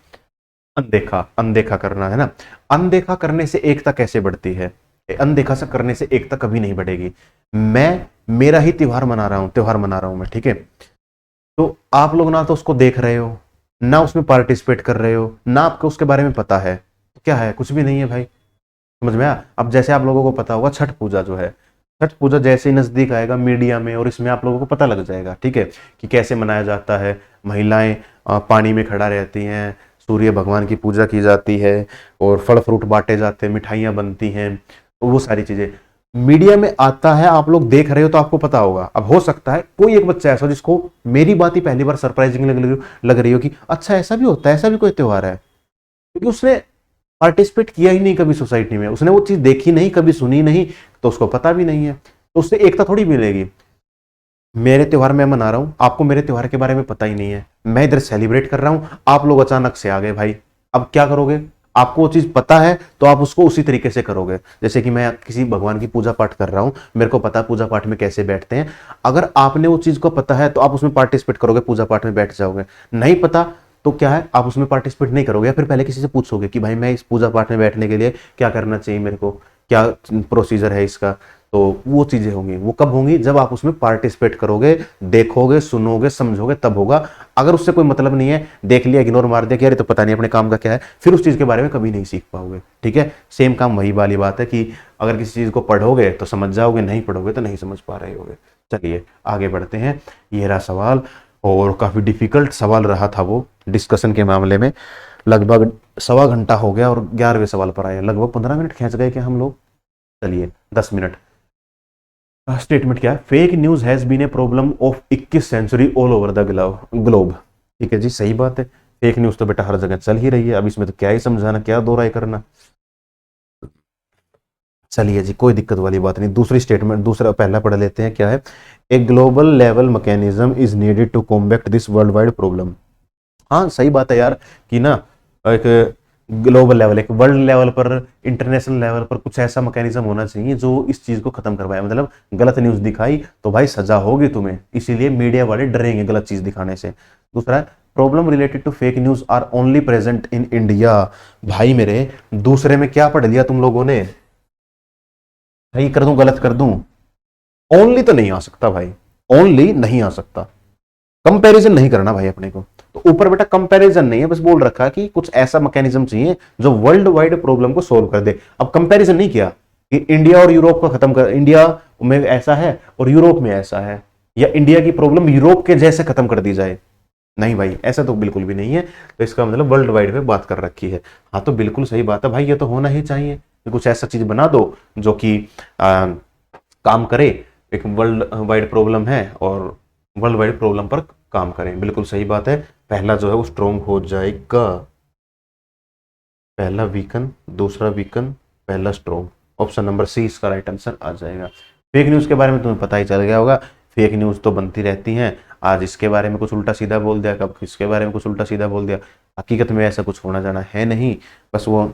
अनदेखा, अनदेखा करना, है ना। अनदेखा करने से एकता कैसे बढ़ती है? अनदेखा से करने से एकता कभी नहीं बढ़ेगी। मैं मेरा ही त्योहार मना रहा हूं, त्योहार मना रहा हूं मैं, ठीक है। तो आप लोग ना तो उसको देख रहे हो, ना उसमें पार्टिसिपेट कर रहे हो, ना आपको उसके बारे में पता है, तो क्या है? कुछ भी नहीं है भाई। समझ में आया? अब जैसे आप लोगों को पता होगा छठ पूजा जो है, छठ पूजा जैसे ही नजदीक आएगा मीडिया में और इसमें आप लोगों को पता लग जाएगा, ठीक है, कि कैसे मनाया जाता है। महिलाएं पानी में खड़ा रहती हैं, सूर्य भगवान की पूजा की जाती है और फल फ्रूट बांटे जाते हैं, मिठाइयां बनती हैं, तो वो सारी चीजें मीडिया में आता है। आप लोग देख रहे हो तो आपको पता होगा। अब हो सकता है कोई एक बच्चा ऐसा जिसको मेरी बात ही पहली बार सरप्राइजिंग लग रही हो कि अच्छा ऐसा भी होता है, ऐसा भी कोई त्योहार है, क्योंकि उसने पार्टिसिपेट किया ही नहीं कभी सोसाइटी में, उसने वो चीज देखी नहीं, कभी सुनी नहीं, तो उसको पता भी नहीं है, तो उससे एकता थोड़ी मिलेगी। मेरे त्योहार मैं मना रहा हूं, आपको मेरे त्योहार के बारे में पता ही नहीं है, मैं इधर सेलिब्रेट कर रहा हूं, आप लोग अचानक से आ गए भाई। अब क्या करोगे? आपको वो चीज पता है तो आप उसको उसी तरीके से करोगे। जैसे कि मैं किसी भगवान की पूजा पाठ कर रहा हूं, मेरे को पता है पूजा पाठ में कैसे बैठते हैं, अगर आपने वो चीज को पता है तो आप उसमें पार्टिसिपेट करोगे, पूजा पाठ में बैठ जाओगे। नहीं पता तो क्या है, आप उसमें पार्टिसिपेट नहीं करोगे, या फिर पहले किसी से पूछोगे कि भाई मैं इस पूजा पाठ में बैठने के लिए क्या करना चाहिए, मेरे को क्या प्रोसीजर है इसका। तो वो चीजें होंगी, वो कब होंगी? जब आप उसमें पार्टिसिपेट करोगे, देखोगे, सुनोगे, समझोगे, तब होगा। अगर उससे कोई मतलब नहीं है, देख लिया, इग्नोर मार दिया कि अरे तो पता नहीं अपने काम का क्या है, फिर उस चीज के बारे में कभी नहीं सीख पाओगे। ठीक है, सेम काम वही वाली बात है कि अगर किसी चीज को पढ़ोगे तो समझ जाओगे, नहीं पढ़ोगे तो नहीं समझ पा रहे होगे। चलिए आगे बढ़ते हैं। ये रहा सवाल, और काफी डिफिकल्ट सवाल रहा था वो डिस्कशन के मामले में। लगभग सवा घंटा हो गया और 11वें सवाल पर आए, लगभग 15 मिनट खींच गए क्या हम लोग? चलिए 10 मिनट। स्टेटमेंट क्या है? Fake news has been a problem of 21 century all over the globe. ठीक है जी, सही बात है। फेक न्यूज तो बेटा हर जगह चल ही रही है, अब इसमें तो क्या ही समझाना, क्या दो राय करना। चलिए जी, कोई दिक्कत वाली बात नहीं। दूसरी स्टेटमेंट, दूसरा पहला पढ़ लेते हैं, क्या है? A global level mechanism is needed to combat this world wide problem. हाँ सही बात है यार, कि ना एक ग्लोबल लेवल, एक वर्ल्ड लेवल पर, इंटरनेशनल लेवल पर कुछ ऐसा मैकेनिज्म होना चाहिए जो इस चीज को खत्म करवाए। मतलब गलत न्यूज दिखाई तो भाई सजा होगी तुम्हें, इसीलिए मीडिया वाले डरेंगे गलत चीज दिखाने से। दूसरा, problem related to fake news are only present in India. भाई मेरे, दूसरे में क्या पढ़ लिया तुम लोगों ने? सही कर दूं गलत कर दूं? ओनली तो नहीं आ सकता भाई, ओनली नहीं आ सकता। कंपैरिजन नहीं करना भाई अपने को। तो ऊपर बेटा कंपैरिजन नहीं है, बस बोल रखा है कि कुछ ऐसा मैकेनिज्म चाहिए जो वर्ल्ड वाइड प्रॉब्लम को सोल्व कर दे। अब कंपैरिजन नहीं किया कि इंडिया और यूरोप को खत्म कर, इंडिया में ऐसा है और यूरोप में ऐसा है, या इंडिया की प्रॉब्लम यूरोप के जैसे खत्म कर दी जाए। नहीं भाई, ऐसा तो बिल्कुल भी नहीं है। तो इसका मतलब वर्ल्ड वाइड में बात कर रखी है। हाँ तो बिल्कुल सही बात है भाई, ये तो होना ही चाहिए कि कुछ ऐसा चीज बना दो जो कि काम करे। एक वर्ल्ड वाइड प्रॉब्लम है और वर्ल्ड वाइड प्रॉब्लम पर काम करें, बिल्कुल सही बात है। पहला जो है वो स्ट्रोंग हो जाएगा, पहला वीकन, दूसरा वीकन, पहला स्ट्रोंग। ऑप्शन नंबर सी इसका राइट आंसर आ जाएगा। फेक न्यूज के बारे में तुम्हें पता ही चल गया होगा, फेक न्यूज तो बनती रहती हैं। आज इसके बारे में कुछ उल्टा सीधा बोल दिया, कब इसके बारे में कुछ उल्टा सीधा बोल दिया। हकीकत में ऐसा कुछ होना जाना है नहीं, बस वो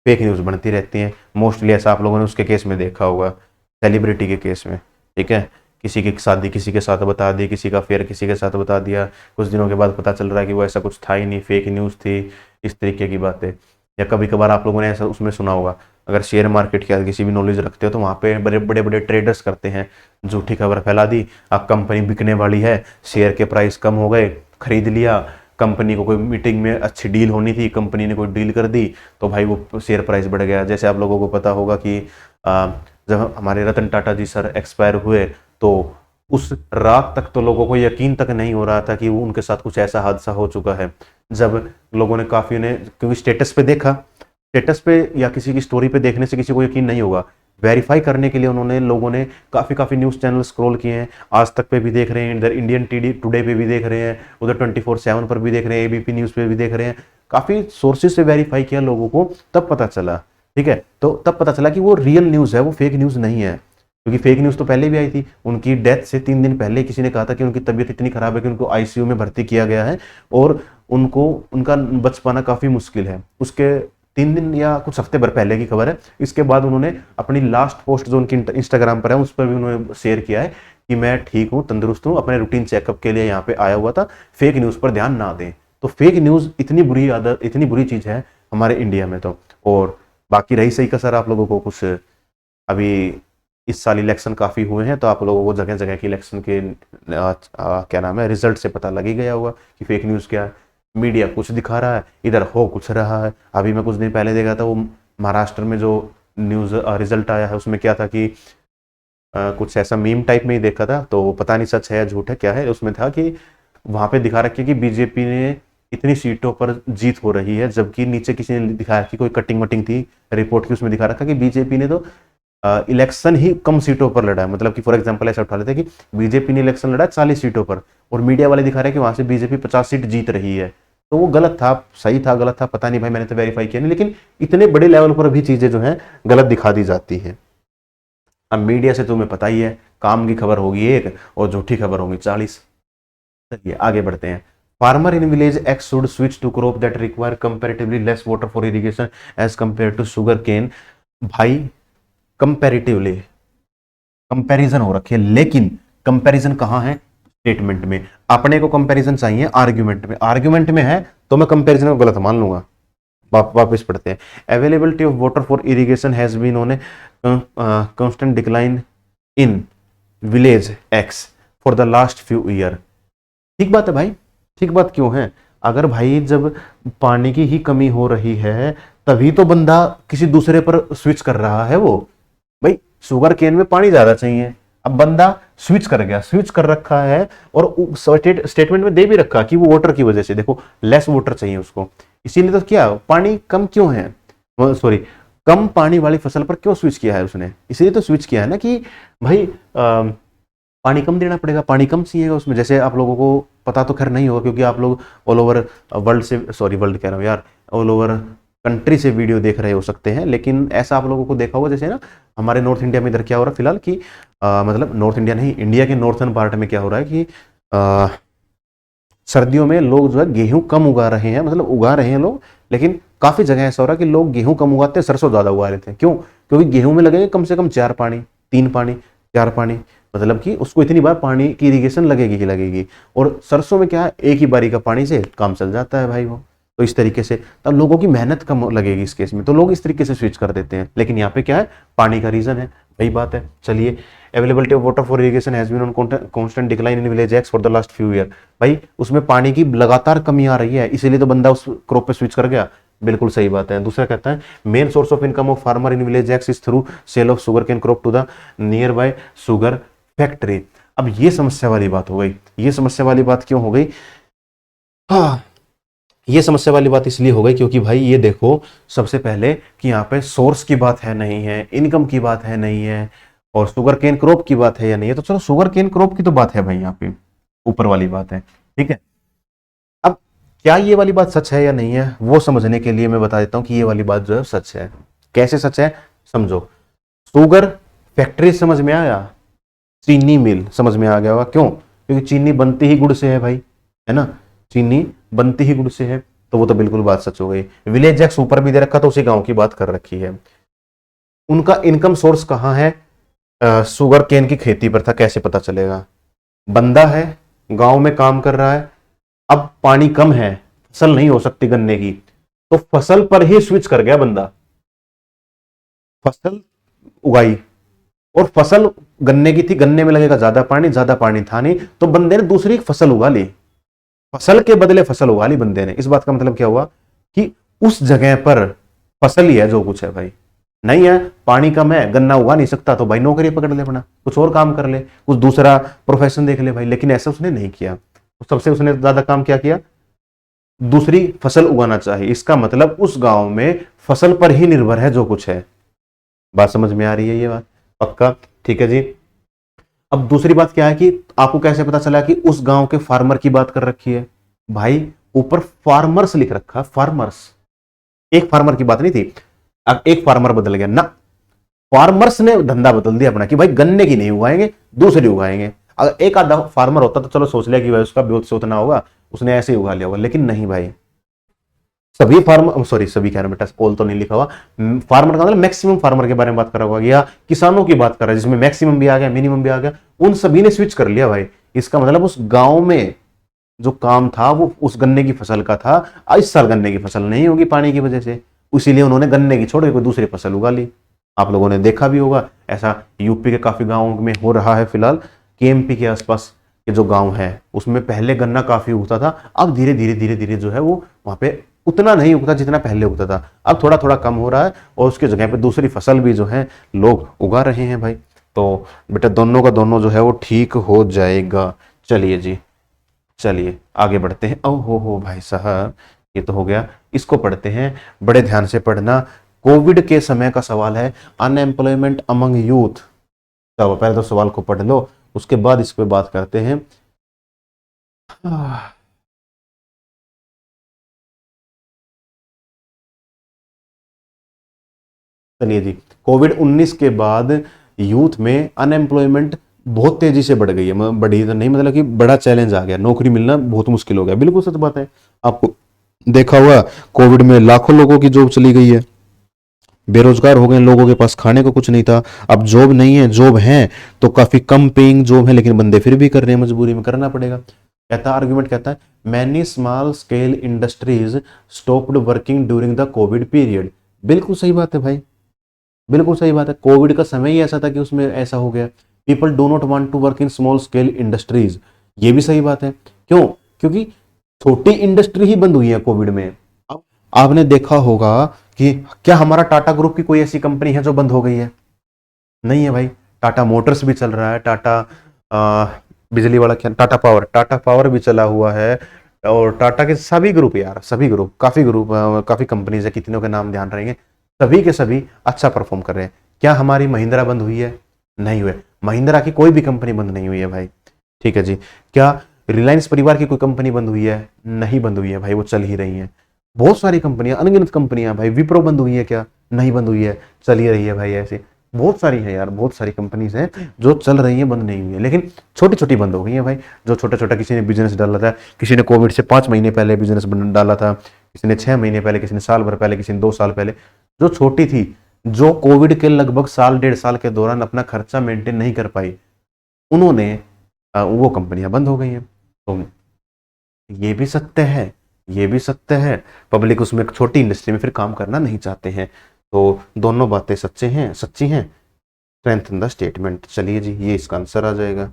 फेक न्यूज बनती रहती हैं। मोस्टली ऐसा आप लोगों ने उसके केस में देखा होगा, सेलिब्रिटी के केस में। ठीक है, किसी की शादी किसी के साथ बता दी, किसी का अफेयर किसी के साथ बता दिया, कुछ दिनों के बाद पता चल रहा है कि वो ऐसा कुछ था ही नहीं, फेक न्यूज़ थी, इस तरीके की बातें। या कभी कभार आप लोगों ने ऐसा उसमें सुना होगा, अगर शेयर मार्केट की किसी भी नॉलेज रखते हो तो वहाँ पे बड़े बड़े बड़े ट्रेडर्स करते हैं, झूठी खबर फैला दी, अब कंपनी बिकने वाली है, शेयर के प्राइस कम हो गए, खरीद लिया, कंपनी को कोई मीटिंग में अच्छी डील होनी थी, कंपनी ने कोई डील कर दी, तो भाई वो शेयर प्राइस बढ़ गया। जैसे आप लोगों को पता होगा कि जब हमारे रतन टाटा जी सर एक्सपायर हुए तो उस रात तक तो लोगों को यकीन तक नहीं हो रहा था कि वो उनके साथ कुछ ऐसा हादसा हो चुका है। जब लोगों ने काफ़ी ने क्योंकि स्टेटस पे देखा, स्टेटस पे या किसी की स्टोरी पे देखने से किसी को यकीन नहीं होगा, वेरीफाई करने के लिए उन्होंने लोगों ने काफ़ी न्यूज़ चैनल स्क्रॉल किए हैं, आज तक पे भी देख रहे हैं, इधर इंडियन टुडे पे भी देख रहे हैं, उधर 24/7 पर भी देख रहे हैं, एबीपी न्यूज़ पे भी देख रहे हैं, काफ़ी सोर्सेज से वेरीफाई किया लोगों को, तब पता चला। ठीक है, तो तब पता चला कि वो रियल न्यूज़ है, वो फेक न्यूज़ नहीं है। क्योंकि फेक न्यूज़ तो पहले भी आई थी, उनकी डेथ से 3 दिन पहले किसी ने कहा था कि उनकी तबीयत इतनी खराब है कि उनको आईसीयू में भर्ती किया गया है और उनको उनका बच पाना काफ़ी मुश्किल है। उसके 3 दिन या कुछ हफ्ते भर पहले की खबर है। इसके बाद उन्होंने अपनी लास्ट पोस्ट जो उनकी इंस्टाग्राम पर है उस पर भी उन्होंने शेयर किया है कि मैं ठीक हूँ, तंदुरुस्त हूँ, अपने रूटीन चेकअप के लिए यहाँ पे आया हुआ था, फेक न्यूज़ पर ध्यान ना दें। तो फेक न्यूज़ इतनी बुरी आदत, इतनी बुरी चीज़ है हमारे इंडिया में तो। और बाकी रही सही का सर, आप लोगों को कुछ अभी इस साल इलेक्शन काफ़ी हुए हैं तो आप लोगों को जगह जगह की इलेक्शन के क्या नाम है रिजल्ट से पता लग ही गया होगा कि फेक न्यूज़ क्या है। मीडिया कुछ दिखा रहा है, इधर हो कुछ रहा है। अभी मैं कुछ दिन पहले देखा था, वो महाराष्ट्र में जो न्यूज़ रिजल्ट आया है उसमें क्या था कि कुछ ऐसा मीम टाइप में ही देखा था, तो पता नहीं सच है या झूठ है क्या है। उसमें था कि वहाँ पे दिखा रखी कि बीजेपी ने इतनी सीटों पर जीत हो रही है, जबकि नीचे किसी ने दिखाया कि कोई कटिंग वटिंग थी रिपोर्ट की, उसमें दिखा रखा कि बीजेपी ने तो इलेक्शन ही कम सीटों पर लड़ा है। मतलब कि फॉर एग्जांपल ऐसा उठा लेते हैं कि बीजेपी ने इलेक्शन लड़ा 40 सीटों पर और मीडिया वाले दिखा रहे हैं कि वहां से बीजेपी 50 सीट जीत रही है। तो वो गलत था, सही था, गलत था, पता नहीं भाई, मैंने तो वेरीफाई किया नहीं, लेकिन इतने बड़े लेवल पर भी चीजें जो हैं गलत दिखा दी जाती हैं। अब मीडिया से तुम्हें पता ही है, काम की खबर होगी एक और झूठी खबर होगी 40। चलिए आगे बढ़ते हैं। Farmer in village X should switch to crop that require comparatively less water for irrigation as compare to sugar cane. भाई कंपैरेटिवली कंपैरिजन हो रखी है, लेकिन कंपैरिजन कहां है? स्टेटमेंट में। अपने को कंपैरिजन चाहिए आर्ग्यूमेंट में, आर्ग्यूमेंट में है तो मैं कंपैरिजन को गलत मान लूंगा। वापस पढ़ते हैं। Availability of water for irrigation has been on a constant decline in village X for the last few year. ठीक बात है भाई, ठीक बात क्यों है? अगर भाई जब पानी की ही कमी हो रही है तभी तो बंदा किसी दूसरे पर स्विच कर रहा है। वो भाई शुगर केन में पानी ज्यादा चाहिए, अब बंदा स्विच कर गया, स्विच कर रखा है और स्टेटमेंट में दे भी रखा कि वो वाटर की वजह से, देखो लेस वाटर चाहिए उसको, इसीलिए तो क्या पानी कम क्यों है, सॉरी कम पानी वाली फसल पर क्यों स्विच किया है उसने? इसीलिए तो स्विच किया है ना कि भाई पानी कम देना पड़ेगा, पानी कम चाहिएगा उसमें। जैसे आप लोगों को पता तो खैर नहीं होगा क्योंकि आप लोग ऑल ओवर वर्ल्ड से, सॉरी वर्ल्ड कह रहा हूँ यार, ऑल ओवर कंट्री से वीडियो देख रहे हो सकते हैं, लेकिन ऐसा आप लोगों को देखा होगा जैसे ना हमारे नॉर्थ इंडिया में इधर क्या हो रहा है फिलहाल कि मतलब नॉर्थ इंडिया नहीं, इंडिया के नॉर्थन पार्ट में क्या हो रहा है कि सर्दियों में लोग जो है गेहूं कम उगा रहे हैं, मतलब उगा रहे हैं लोग, लेकिन काफी जगह ऐसा हो रहा है कि लोग गेहूं कम उगाते हैं, सरसों ज्यादा उगा लेते हैं। क्यों? क्योंकि गेहूं में लगेंगे कम से कम 4 पानी, 3 पानी, 4 पानी, मतलब कि उसको इतनी बार पानी की इरिगेशन लगेगी ही लगेगी। और सरसों में क्या है, एक ही बारी का पानी से काम चल जाता है भाई वो। तो इस तरीके से तब लोगों की मेहनत कम लगेगी इस केस में, तो लोग इस तरीके से स्विच कर देते हैं। लेकिन यहाँ पे क्या है, पानी का रीजन है, वही बात है। चलिए, availability of water for irrigation has been on constant decline in village X for the last few year. भाई उसमें पानी की लगातार कमी आ रही है, इसीलिए तो बंदा उस क्रॉप पे स्विच कर गया। बिल्कुल सही बात है। दूसरा कहता है main source of income of farmer in village X is through sale of sugar cane crop to the nearby sugar factory. अब ये समस्या वाली बात हो गई। ये समस्या वाली बात क्यों हो गई? हाँ, ये समस्या वाली बात इसलिए हो गई क्योंकि भाई ये देखो, सबसे पहले कि यहाँ पे सोर्स की बात है नहीं है, इनकम की बात है नहीं है, और शुगर केन क्रॉप की बात है या नहीं है। तो चलो शुगर केन क्रॉप की तो बात है भाई, यहाँ पे ऊपर वाली बात है, ठीक है। अब क्या ये वाली बात सच है या नहीं है, वो समझने के लिए मैं बता देता हूँ कि ये वाली बात जो है सच है। कैसे सच है समझो। शुगर फैक्ट्री समझ में आया, चीनी मिल समझ में आ गया होगा। क्यों? क्योंकि चीनी बनती ही गुड़ से है भाई, है ना, चीनी बनती ही गुड़ से है, तो वो तो बिल्कुल बात सच हो गई। विलेज एक्स ऊपर भी दे रखा तो उसी गांव की बात कर रखी है। उनका इनकम सोर्स कहाँ है? शुगर केन की खेती पर था। कैसे पता चलेगा? बंदा है, गांव में काम कर रहा है, अब पानी कम है, फसल नहीं हो सकती गन्ने की, तो फसल पर ही स्विच कर गया बंदा, फसल उगाई, और फसल गन्ने की थी, गन्ने में लगेगा ज्यादा पानी था नहीं, तो बंदे ने दूसरी फसल उगा ली, फसल के बदले फसल उगा ली बंदे ने। इस बात का मतलब क्या हुआ कि उस जगह पर फसल ही है जो कुछ है भाई, नहीं है पानी कम है, गन्ना उगा नहीं सकता, तो भाई नौकरी पकड़ ले, अपना कुछ और काम कर ले, कुछ दूसरा प्रोफेशन देख ले भाई। लेकिन ऐसा उसने नहीं किया, सबसे उसने ज्यादा काम क्या किया, दूसरी फसल उगाना चाहिए। इसका मतलब उस गांव में फसल पर ही निर्भर है जो कुछ है। बात समझ में आ रही है ये बात? पक्का? ठीक है जी। अब दूसरी बात क्या है कि आपको कैसे पता चला कि उस गांव के फार्मर की बात कर रखी है? भाई ऊपर फार्मर्स लिख रखा, फार्मर्स, एक फार्मर की बात नहीं थी। अब एक फार्मर बदल गया ना, फार्मर्स ने धंधा बदल दिया अपना कि भाई गन्ने की नहीं उगाएंगे, दूसरी उगाएंगे। अगर एक आधा फार्मर होता तो चलो सोच लिया कि भाई उसका ब्योत से उतना होगा, उसने ऐसे ही उगा लिया होगा, लेकिन नहीं भाई, सभी फार्मर, सॉरी सभी कह रहा हूं बेटा, ऑल तो नहीं लिखा हुआ, फार्मर का मतलब मैक्सिमम फार्मर के बारे में बात कर रहा होगा, या किसानों की बात कर रहा है जिसमें मैक्सिमम भी आ गया मिनिमम भी आ गया, उन सभी ने स्विच कर लिया भाई। इसका मतलब उस गांव में जो काम था वो उस गन्ने की फसल का था, इस साल गन्ने की फसल नहीं होगी पानी की वजह से, इसीलिए उन्होंने गन्ने की छोड़ के कोई दूसरी फसल उगा ली। आप लोगों ने देखा भी होगा ऐसा, यूपी के काफी गांवों में हो रहा है फिलहाल, कि एमपी के आसपास के जो गांव है उसमें पहले गन्ना काफी उगता था, अब धीरे धीरे धीरे धीरे जो है वो वहां पे उतना नहीं उगता जितना पहले उगता था, अब थोड़ा थोड़ा कम हो रहा है, और उसकी जगह पे दूसरी फसल भी जो है लोग उगा रहे हैं भाई। तो बेटा दोनों का दोनों जो है वो ठीक हो जाएगा। चलिए जी, चलिए आगे बढ़ते हैं। ओ हो भाई साहब, ये तो हो गया, इसको पढ़ते हैं, बड़े ध्यान से पढ़ना। कोविड के समय का सवाल है, अनएम्प्लॉयमेंट अमंग यूथ। चलो पहले तो सवाल को पढ़ लो, उसके बाद इस पे बात करते हैं। चलिए जी, कोविड 19 के बाद यूथ में अनएम्प्लॉयमेंट बहुत तेजी से बढ़ गई है, बढ़ी तो नहीं, मतलब कि बड़ा चैलेंज आ गया, नौकरी मिलना बहुत मुश्किल हो गया। बिल्कुल सच बात है, आपको देखा हुआ कोविड में लाखों लोगों की जॉब चली गई है, बेरोजगार हो गए, लोगों के पास खाने को कुछ नहीं था। अब जॉब नहीं है, जॉब है तो काफी कम पेइंग जॉब है, लेकिन बंदे फिर भी कर रहे हैं, मजबूरी में करना पड़ेगा। कहता आर्गुमेंट कहता है, many small scale industries stopped working during the Covid period. बिल्कुल सही बात है भाई, बिल्कुल सही बात है, कोविड का समय ही ऐसा था कि उसमें ऐसा हो गया। People do not want to work in small scale industries, ये भी सही बात है। क्यों? क्योंकि छोटी इंडस्ट्री ही बंद हुई है कोविड में। अब आपने देखा होगा कि क्या हमारा टाटा ग्रुप की कोई ऐसी कंपनी है जो बंद हो गई है? नहीं है भाई, टाटा मोटर्स भी चल रहा है, टाटा बिजली वाला क्या, टाटा पावर, टाटा पावर भी चला हुआ है, और टाटा के सभी ग्रुप यार, सभी ग्रुप, काफी ग्रुप, काफी कंपनीज है, कितनों के नाम ध्यान रहेंगे, सभी के सभी अच्छा परफॉर्म कर रहे हैं। क्या हमारी महिंद्रा बंद हुई है? नहीं हुए, महिंद्रा की कोई भी कंपनी बंद नहीं हुई है भाई। ठीक है जी। क्या रिलायंस परिवार की कोई कंपनी बंद हुई है? नहीं बंद हुई है भाई, वो चल ही रही है। बहुत सारी कंपनियां, अनगिनत कंपनियां भाई, विप्रो बंद हुई है क्या? नहीं बंद हुई है, चल ही रही है भाई। ऐसे बहुत सारी है यार, बहुत सारी कंपनीज हैं जो चल रही है, बंद नहीं हुई है, लेकिन छोटी छोटी बंद हो गई है भाई। जो छोटा छोटा किसी ने बिजनेस डाला था, किसी ने कोविड से 5 महीने पहले बिजनेस डाला था, किसी ने 6 महीने पहले, किसी ने साल भर पहले, किसी ने 2 साल पहले, जो छोटी थी, जो कोविड के लगभग साल 1.5 साल के दौरान अपना खर्चा मेंटेन नहीं कर पाई, उन्होंने वो कंपनियां बंद हो गई हैं। तो ये भी सत्य है, ये भी सत्य है, पब्लिक उसमें छोटी इंडस्ट्री में फिर काम करना नहीं चाहते हैं। तो दोनों बातें सच्चे हैं, सच्ची हैं। स्ट्रेंथन द स्टेटमेंट, चलिए जी, ये इसका आंसर आ जाएगा।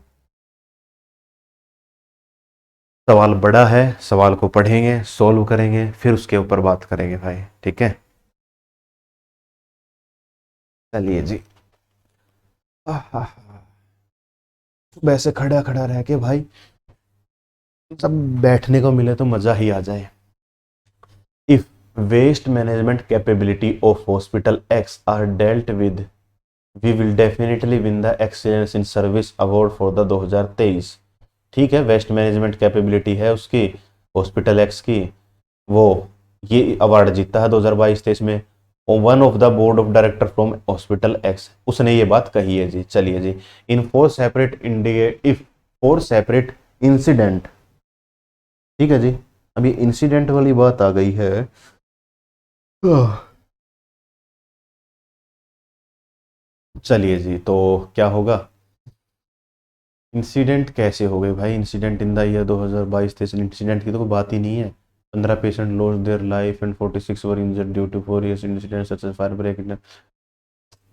सवाल बड़ा है, सवाल को पढ़ेंगे, सॉल्व करेंगे, फिर उसके ऊपर बात करेंगे भाई, ठीक है? चलिए जी। आहा, वैसे खड़ा खड़ा रह के भाई सब बैठने को मिले तो मजा ही आ जाए। If waste management capability of hospital X are dealt with, we will definitely win the excellence in service award for the 2023। ठीक है, वेस्ट मैनेजमेंट कैपेबिलिटी है उसकी, हॉस्पिटल एक्स की, वो ये अवार्ड जीता है 2022-23 में। One of the board of director from hospital x, उसने ये बात कही है जी। चलिए जी, इन 4 separate India, if 4 separate incident, ठीक है जी, अभी इंसिडेंट वाली बात आ गई है। चलिए जी, तो क्या होगा, इंसिडेंट कैसे हो गए भाई, incident in the year 2022-23, incident की तो कोई बात ही नहीं है। 15 patient lost their life and 46 were injured due to 4 years incident such as fire break.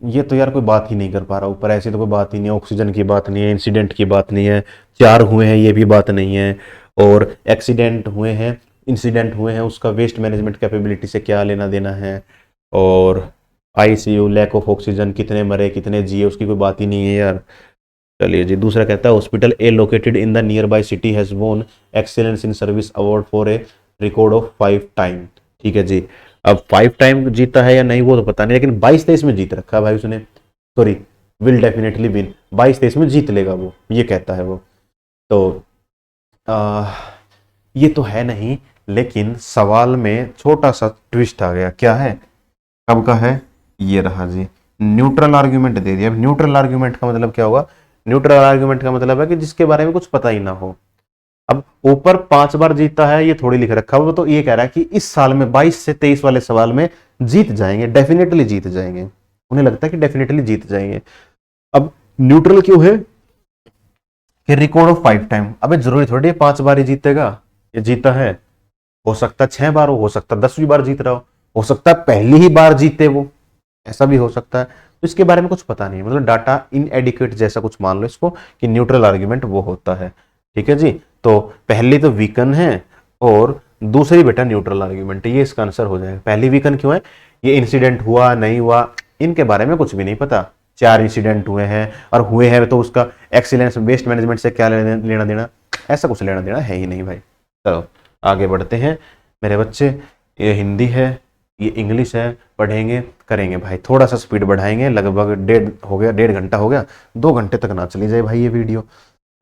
ये तो यार कोई बात ही नहीं कर पा रहा ऊपर, ऐसी तो कोई बात ही नहीं है, ऑक्सीजन की बात नहीं है, इंसिडेंट की बात नहीं है, 4 हुए हैं ये भी बात नहीं है, और एक्सीडेंट हुए हैं, इंसिडेंट हुए हैं, उसका वेस्ट मैनेजमेंट कैपेबिलिटी से क्या लेना देना है, और आईसीयू लैक ऑफ ऑक्सीजन, कितने मरे कितने जिए, उसकी कोई बात ही नहीं है यार। चलिए जी, दूसरा कहता है hospital A located in the near by city has वोन excellence in service award for a record of 5 time. ठीक है जी, अब 5 टाइम जीता है या नहीं वो तो पता नहीं, लेकिन 22-23 में जीत रखा है भाई उसने, सॉरी विल डेफिनेटली विन, 22-23 में जीत लेगा वो, ये कहता है वो। तो आ, ये तो है नहीं, लेकिन सवाल में छोटा सा ट्विस्ट आ गया। क्या है, कब का है, ये रहा जी, न्यूट्रल आर्ग्यूमेंट दे दिया। अब न्यूट्रल आर्ग्यूमेंट का मतलब क्या होगा, न्यूट्रल आर्ग्यूमेंट का मतलब है कि जिसके बारे में कुछ पता ही ना हो। अब ऊपर 5 बार जीता है ये थोड़ी लिख रखा है, वो तो ये कह रहा है कि इस साल में 22 से 23 वाले सवाल में जीत जाएंगे, डेफिनेटली जीत जाएंगे, उन्हें लगता है कि डेफिनेटली जीत जाएंगे। अब न्यूट्रल क्यों है कि रिकॉर्ड ऑफ 5 टाइम, अबे जरूरी थोड़ी 5 बार ही जीतेगा, ये जीता है, हो सकता है 6 बार हो सकता है 10वीं बार जीत रहा हो सकता है पहली ही बार जीते वो, ऐसा भी हो सकता है। तो इसके बारे में कुछ पता नहीं, मतलब डाटा इनएडिक्वेट जैसा कुछ मान लो इसको, कि न्यूट्रल आर्ग्यूमेंट वो होता है। ठीक है जी, तो पहली तो वीकन है और दूसरी बेटा न्यूट्रल आर्ग्यूमेंट, ये इसका आंसर हो जाएगा। पहली वीकन क्यों है, ये इंसिडेंट हुआ नहीं हुआ इनके बारे में कुछ भी नहीं पता, 4 इंसिडेंट हुए हैं, और हुए हैं तो उसका एक्सीलेंस वेस्ट मैनेजमेंट से क्या लेना देना, ऐसा कुछ लेना देना है ही नहीं भाई। चलो आगे बढ़ते हैं मेरे बच्चे, ये हिंदी है, ये इंग्लिश है, पढ़ेंगे करेंगे भाई, थोड़ा सा स्पीड बढ़ाएंगे, लगभग 1.5 घंटा हो गया, 2 घंटे तक ना चली जाए भाई ये वीडियो,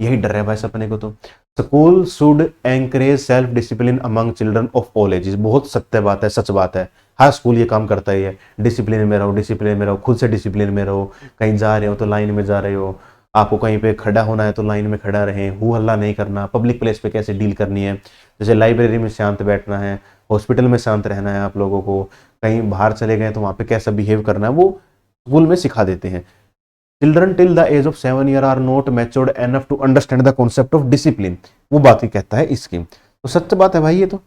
यही डर है भाई सपने को। तो school should encourage self discipline among children of all ages, बहुत सत्य बात है, सच बात है, हर स्कूल ये काम करता ही है, डिसिप्लिन में रहो, डिसिप्लिन में रहो, खुद से डिसिप्लिन में रहो, कहीं जा रहे हो तो लाइन में जा रहे हो, आपको कहीं पे खड़ा होना है तो लाइन में खड़ा रहें, हु हल्ला नहीं करना, पब्लिक प्लेस पे कैसे डील करनी है, जैसे लाइब्रेरी में शांत बैठना है, हॉस्पिटल में शांत रहना है आप लोगों को, कहीं बाहर चले गए तो वहाँ पे कैसा बिहेव करना है, वो स्कूल में सिखा देते हैं। Children till the age of 7 year are not matured enough to understand the concept of discipline, वो बात ही कहता है इसकी। तो सच बात है भाई, ये तो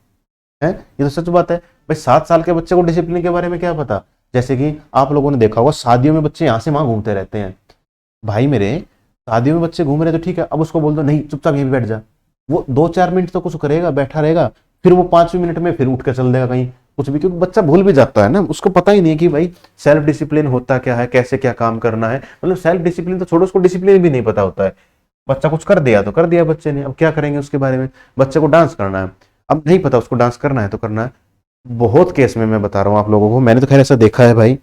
है, ये तो सच बात है भाई। 7 साल के बच्चे को डिसिप्लिन के बारे में क्या पता, जैसे कि आप लोगों ने देखा होगा शादियों में बच्चे यहाँ से वहां घूमते रहते हैं, भाई मेरे शादियों में बच्चे घूम रहे तो ठीक है, अब उसको बोल दो नहीं चुपचाप यहीं बैठ जा, वो 2-4 मिनट तो कुछ करेगा, बैठा रहेगा, फिर वो 5वें मिनट में फिर उठ कर चल देगा कहीं कुछ भी, क्योंकि बच्चा भूल भी जाता है ना, उसको पता ही नहीं है कि भाई सेल्फ डिसिप्लिन होता क्या है, कैसे क्या काम करना है, मतलब सेल्फ डिसिप्लिन तो छोड़ो, उसको डिसिप्लिन भी नहीं पता होता है। बच्चा कुछ कर दिया तो कर दिया बच्चे ने, अब क्या करेंगे उसके बारे में, बच्चे को डांस करना है, अब नहीं पता उसको डांस करना है तो करना है। बहुत केस में मैं बता रहा हूँ आप लोगों को, मैंने तो खैर ऐसा देखा है भाई,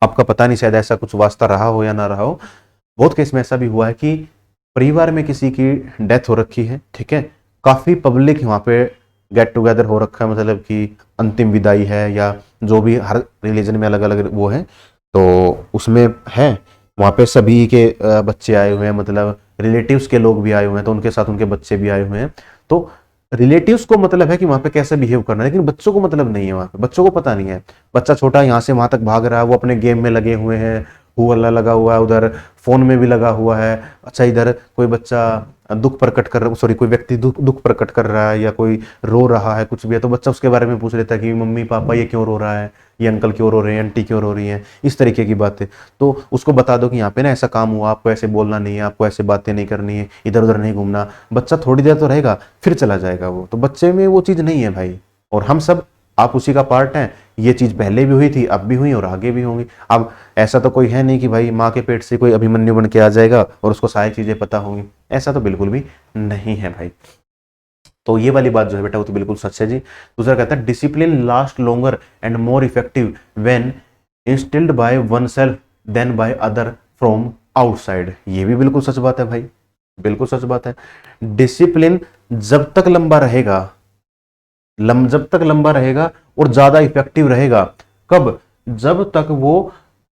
आपका पता नहीं शायद ऐसा कुछ वास्ता रहा हो या ना रहा हो, बहुत केस में ऐसा भी हुआ है कि परिवार में किसी की डेथ हो रखी है, ठीक है, काफी पब्लिक वहां पे गेट टुगेदर हो रखा है, मतलब कि अंतिम विदाई है या जो भी, हर रिलीजन में अलग अलग वो है, तो उसमें है वहाँ पे सभी के बच्चे आए हुए हैं, मतलब रिलेटिव्स के लोग भी आए हुए हैं, तो उनके साथ उनके बच्चे भी आए हुए हैं, तो रिलेटिव्स को मतलब है कि वहां पे कैसे बिहेव करना है, लेकिन बच्चों को मतलब नहीं है, वहां पे बच्चों को पता नहीं है, बच्चा छोटा यहाँ से वहां तक भाग रहा है, वो अपने गेम में लगे हुए हैं, हु हल्ला लगा हुआ है, उधर फोन में भी लगा हुआ है, अच्छा इधर कोई बच्चा दुख प्रकट कर, सॉरी कोई व्यक्ति दुख प्रकट कर रहा है या कोई रो रहा है कुछ भी है, तो बच्चा उसके बारे में पूछ लेता है कि मम्मी पापा ये क्यों रो रहा है, ये अंकल क्यों रो रहे हैं, आंटी क्यों रो रही हैं, इस तरीके की बातें। तो उसको बता दो कि यहाँ पे ना ऐसा काम हुआ, आपको ऐसे बोलना नहीं है, आपको ऐसे बातें नहीं करनी है, इधर उधर नहीं घूमना, बच्चा थोड़ी देर तो रहेगा फिर चला जाएगा वो, तो बच्चे में वो चीज़ नहीं है भाई, और हम सब आप उसी का पार्ट हैं, ये चीज पहले भी हुई थी, अब भी हुई और आगे भी होंगी। अब ऐसा तो कोई है नहीं कि भाई माँ के पेट से कोई अभिमन्यु बन के आ जाएगा और उसको सारी चीजें पता होंगी, ऐसा तो बिल्कुल भी नहीं है भाई। तो ये वाली बात जो है बेटा वो तो बिल्कुल सच है जी। दूसरा कहता है discipline last longer and more effective when instilled by oneself than by other from outside, ये भी बिल्कुल सच बात है भाई, बिल्कुल सच बात है। डिसिप्लिन जब तक लंबा रहेगा, जब तक लंबा रहेगा और ज्यादा इफेक्टिव रहेगा, कब, जब तक वो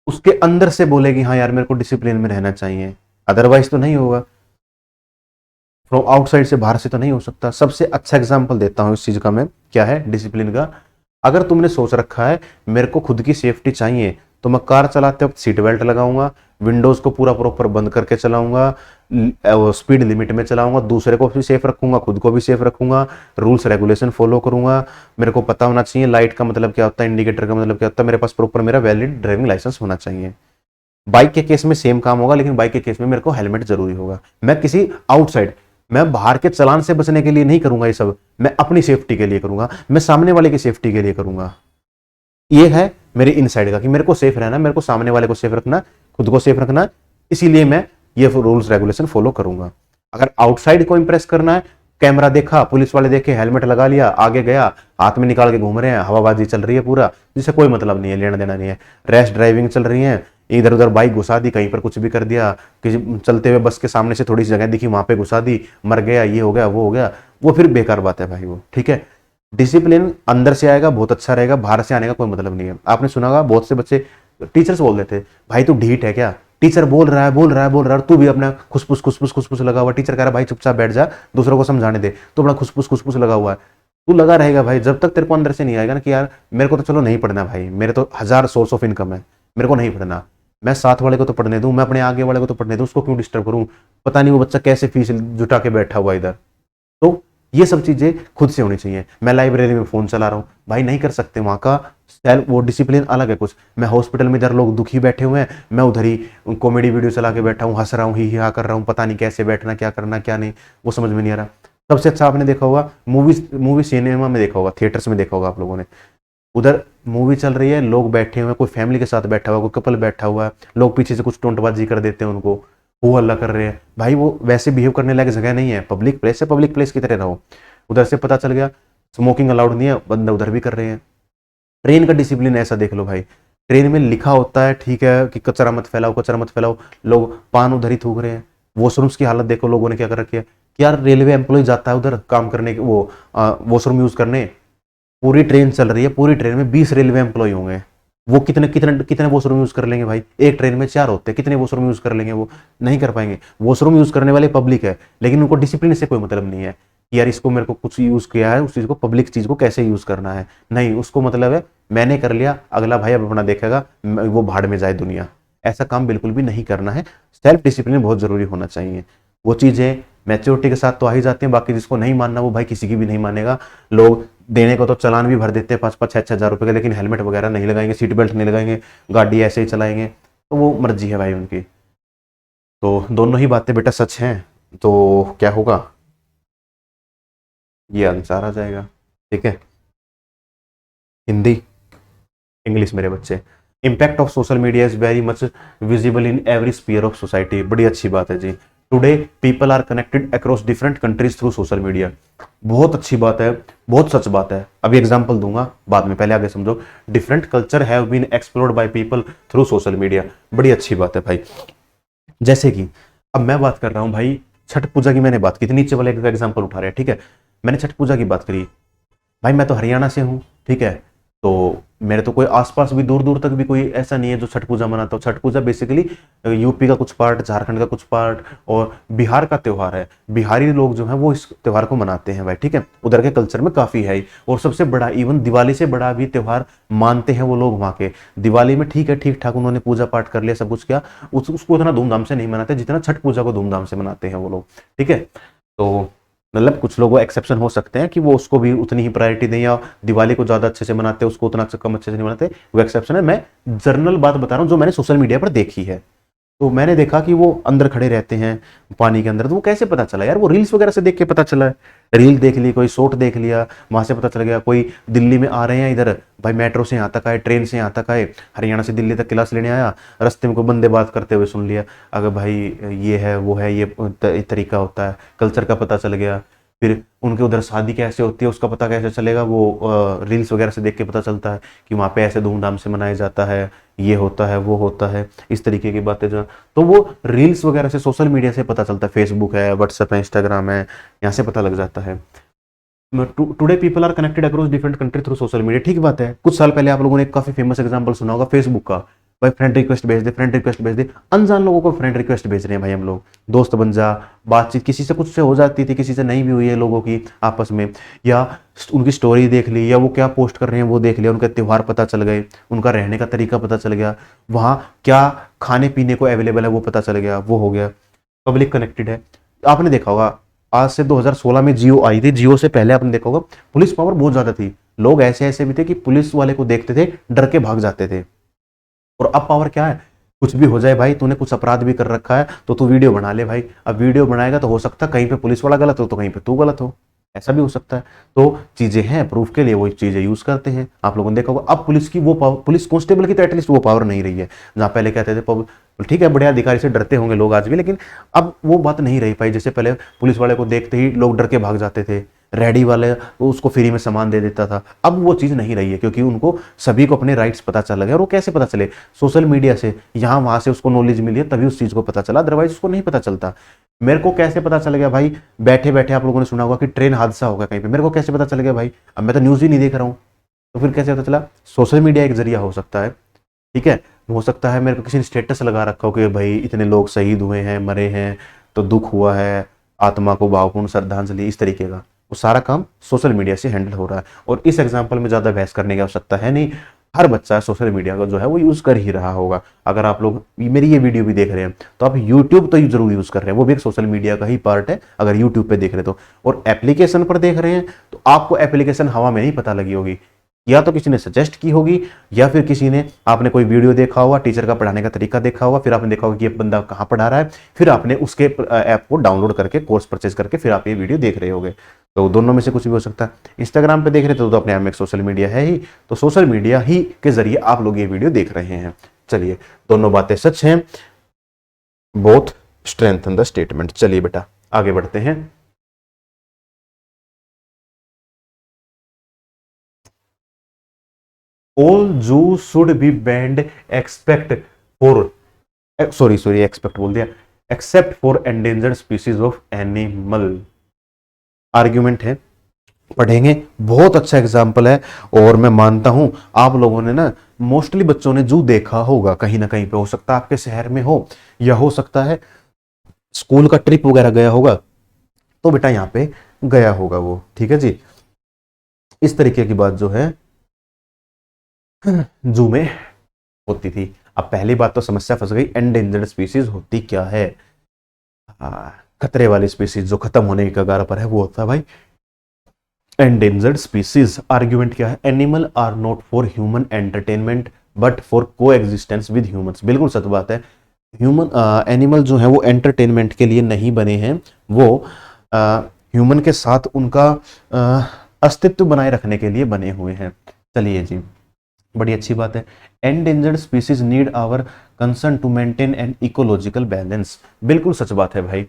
उसके अंदर से बोलेगी हाँ यार मेरे को डिसिप्लिन में रहना चाहिए, अदरवाइज तो नहीं होगा, फ्रॉम आउटसाइड से, बाहर से तो नहीं हो सकता। सबसे अच्छा एग्जांपल देता हूं इस चीज का मैं, क्या है डिसिप्लिन का, अगर तुमने सोच रखा है मेरे को खुद की सेफ्टी चाहिए, तो मैं कार चलाते वक्त सीट बेल्ट लगाऊंगा, विंडोज को पूरा प्रॉपर बंद करके चलाऊंगा, स्पीड लिमिट में चलाऊंगा, दूसरे को भी सेफ रखूंगा, खुद को भी सेफ रखूंगा, रूल्स रेगुलेशन फॉलो करूंगा। मेरे को पता होना चाहिए लाइट का मतलब क्या होता है, इंडिकेटर का मतलब क्या होता है, मेरे पास प्रॉपर मेरा वैलिड ड्राइविंग लाइसेंस होना चाहिए। बाइक के केस में सेम काम होगा, लेकिन बाइक के केस में मेरे को हेलमेट जरूरी होगा। मैं किसी आउटसाइड, मैं बाहर के चालान से बचने के लिए नहीं करूंगा ये सब, मैं अपनी सेफ्टी के लिए करूंगा, मैं सामने वाले की सेफ्टी के लिए करूंगा। ये है मेरे इनसाइड का कि मेरे को सेफ रहना, मेरे को सामने वाले को सेफ रखना, खुद को सेफ रखना, इसीलिए मैं ये रूल्स रेगुलेशन फॉलो करूंगा। अगर आउटसाइड को इंप्रेस करना है, कैमरा देखा, पुलिस वाले देखे, हेलमेट लगा लिया, आगे गया, हाथ में निकाल के घूम रहे हैं, हवाबाजी चल रही है पूरा, जिससे कोई मतलब नहीं है, लेना देना नहीं है, रैश ड्राइविंग चल रही है, इधर उधर बाइक घुसा दी, कहीं पर कुछ भी कर दिया, किसी चलते हुए बस के सामने से थोड़ी सी जगह दिखी वहां पे घुसा दी, मर गया, ये हो गया, वो हो गया, वो फिर बेकार बात है भाई वो। ठीक है, डिसिप्लिन अंदर से आएगा बहुत अच्छा रहेगा, बाहर से आने का कोई मतलब नहीं है। आपने सुना होगा बहुत से बच्चे, टीचर्स बोल देते भाई तू ढीठ है क्या, टीचर बोल रहा है बोल रहा है बोल रहा है, तू भी अपना खुसफुस खुसफुस खुसफुस लगा हुआ, टीचर कह रहा है भाई चुपचाप बैठ जा, दूसरों को समझाने दे, तो अपना खुसफुस खुसफुस लगा हुआ है, तू लगा रहेगा भाई जब तक तेरे को अंदर से नहीं आएगा ना कि यार मेरे को तो चलो नहीं पढ़ना भाई, मेरे तो 1000 सोर्स ऑफ इनकम है, मेरे को नहीं पढ़ना, मैं साथ वाले को तो पढ़ने दूं, मैं अपने आगे वाले को तो पढ़ने दूं, उसको क्यों डिस्टर्ब करूं, पता नहीं वो बच्चा कैसे फीस जुटा के बैठा हुआ इधर। तो ये सब चीजें खुद से होनी चाहिए। मैं लाइब्रेरी में फोन चला रहा हूँ भाई, नहीं कर सकते, वहां का सेल्फ वो डिसिप्लिन अलग है कुछ। मैं हॉस्पिटल में इधर लोग दुखी बैठे हुए हैं, मैं उधर ही कॉमेडी वीडियो चला के बैठा हूँ, हंस रहा हूँ, ही हा कर रहा हूँ, पता नहीं कैसे बैठना, क्या करना क्या नहीं, वो समझ में नहीं आ रहा। सबसे अच्छा आपने देखा होगा मूवी सिनेमा में देखा होगा, थिएटर्स में देखा होगा आप लोगों ने, उधर मूवी चल रही है, लोग बैठे हुए हैं, कोई फैमिली के साथ बैठा हुआ, कोई कपल बैठा हुआ है, लोग पीछे से कुछ टोंटबाजी कर देते हैं उनको, वो हल्ला कर रहे हैं भाई, वो वैसे बिहेव करने लायक जगह नहीं है, पब्लिक प्लेस है, पब्लिक प्लेस की तरह रहो। उधर से पता चल गया स्मोकिंग अलाउड नहीं है, बंदा उधर भी कर रहे हैं। ट्रेन का डिसिप्लिन ऐसा देख लो भाई, ट्रेन में लिखा होता है ठीक है कि कचरा मत फैलाओ, कचरा मत फैलाओ, लोग पान उधर ही थूक रहे हैं। वॉशरूम्स की हालत देखो लोगों ने क्या कर रखी है, क्या रेलवे एम्प्लॉय जाता है उधर काम करने, वो वॉशरूम यूज करने, पूरी ट्रेन चल रही है, पूरी ट्रेन में 20 रेलवे एम्प्लॉय होंगे, वो कितने कितने कितने वॉशरूम यूज कर लेंगे भाई, एक ट्रेन में 4 होते हैं, कितने वॉशरूम यूज कर लेंगे, वो नहीं कर पाएंगे। वॉशरूम यूज करने वाले पब्लिक है, लेकिन उनको डिसिप्लिन से कोई मतलब नहीं है कि यार इसको मेरे को कुछ यूज किया है, उस चीज को, पब्लिक चीज को कैसे यूज करना है, नहीं, उसको मतलब है मैंने कर लिया, अगला भाई अब अपना देखेगा, वो भाड़ में जाए दुनिया, ऐसा काम बिल्कुल भी नहीं करना है। सेल्फ डिसिप्लिन बहुत जरूरी होना चाहिए। वो चीजें मैच्योरिटी के साथ तो आ ही जाती हैं, बाकी जिसको नहीं मानना वो भाई किसी की भी नहीं मानेगा। लोग देने को तो चालान भी भर देते हैं 5-5, 6-6 हज़ार रुपए के, लेकिन हेलमेट वगैरह नहीं लगाएंगे, सीट बेल्ट नहीं लगाएंगे, गाड़ी ऐसे ही चलाएंगे, तो वो मर्जी है भाई उनकी। तो दोनों ही बातें बेटा सच हैं, तो क्या होगा, ये आंसर आ जाएगा। ठीक है, हिंदी इंग्लिश मेरे बच्चे। Impact of social media is very much visible in every sphere of society, बड़ी अच्छी बात है जी। Today people are connected across different countries through social media, बहुत अच्छी बात है, बहुत सच बात है। अभी एग्जांपल दूंगा बाद में, पहले आगे समझो। Different culture have been explored by people through social media, बड़ी अच्छी बात है भाई। जैसे कि अब मैं बात कर रहा हूं भाई, छठ पूजा की मैंने बात की थी, नीचे वाले एग्जाम्पल उठा रहे हैं, ठीक है, मैंने छठ पूजा की बात करी भाई, मैं तो हरियाणा से हूँ, ठीक है, तो मेरे तो कोई आसपास भी दूर दूर तक भी कोई ऐसा नहीं है जो छठ पूजा मनाता हो। छठ पूजा बेसिकली यूपी का कुछ पार्ट, झारखंड का कुछ पार्ट और बिहार का त्यौहार है। बिहारी लोग जो हैं वो इस त्यौहार को मनाते हैं भाई, ठीक है, उधर के कल्चर में काफी है। और सबसे बड़ा, इवन दिवाली से बड़ा भी त्यौहार मानते हैं वो लोग वहाँ के। दिवाली में ठीक है, ठीक ठाक उन्होंने पूजा पाठ कर लिया, सब कुछ किया, उसको इतना धूमधाम से नहीं मनाते जितना छठ पूजा को धूमधाम से मनाते हैं वो लोग, ठीक है। तो मतलब कुछ लोगों एक्सेप्शन हो सकते हैं कि वो उसको भी उतनी ही प्रायोरिटी दें, या दिवाली को ज्यादा अच्छे से मनाते हैं, उसको उतना कम अच्छे से नहीं मनाते, वो एक्सेप्शन है। मैं जनरल बात बता रहा हूँ जो मैंने सोशल मीडिया पर देखी है। तो मैंने देखा कि वो अंदर खड़े रहते हैं पानी के अंदर, तो वो कैसे पता चला यार, वो रील्स वगैरह से देख के पता चला है, रील देख ली, कोई शॉर्ट देख लिया, वहां से पता चल गया। कोई दिल्ली में आ रहे हैं इधर भाई, मेट्रो से यहाँ तक आए, ट्रेन से यहाँ तक आए, हरियाणा से दिल्ली तक क्लास लेने आया, रास्ते में कोई बंदे बात करते हुए सुन लिया, अगर भाई ये है वो है, ये तरीका होता है, कल्चर का पता चल गया। फिर उनके उधर शादी कैसे होती है उसका पता कैसे चलेगा, वो रील्स वगैरह से देख के पता चलता है कि वहाँ पे ऐसे धूमधाम से मनाया जाता है, ये होता है वो होता है, इस तरीके की बातें जो, तो वो रील्स वगैरह से, सोशल मीडिया से पता चलता है। फेसबुक है, व्हाट्सएप है, इंस्टाग्राम है, यहाँ से पता लग जाता है। Today people are connected across different country through social media, ठीक बात है। कुछ साल पहले आप लोगों ने काफी फेमस एग्जांपल सुना होगा फेसबुक का। भाई फ्रेंड रिक्वेस्ट भेज दे, फ्रेंड रिक्वेस्ट भेज दे, अनजान लोगों को फ्रेंड रिक्वेस्ट भेज रहे हैं भाई हम लोग, दोस्त बन जा, बातचीत किसी से कुछ से हो जाती थी, किसी से नहीं भी हुई है लोगों की आपस में, या उनकी स्टोरी देख ली, या वो क्या पोस्ट कर रहे हैं वो देख लिया, उनके त्यौहार पता चल गए, उनका रहने का तरीका पता चल गया, वहाँ क्या खाने पीने को अवेलेबल है वो पता चल गया, वो हो गया, पब्लिक कनेक्टेड है। आपने देखा होगा आज से 2016 में जियो आई थी, जियो से पहले आपने देखा होगा पुलिस पावर बहुत ज्यादा थी, लोग ऐसे ऐसे भी थे कि पुलिस वाले को देखते थे डर के भाग जाते थे। और अब पावर क्या है, कुछ भी हो जाए भाई, तूने कुछ अपराध भी कर रखा है तो तू वीडियो बना ले भाई, अब वीडियो बनाएगा तो हो सकता है कहीं पे पुलिस वाला गलत हो तो कहीं पे तू गलत हो, ऐसा भी हो सकता है। तो चीजें हैं, प्रूफ के लिए वो चीजें यूज करते हैं, आप लोगों ने देखा होगा। अब पुलिस की वो पावर, पुलिस कांस्टेबल की तो एटलीस्ट वो पावर नहीं रही है, जहां पहले कहते थे ठीक है बड़े अधिकारी से डरते होंगे लोग आज भी, लेकिन अब वो बात नहीं रही पाई। जैसे पहले पुलिस वाले को देखते ही लोग डर के भाग जाते थे, रेडी वाले उसको फ्री में सामान दे देता था, अब वो चीज नहीं रही है, क्योंकि उनको सभी को अपने राइट्स पता चल गए। और वो कैसे पता चले, सोशल मीडिया से, यहाँ वहां से उसको नॉलेज मिली है तभी उस चीज को पता चला, अदरवाइज उसको नहीं पता चलता। मेरे को कैसे पता चल गया भाई, बैठे बैठे आप लोगों ने सुना होगा कि ट्रेन हादसा होगा कहीं पे, मेरे को कैसे पता चल गया भाई, अब मैं तो न्यूज ही नहीं देख रहा हूँ, तो फिर कैसे पता चला? सोशल मीडिया एक जरिया हो सकता है, ठीक है। हो सकता है मेरे को किसी ने स्टेटस लगा रखा हो कि भाई इतने लोग शहीद हुए हैं, मरे हैं, तो दुख हुआ है, आत्मा को भावपूर्ण श्रद्धांजलि, इस तरीके का वो सारा काम सोशल मीडिया से हैंडल हो रहा है। और इस एग्जांपल में ज्यादा बहस करने की आवश्यकता है नहीं, हर बच्चा सोशल मीडिया का जो है वो यूज कर ही रहा होगा। अगर आप लोग मेरी ये वीडियो भी देख रहे हैं तो आप यूट्यूब तो जरूर यूज कर रहे हैं, वो भी एक सोशल मीडिया का ही पार्ट है अगर यूट्यूब पे देख रहे तो। और एप्लीकेशन पर देख रहे हैं तो आपको एप्लीकेशन हवा में नहीं पता लगी होगी, या तो किसी ने सजेस्ट की होगी, या फिर किसी ने, आपने कोई वीडियो देखा होगा, टीचर का पढ़ाने का तरीका देखा होगा, फिर आपने देखा होगा कि ये बंदा कहाँ पढ़ा रहा है, फिर आपने उसके ऐप को डाउनलोड करके कोर्स परचेज करके फिर आप ये वीडियो देख रहे होगे। तो दोनों में से कुछ भी हो सकता है। इंस्टाग्राम पे देख रहे तो अपने आप में एक सोशल मीडिया है ही, तो सोशल मीडिया ही के जरिए आप लोग ये वीडियो देख रहे हैं। चलिए, दोनों बातें सच हैं, बोथ स्ट्रेंथन द स्टेटमेंट। चलिए बेटा आगे बढ़ते हैं। All Jews should be banned except for expect बोल दिया, except for endangered species of animal। Argument है, पढ़ेंगे, बहुत अच्छा एग्जाम्पल है। और मैं मानता हूं आप लोगों ने ना, मोस्टली बच्चों ने जू देखा होगा कहीं ना कहीं पे, हो सकता है आपके शहर में हो, या हो सकता है स्कूल का ट्रिप वगैरह गया होगा, तो बेटा यहाँ पे गया होगा वो, ठीक है जी। इस तरीके की बात जो है जू में होती थी। अब पहली बात तो समस्या फंस गई, एंडेंजर्ड स्पीसीज होती क्या है? खतरे वाली स्पीसीज जो खत्म होने की कगार पर है वो होता है भाई एंडेंजर्ड स्पीसीज। आर्ग्यूमेंट क्या है? Animal are not for human entertainment but for coexistence with humans. बिल्कुल सच बात है, ह्यूमन एनिमल जो है वो एंटरटेनमेंट के लिए नहीं बने हैं, वो ह्यूमन के साथ उनका अस्तित्व बनाए रखने के लिए बने हुए हैं। चलिए जी, बड़ी अच्छी बात है। Endangered species need our concern to maintain an ecological balance. बिल्कुल सच बात है भाई।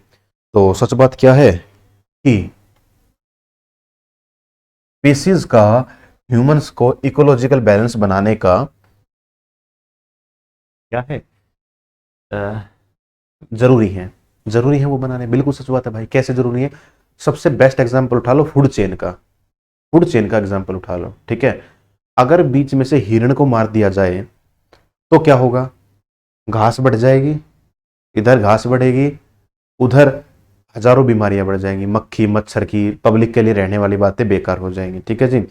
तो सच बात क्या है कि स्पीसीज का ह्यूमंस को इकोलॉजिकल बैलेंस बनाने का क्या है, जरूरी है, जरूरी है वो बनाने। बिल्कुल सच बात है भाई। कैसे जरूरी है? सबसे बेस्ट एग्जांपल उठा लो फूड चेन का, फूड चेन का एग्जांपल उठा लो, ठीक है। अगर बीच में से हिरण को मार दिया जाए तो क्या होगा? घास बढ़ जाएगी, इधर घास बढ़ेगी, उधर हजारों बीमारियां बढ़ जाएंगी, मक्खी मच्छर की, पब्लिक के लिए रहने वाली बातें बेकार हो जाएंगी, ठीक है जी।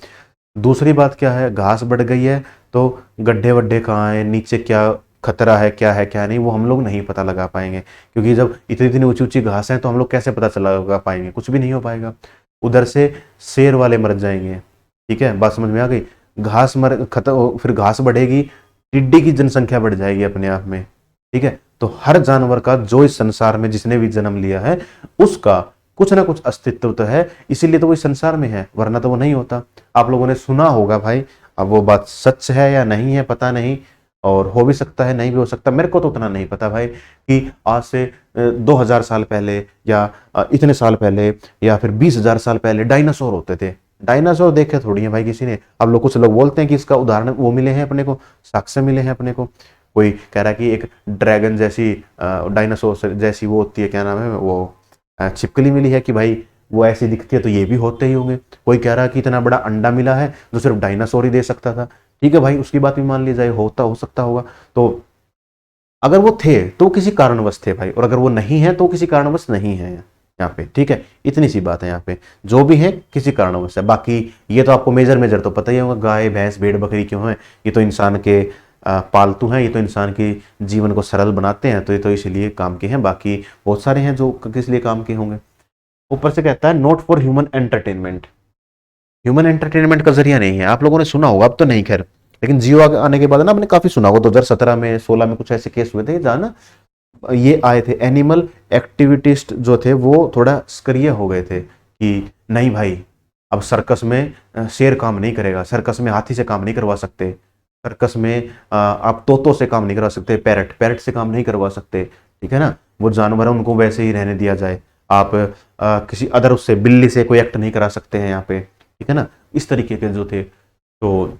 दूसरी बात क्या है? घास बढ़ गई है तो गड्ढे वड्ढे कहाँ है, नीचे क्या खतरा है क्या नहीं, वो हम लोग नहीं पता लगा पाएंगे, क्योंकि जब इतनी इतनी ऊंची ऊंची घास है तो हम लोग कैसे पता चला लगा पाएंगे? कुछ भी नहीं हो पाएगा। उधर से शेर वाले मर जाएंगे, ठीक है, बात समझ में आ गई। घास खत्म, फिर घास बढ़ेगी, टिड्डी की जनसंख्या बढ़ जाएगी अपने आप में, ठीक है। तो हर जानवर का जो इस संसार में जिसने भी जन्म लिया है उसका कुछ ना कुछ अस्तित्व तो है, इसीलिए तो वो इस संसार में है, वरना तो वो नहीं होता। आप लोगों ने सुना होगा भाई, अब वो बात सच है या नहीं है पता नहीं, और हो भी सकता है नहीं भी हो सकता, मेरे को तो उतना नहीं पता भाई, कि आज से 2000 साल पहले या इतने साल पहले या फिर 20,000 साल पहले डायनासोर होते थे। डायनासोर देखे थोड़ी है भाई किसी ने। अब लोग, कुछ लोग बोलते हैं कि इसका उदाहरण वो मिले हैं अपने को, साक्ष्य मिले हैं अपने को। कोई कह रहा है कि एक ड्रैगन जैसी डायनासोर जैसी वो होती है, क्या नाम है वो, छिपकली मिली है, कि भाई वो ऐसी दिखती है तो ये भी होते ही होंगे। कोई कह रहा है कि इतना बड़ा अंडा मिला है जो सिर्फ डायनासोर ही दे सकता था, ठीक है भाई, उसकी बात भी मान ली जाए, होता हो सकता होगा। तो अगर वो थे तो किसी कारणवश थे भाई, और अगर वो नहीं है तो किसी कारणवश नहीं है यहाँ पे, ठीक है। इतनी सी बात है यहाँ पे, जो भी है किसी कारणवश है। बाकी ये तो आपको मेजर मेजर तो पता ही होगा, गाय भैंस भेड़ बकरी क्यों है, ये तो इंसान के पालतू हैं, ये तो इंसान के जीवन को सरल बनाते हैं, तो ये तो इसलिए काम के हैं। बाकी बहुत सारे हैं जो किस लिए काम के होंगे। ऊपर से कहता है not for human entertainment, human entertainment का जरिया नहीं है। आप लोगों ने सुना होगा, अब तो नहीं खैर, लेकिन जियो आने के बाद ना आपने काफी सुना होगा, 2017 में 16 में कुछ ऐसे केस हुए थे जहाँ ना ये आए थे एनिमल एक्टिविटिस्ट जो थे, वो थोड़ा सक्रिय हो गए थे कि नहीं भाई, अब सर्कस में शेर काम नहीं करेगा, सर्कस में हाथी से काम नहीं करवा सकते, सर्कस में आप तोतों से काम नहीं करवा सकते, पैरट पैरट से काम नहीं करवा सकते, ठीक है ना। वो जानवर है, उनको वैसे ही रहने दिया जाए। आप किसी अदर उससे बिल्ली से कोई एक्ट नहीं करा सकते हैं यहाँ पे, ठीक है ना। इस तरीके के जो थे, तो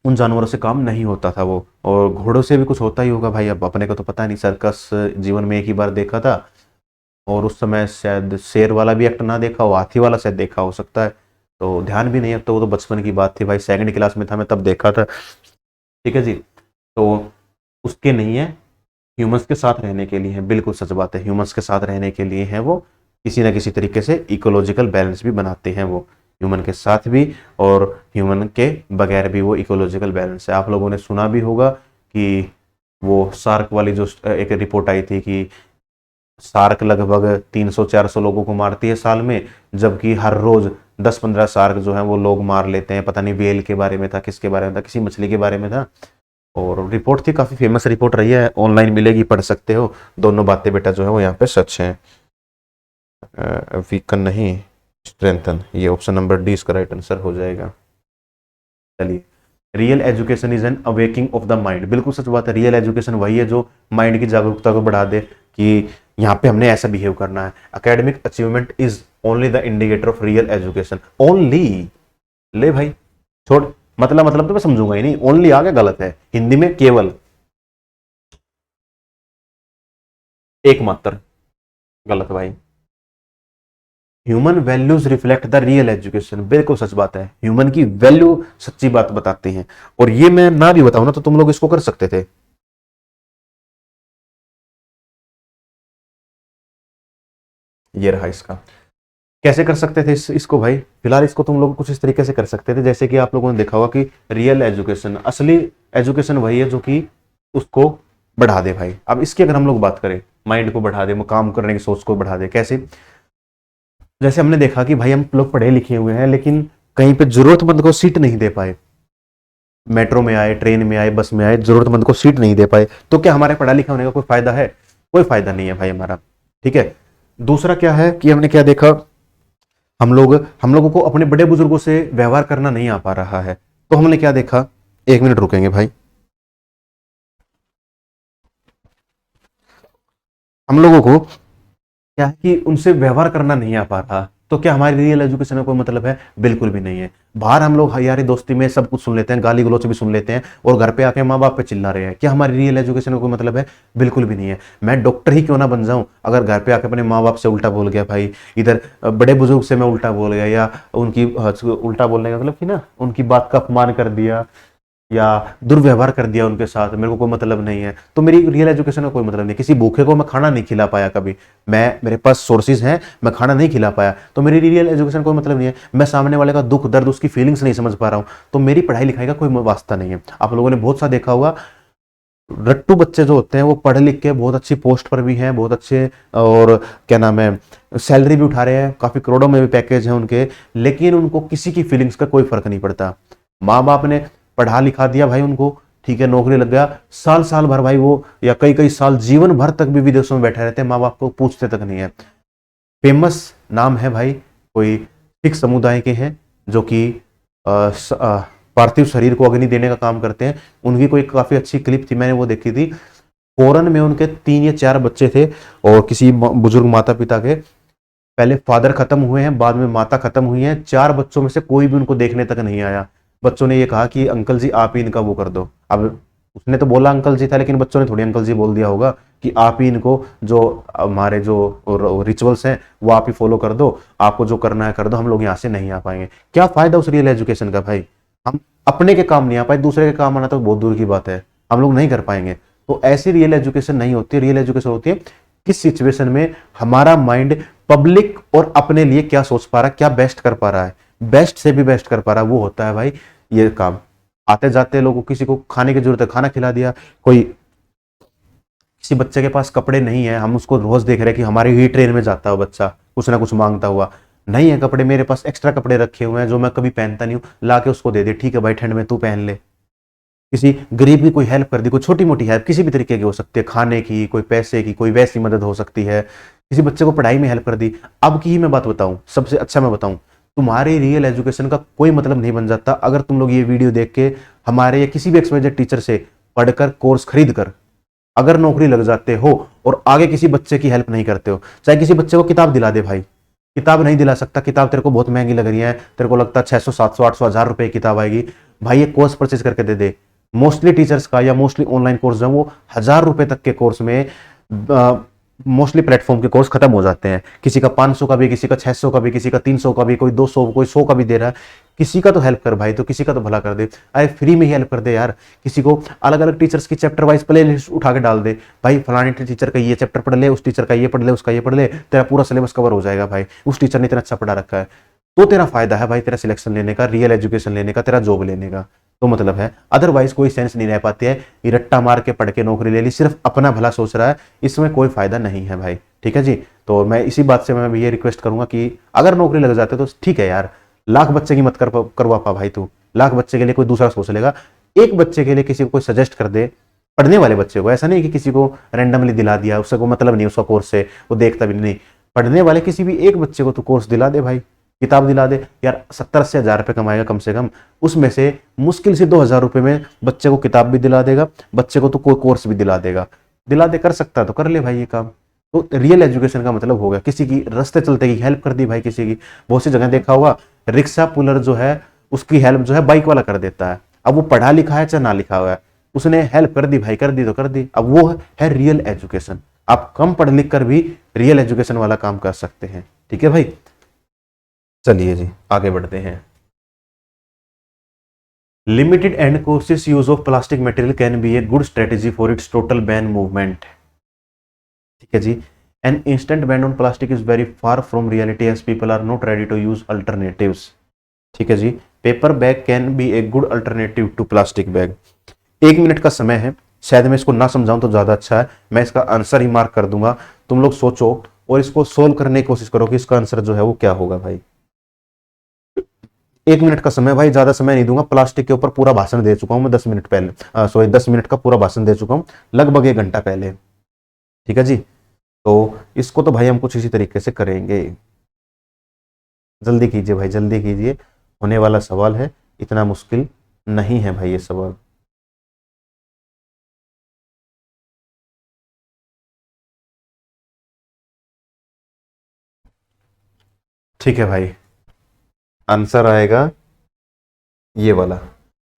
उन जानवरों से काम नहीं होता था वो। और घोड़ों से भी कुछ होता ही होगा भाई, अब अपने को तो पता नहीं, सर्कस जीवन में एक ही बार देखा था, और उस समय शायद शेर वाला भी एक्ट ना देखा हो, हाथी वाला शायद देखा हो सकता है, तो ध्यान भी नहीं है। तो वो तो बचपन की बात थी भाई, सेकंड क्लास में था मैं तब देखा था, ठीक है जी। तो उसके नहीं है, ह्यूमंस के साथ रहने के लिए है, बिल्कुल सच बात है, ह्यूमंस के साथ रहने के लिए है वो, किसी ना किसी तरीके से इकोलॉजिकल बैलेंस भी बनाते हैं वो, ह्यूमन के साथ भी और ह्यूमन के बगैर भी वो इकोलॉजिकल बैलेंस है। आप लोगों ने सुना भी होगा कि वो सार्क वाली जो एक रिपोर्ट आई थी कि सार्क लगभग 300-400 लोगों को मारती है साल में, जबकि हर रोज 10-15 सार्क जो है वो लोग मार लेते हैं। पता नहीं वेल के बारे में था, किसके बारे में था, किसी मछली के बारे में था, और रिपोर्ट थी, काफी फेमस रिपोर्ट रही है, ऑनलाइन मिलेगी, पढ़ सकते हो। दोनों बातें बेटा जो है वो यहाँ पे सच हैं। वीकन नहीं, स्ट्रेंथन, ये ऑप्शन नंबर डी इसका राइट आंसर हो जाएगा। चलिए, real education is an awaking of the mind, बिल्कुल सच बात है। रियल एजुकेशन वही है जो माइंड की जागरूकता को बढ़ा दे कि यहाँ पे हमने ऐसा बिहेव करना है। Academic achievement is only the indicator of real education. Only, ले भाई छोड़, मतलब तो मैं समझूंगा ही नहीं, ओनली आगे गलत है, हिंदी में केवल, एकमात्र, गलत भाई। Human values reflect the real education, बिल्कुल सच बात है, ह्यूमन की वैल्यू सच्ची बात बताते हैं। और ये मैं ना भी बताऊं ना तो तुम लोग इसको कर सकते थे। ये रहा इसका, कैसे कर सकते थे इसको भाई, फिलहाल इसको तुम लोग कुछ इस तरीके से कर सकते थे, जैसे कि आप लोगों ने देखा होगा कि रियल एजुकेशन, असली एजुकेशन वही है जो कि उसको बढ़ा दे भाई। अब इसकी अगर हम लोग बात करें, माइंड को बढ़ा दे, काम करने की सोच को बढ़ा दे, कैसे? जैसे हमने देखा कि भाई हम लोग पढ़े लिखे हुए हैं, लेकिन कहीं पे जरूरतमंद को सीट नहीं दे पाए, मेट्रो में आए, ट्रेन में आए, बस में आए, जरूरतमंद को सीट नहीं दे पाए, तो क्या हमारे पढ़ा लिखा होने का कोई फायदा है? कोई फायदा नहीं है भाई हमारा, ठीक है। दूसरा क्या है कि हमने क्या देखा, हम लोगों को अपने बड़े बुजुर्गों से व्यवहार करना नहीं आ पा रहा है, तो हमने क्या देखा, एक मिनट रुकेंगे भाई, हम लोगों को क्या है कि उनसे व्यवहार करना नहीं आ पा रहा, तो क्या हमारी रियल एजुकेशन में कोई मतलब है? बिल्कुल भी नहीं है। बाहर हम लोग यारी दोस्ती में सब कुछ सुन लेते हैं, गाली गलौच भी सुन लेते हैं, और घर पे आके माँ बाप पे चिल्ला रहे हैं, क्या हमारी रियल एजुकेशन में कोई मतलब है? बिल्कुल भी नहीं है। मैं डॉक्टर ही क्यों ना बन जाऊं, अगर घर पे आके अपने माँ बाप से उल्टा बोल गया भाई, इधर बड़े बुजुर्ग से मैं उल्टा बोल गया, या उनकी उल्टा बोलने का मतलब कि ना उनकी बात का अपमान कर दिया या दुर्व्यवहार कर दिया उनके साथ, मेरे को कोई मतलब नहीं है, तो मेरी रियल एजुकेशन का कोई मतलब नहीं। किसी भूखे को मैं खाना नहीं खिला पाया कभी, मेरे पास सोर्सेज हैं, मैं खाना नहीं खिला पाया, तो मेरी रियल एजुकेशन कोई मतलब नहीं है। मैं सामने वाले का दुख दर्द, उसकी फीलिंग्स नहीं समझ पा रहा हूं, तो मेरी पढ़ाई लिखाई का कोई वास्ता नहीं है। आप लोगों ने बहुत सा देखा होगा, रट्टू बच्चे जो होते हैं वो पढ़ लिख के बहुत अच्छी पोस्ट पर भी हैं, बहुत अच्छे, और क्या नाम है, सैलरी भी उठा रहे हैं, काफी करोड़ों में भी पैकेज है उनके, लेकिन उनको किसी की फीलिंग्स का कोई फर्क नहीं पड़ता। माँ बाप ने पढ़ा लिखा दिया भाई उनको, ठीक है, नौकरी लग गया, साल साल भर भाई वो, या कई कई साल, जीवन भर तक भी विदेशों में बैठे रहते हैं, माँ बाप को पूछते तक नहीं है। फेमस नाम है भाई, कोई सिख समुदाय के हैं जो कि पार्थिव शरीर को अग्नि देने का काम करते हैं। उनकी कोई काफी अच्छी क्लिप थी, मैंने वो देखी थी। फॉरेन में उनके 3 या 4 बच्चे थे, और किसी बुजुर्ग माता पिता के पहले फादर खत्म हुए हैं, बाद में माता खत्म हुई है, 4 बच्चों में से कोई भी उनको देखने तक नहीं आया। बच्चों ने ये कहा कि अंकल जी आप ही इनका वो कर दो। अब उसने तो बोला अंकल जी था, लेकिन बच्चों ने थोड़ी अंकल जी बोल दिया होगा कि आप ही इनको, जो हमारे जो रिचुअल्स हैं वो आप ही फॉलो कर दो, आपको जो करना है कर दो, हम लोग यहाँ से नहीं आ पाएंगे। क्या फायदा उस रियल एजुकेशन का भाई? हम अपने के काम नहीं आ पाए, दूसरे के काम आना तो बहुत दूर की बात है, हम लोग नहीं कर पाएंगे। तो ऐसी रियल एजुकेशन नहीं होती। रियल एजुकेशन होती है किस सिचुएशन में हमारा माइंड पब्लिक और अपने लिए क्या सोच पा रहा है, क्या बेस्ट कर पा रहा है, बेस्ट से भी बेस्ट कर पा रहा है, वो होता है भाई ये काम। आते जाते लोगों, किसी को खाने की जरूरत है, खाना खिला दिया। कोई किसी बच्चे के पास कपड़े नहीं है, हम उसको रोज देख रहे हैं कि हमारी ही ट्रेन में जाता है बच्चा कुछ ना कुछ मांगता हुआ, नहीं है कपड़े, मेरे पास एक्स्ट्रा कपड़े रखे हुए हैं जो मैं कभी पहनता नहीं हूँ, ला के उसको दे दे, ठीक है भाई ठंड में तू पहन ले। किसी गरीब की कोई हेल्प कर दी, कोई छोटी मोटी हेल्प किसी भी तरीके की हो सकती है, खाने की, कोई पैसे की, कोई वैसी मदद हो सकती है, किसी बच्चे को पढ़ाई में हेल्प कर दी। अब की ही मैं बात बताऊं, सबसे अच्छा मैं बताऊं, तुम्हारी रियल एजुकेशन का कोई मतलब नहीं बन जाता अगर तुम लोग ये वीडियो देख के हमारे या किसी भी एक्सवाइजेड टीचर से पढ़कर कोर्स खरीद कर अगर नौकरी लग जाते हो और आगे किसी बच्चे की हेल्प नहीं करते हो। चाहे किसी बच्चे को किताब दिला दे भाई, किताब नहीं दिला सकता, किताब तेरे को बहुत महंगी लग रही है, तेरे को लगता है 600 700 800 1000 रुपए की किताब आएगी, भाई ये कोर्स परचेज करके दे दे। मोस्टली टीचर्स का या मोस्टली ऑनलाइन कोर्स जो है वो 1000 रुपए तक के कोर्स में मोस्टली प्लेटफॉर्म के कोर्स खत्म हो जाते हैं। किसी का 500 का भी, किसी का 600 का भी, किसी का 300 का भी, कोई 200, कोई 100 का भी दे रहा है। किसी का तो हेल्प कर भाई, तो किसी का तो भला कर दे, अरे फ्री में ही हेल्प कर दे यार। किसी को अलग अलग टीचर्स की चैप्टर वाइज प्ले लिस्ट उठा के डाल दे, भाई फलाने टीचर का ये चैप्टर पढ़ ले, उस टीचर का ये पढ़ ले, उसका ये पढ़ ले, तेरा पूरा सिलेबस कवर हो जाएगा भाई, उस टीचर ने इतना अच्छा पढ़ा रखा है। तो तेरा फायदा है भाई, तेरा सिलेक्शन लेने का, रियल एजुकेशन लेने का, तेरा जॉब लेने का तो मतलब है। अदरवाइज कोई सेंस नहीं रह पाती है, ये रट्टा मार के पढ़ के नौकरी ले ली, सिर्फ अपना भला सोच रहा है, इसमें कोई फायदा नहीं है भाई। ठीक है जी, तो मैं इसी बात से मैं भी ये रिक्वेस्ट करूंगा कि अगर नौकरी लग जाते तो ठीक है यार, लाख बच्चे की मत करवा पा भाई तू, लाख बच्चे के लिए कोई दूसरा सोच लेगा, एक बच्चे के लिए किसी को कोई सजेस्ट कर दे, पढ़ने वाले बच्चे को, ऐसा नहीं कि किसी को रैंडमली दिला दिया, उससे कोई मतलब नहीं उसका कोर्स से, वो देखता भी नहीं, पढ़ने वाले किसी भी एक बच्चे को तू कोर्स दिला दे भाई, किताब दिला दे यार। 70 से 1000 रुपए कमाएगा कम से कम, उसमें से मुश्किल से 2000 रुपए में बच्चे को किताब भी दिला देगा, बच्चे को तो कोई कोर्स भी दिला देगा, दिला दे, कर सकता है तो कर ले भाई ये काम। तो रियल एजुकेशन का मतलब हो गया किसी की रास्ते चलते की हेल्प कर दी भाई, किसी की। बहुत सी जगह देखा होगा रिक्शा पुलर जो है उसकी हेल्प जो है बाइक वाला कर देता है, अब वो पढ़ा लिखा है चाहे ना लिखा हुआ है, उसने हेल्प कर दी भाई, कर दी तो कर दी। अब वो है रियल एजुकेशन। आप कम पढ़ लिख कर भी रियल एजुकेशन वाला काम कर सकते हैं। ठीक है भाई, चलिए जी आगे बढ़ते हैं। Limited and cautious use of plastic material can be a good strategy for its total ban movement. ठीक है जी, an instant ban on plastic is very far from reality as people are not ready to use alternatives. ठीक है जी, paper bag can be a good alternative to plastic bag. 1 minute का समय है, शायद मैं इसको ना समझाऊं तो ज्यादा अच्छा है, मैं इसका आंसर ही मार्क कर दूंगा, तुम लोग सोचो और इसको सोल्व करने की कोशिश करो कि इसका आंसर जो है वो क्या होगा भाई। 1 मिनट का समय भाई, ज्यादा समय नहीं दूंगा, प्लास्टिक के ऊपर पूरा भाषण दे चुका हूं मैं 10 मिनट पहले, सॉरी 10 मिनट का पूरा भाषण दे चुका हूं लगभग 1 घंटा पहले। ठीक है जी, तो इसको तो भाई हम कुछ इसी तरीके से करेंगे। जल्दी कीजिए भाई, जल्दी कीजिए, होने वाला सवाल है, इतना मुश्किल नहीं है भाई ये सवाल। ठीक है भाई, आंसर आएगा ये वाला।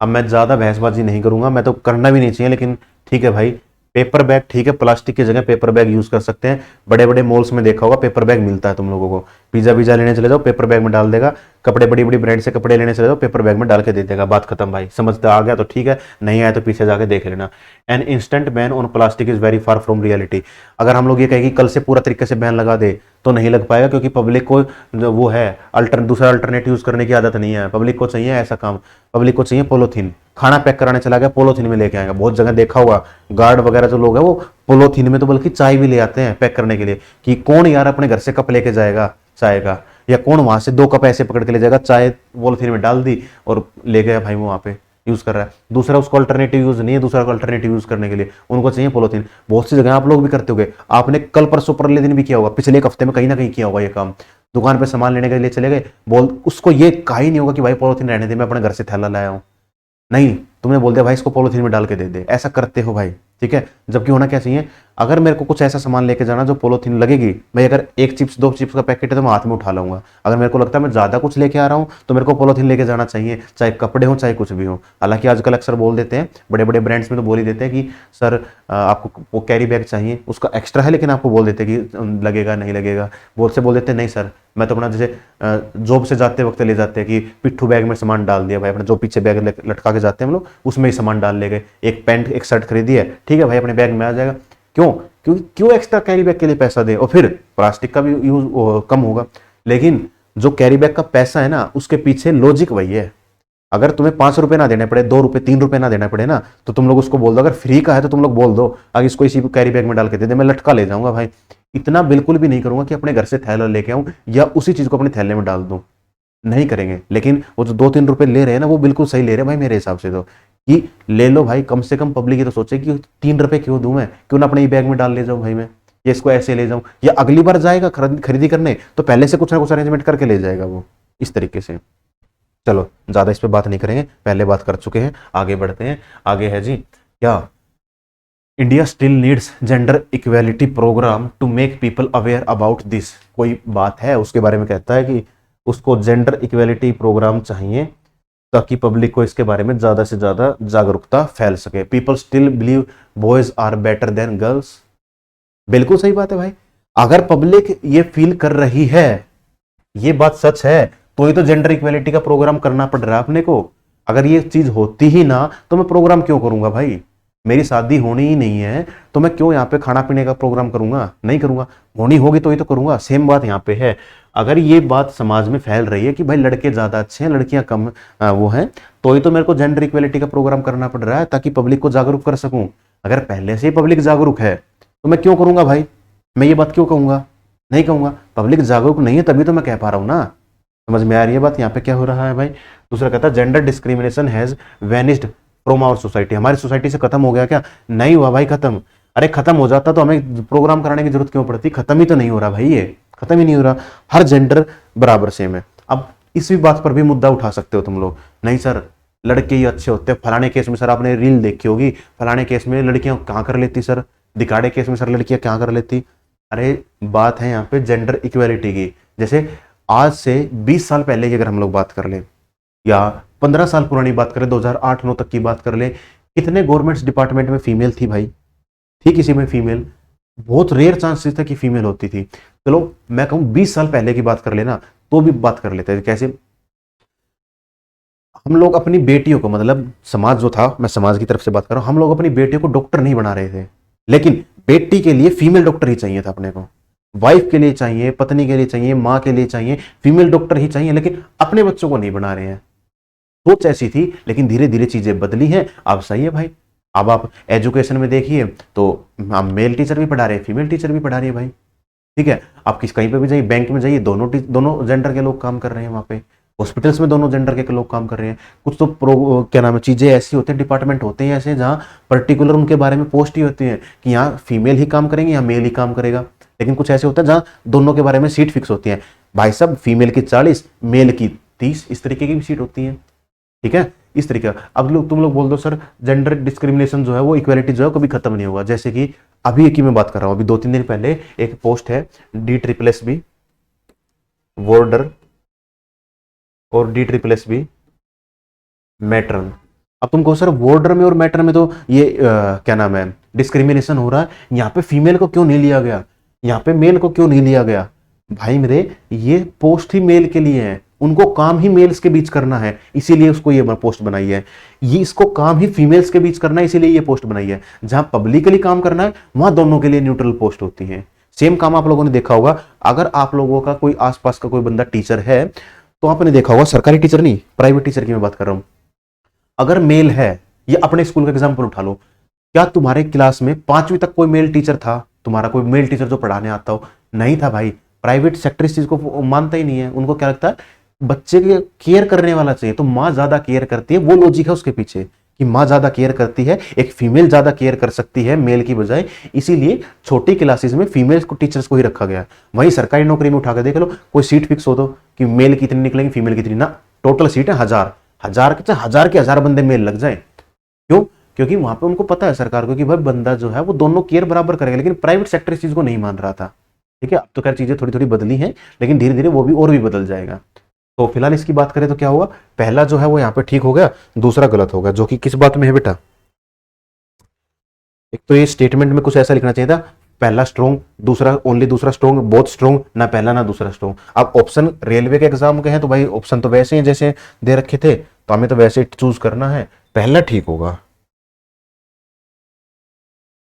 अब मैं ज्यादा बहसबाजी नहीं करूंगा, मैं तो करना भी नहीं चाहिए, लेकिन ठीक है भाई, पेपर बैग ठीक है, प्लास्टिक की जगह पेपर बैग यूज कर सकते हैं। बड़े बड़े मॉल्स में देखा होगा पेपर बैग मिलता है तुम लोगों को, पिज्जा विज्जा लेने चले जाओ पेपर बैग में डाल देगा, कपड़े बड़ी बड़ी ब्रांड से कपड़े लेने चले जाओ पेपर बैग में डाल के दे देगा, बात खत्म भाई। समझते आ गया तो ठीक है, नहीं आया तो पीछे जाके देख लेना। N instant ban on plastic is very far from reality. अगर हम लोग ये कहें कि कल से पूरा तरीके से बैन लगा दे तो नहीं लग पाएगा, क्योंकि पब्लिक को जो वो है दूसरा अल्टरनेट यूज करने की आदत नहीं है। पब्लिक को चाहिए ऐसा काम, पब्लिक को चाहिए पोलोथीन, खाना पैक कराने चला गया पोलोथीन में लेके आएगा। बहुत जगह देखा होगा गार्ड वगैरह जो लोग हैं वो पोलोथीन में, तो बल्कि चाय भी ले आते हैं पैक करने के लिए, कि कौन यार अपने घर से कप लेके जाएगा चाय का, या कौन वहां से 2 कप ऐसे पकड़ के ले जाएगा, चाय पोलोथीन में डाल दी और ले गया भाई, वो वहां पे यूज कर रहा है। दूसरा उसको अल्टरनेटिव यूज नहीं है, दूसरा को अल्टरनेटिव यूज करने के लिए उनको चाहिए पोलोथीन। बहुत सी जगह आप लोग भी करते होंगे, आपने कल परसों परले दिन भी किया होगा, पिछले एक हफ्ते में कहीं ना कहीं किया होगा ये काम। दुकान पे सामान लेने के लिए चले गए, बोल उसको ये कहा ही नहीं होगा कि भाई पोलोथीन रहने दे, मैं अपने घर से थैला लाया हूं, नहीं, तुमने बोल दिया भाई इसको पोलोथीन में डाल के दे दे, ऐसा करते हो भाई। ठीक है, जबकि होना क्या चाहिए, अगर मेरे को कुछ ऐसा सामान लेके जाना जो पॉलीथीन लगेगी, भाई अगर एक चिप्स 2 चिप्स का पैकेट है तो मैं हाथ में उठा लूंगा। अगर मेरे को लगता है मैं ज़्यादा कुछ लेके आ रहा हूँ तो मेरे को पॉलीथीन लेके जाना चाहिए, चाहे कपड़े हो चाहे कुछ भी हो। हालांकि आजकल अक्सर बोल देते हैं, बड़े बड़े ब्रांड्स में तो बोल ही देते हैं कि सर आपको वो कैरी बैग चाहिए, उसका एक्स्ट्रा है, लेकिन आपको बोल देते हैं कि लगेगा नहीं लगेगा, बोल देते हैं नहीं सर मैं तो अपना जैसे जॉब से जाते वक्त ले जाते हैं कि पिट्ठू बैग में सामान डाल दिया भाई, अपना जो पीछे बैग लटका के जाते हैं हम लोग उसमें ही सामान डाल ले गए, एक पैंट एक शर्ट खरीदी है, ठीक है भाई अपने बैग में आ जाएगा। क्यों? क्योंकि क्यों एक्स्ट्रा कैरी बैग के लिए पैसा दे, और फिर प्लास्टिक का भी यूज कम होगा। लेकिन जो कैरी बैग का पैसा है ना, उसके पीछे लॉजिक वही है। अगर तुम्हें 5 रुपए ना देने पड़े, 2 रुपए 3 रुपए ना देना पड़े ना, तो तुम लोग उसको बोल दो, अगर फ्री का है तो तुम लोग बोल दो अगर इसको इसी कैरी बैग में डाल के दे दे, मैं लटका ले जाऊंगा भाई। इतना बिल्कुल भी नहीं करूंगा कि अपने घर से थैला लेके आऊं या उसी चीज को अपने थैले में डाल दूं, नहीं करेंगे। लेकिन वो जो 2-3 रुपए ले रहे हैं ना, वो बिल्कुल सही ले रहे हैं भाई मेरे हिसाब से तो, कि ले लो भाई, कम से कम पब्लिक ये तो सोचे कि 3 रुपए क्यों दूं मैं, क्यों ना अपने ही बैग में डाल ले जाऊं भाई मैं, या इसको ऐसे ले जाऊं, या अगली बार जाएगा खरीदी करने तो पहले से कुछ ना कुछ अरेंजमेंट करके ले जाएगा वो, इस तरीके से। चलो ज्यादा इस पे बात नहीं करेंगे, पहले बात कर चुके हैं, आगे बढ़ते हैं। आगे है जी क्या, India still needs gender equality program to make people aware about this. कोई बात है उसके बारे में कहता है कि उसको जेंडर इक्वेलिटी प्रोग्राम चाहिए ताकि पब्लिक को इसके बारे में ज्यादा से ज्यादा जागरूकता फैल सके। People still believe boys are better than girls. बिल्कुल सही बात है भाई, अगर पब्लिक ये फील कर रही है, ये बात सच है, तो ये तो जेंडर इक्वेलिटी का प्रोग्राम करना पड़ रहा है अपने को। अगर ये चीज होती ही ना तो मैं प्रोग्राम क्यों करूंगा भाई, मेरी शादी होनी ही नहीं है तो मैं क्यों यहाँ पे खाना पीने का प्रोग्राम करूंगा, नहीं करूंगा। होनी होगी तो ही तो करूंगा। सेम बात यहाँ पे है, अगर ये बात समाज में फैल रही है कि भाई लड़के ज्यादा अच्छे हैं लड़कियां कम वो हैं, तो ही तो मेरे को जेंडर इक्वेलिटी का प्रोग्राम करना पड़ रहा है ताकि पब्लिक को जागरूक कर सकूं। अगर पहले से ही पब्लिक जागरूक है तो मैं क्यों करूंगा भाई, मैं ये बात क्यों कहूंगा, नहीं कहूंगा। पब्लिक जागरूक नहीं है तभी तो मैं कह पा रहा हूं ना, समझ में आ रही है बात यहाँ पे क्या हो रहा है भाई। दूसरा कहता है gender discrimination has vanished from our society. हमारी सोसाइटी से खत्म हो गया क्या? नहीं हुआ भाई खत्म। अरे खत्म हो जाता तो हमें प्रोग्राम कराने की जरूरत क्यों पड़ती, खत्म ही तो नहीं हो रहा भाई, ये खत्म ही नहीं हो रहा। हर जेंडर बराबर सेम है। अब इसी बात पर भी मुद्दा उठा सकते हो तुम लोग, नहीं सर लड़के ही अच्छे होते हैं, फलाने केस में सर आपने रील देखी होगी, फलाने केस में लड़कियां कहाँ कर लेती सर, दिखाड़े केस में सर लड़कियां कहाँ कर लेती। अरे बात है यहाँ पे जेंडर इक्वेलिटी की। जैसे आज से 20 साल पहले की अगर हम लोग बात कर लें, या 15 साल पुरानी बात करें, 2008-9 तक की बात कर लें, कितने गवर्नमेंट्स डिपार्टमेंट में फीमेल थी भाई, थी किसी में फीमेल? बहुत रेयर चांसेस था कि फीमेल होती थी। चलो मैं कहूं 20 साल पहले की बात कर लेना तो भी बात कर लेते हैं। कैसे हम लोग अपनी बेटियों को, मतलब समाज जो था, मैं समाज की तरफ से बात कर रहा हूं, हम लोग अपनी बेटियों को डॉक्टर नहीं बना रहे थे, लेकिन बेटी के लिए फीमेल डॉक्टर ही चाहिए था अपने को, वाइफ के लिए चाहिए, पत्नी के लिए चाहिए, माँ के लिए चाहिए, फीमेल डॉक्टर ही चाहिए, लेकिन अपने बच्चों को नहीं बना रहे हैं। सोच ऐसी थी, लेकिन धीरे धीरे चीजें बदली हैं। अब सही है भाई, अब आप एजुकेशन में देखिए तो हम मेल टीचर भी पढ़ा रहे हैं, फीमेल टीचर भी पढ़ा रही है भाई, ठीक है। आप कहीं पे भी जाइए, बैंक में जाइए, दोनों जेंडर के लोग काम कर रहे हैं वहां पे। हॉस्पिटल्स में दोनों जेंडर के लोग काम कर रहे हैं। कुछ तो क्या नाम है, चीजें ऐसी होती हैं, डिपार्टमेंट होते हैं ऐसे जहाँ पर्टिकुलर उनके बारे में पोस्ट ही होती है कि यहाँ फीमेल ही काम करेंगे, यहाँ मेल ही काम करेगा। लेकिन कुछ ऐसे होता है जहाँ दोनों के बारे में सीट फिक्स होती है, भाई साहब फीमेल की 40, मेल की 30, इस तरीके की भी सीट होती है, ठीक है, इस तरीके का। अब लोग तुम लोग बोल दो सर जेंडर डिस्क्रिमिनेशन जो है वो, इक्वालिटी जो है कभी खत्म नहीं होगा। जैसे कि अभी की मैं बात कर रहा हूं, अभी 2-3 दिन पहले एक पोस्ट है DSSS वार्डर और DSSS मैट्रन। अब तुम कहो सर वार्डर में और मैट्रन में तो ये क्या नाम है डिस्क्रिमिनेशन हो रहा है, यहाँ पे फीमेल को क्यों नहीं लिया गया, यहाँ पे मेल को क्यों नहीं लिया गया? भाई मेरे ये पोस्ट ही मेल के लिए है, उनको काम ही मेल्स के बीच करना है, इसीलिए उसको ये पोस्ट बनाई है। ये इसको काम ही फीमेल्स के बीच करना है, इसीलिए ये पोस्ट बनाई है। जहां पब्लिकली काम करना है वहां दोनों के लिए न्यूट्रल पोस्ट होती है। सेम काम आप लोगों ने देखा होगा, अगर आप लोगों का कोई आसपास का कोई बंदा टीचर है तो आपने देखा होगा, सरकारी टीचर नहीं प्राइवेट टीचर की मैं बात कर रहा हूं, अगर मेल है, ये अपने स्कूल का एग्जाम्पल उठा लो, क्या तुम्हारे क्लास में 5वीं तक कोई मेल टीचर था? तुम्हारा कोई मेल टीचर जो पढ़ाने आता हो? नहीं था भाई। प्राइवेट सेक्टर इस चीज को मानता ही नहीं है, उनको क्या लगता है बच्चे के केयर करने वाला चाहिए, तो माँ ज्यादा केयर करती है, वो लॉजिक है उसके पीछे कि माँ ज्यादा केयर करती है, एक फीमेल ज्यादा केयर कर सकती है मेल की बजाय, इसीलिए छोटी क्लासेस में फीमेल को टीचर्स को ही रखा गया। वहीं सरकारी नौकरी में उठाकर देख लो, कोई सीट फिक्स हो दो कि मेल कितनी निकलेंगे फीमेल कितनी ना, टोटल सीट है 1000 के 1000 बंदे मेल लग जाए, क्यों? क्योंकि वहां पे उनको पता है सरकार को कि भाई बंदा जो है वो दोनों केयर बराबर करेगा, लेकिन प्राइवेट सेक्टर इस चीज को नहीं मान रहा था। ठीक है, अब तो खैर चीजें थोड़ी थोड़ी बदली हैं, लेकिन धीरे धीरे वो भी और भी बदल जाएगा। तो फिलहाल इसकी बात करें तो क्या हुआ, पहला जो है वो यहाँ पे ठीक हो गया, दूसरा गलत हो गया, जो कि किस बात में है बेटा, एक तो ये स्टेटमेंट में कुछ ऐसा लिखना चाहिए था, पहला स्ट्रोंग, दूसरा ओनली दूसरा स्ट्रोंग, बोथ स्ट्रोंग, ना पहला ना दूसरा स्ट्रोंग। अब ऑप्शन रेलवे के एग्जाम के हैं तो भाई ऑप्शन तो वैसे ही जैसे दे रखे थे, तो हमें तो वैसे चूज करना है, पहला ठीक होगा,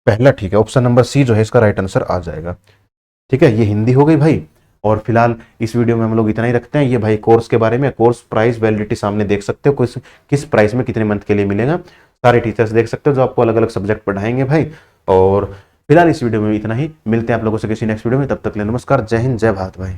पहला ठीक है, ऑप्शन नंबर सी जो है इसका राइट आंसर आ जाएगा। ठीक है, ये हिंदी हो गई भाई। और फिलहाल इस वीडियो में हम लोग इतना ही रखते हैं। ये भाई कोर्स के बारे में, कोर्स प्राइस वैलिडिटी सामने देख सकते हो, किस प्राइस में कितने मंथ के लिए मिलेगा, सारे टीचर्स देख सकते हो जो आपको अलग अलग सब्जेक्ट पढ़ाएंगे भाई। और फिलहाल इस वीडियो में इतना ही, मिलते हैं आप लोगों से किसी नेक्स्ट वीडियो में, तब तक के लिए नमस्कार, जय हिंद, जय भारत भाई।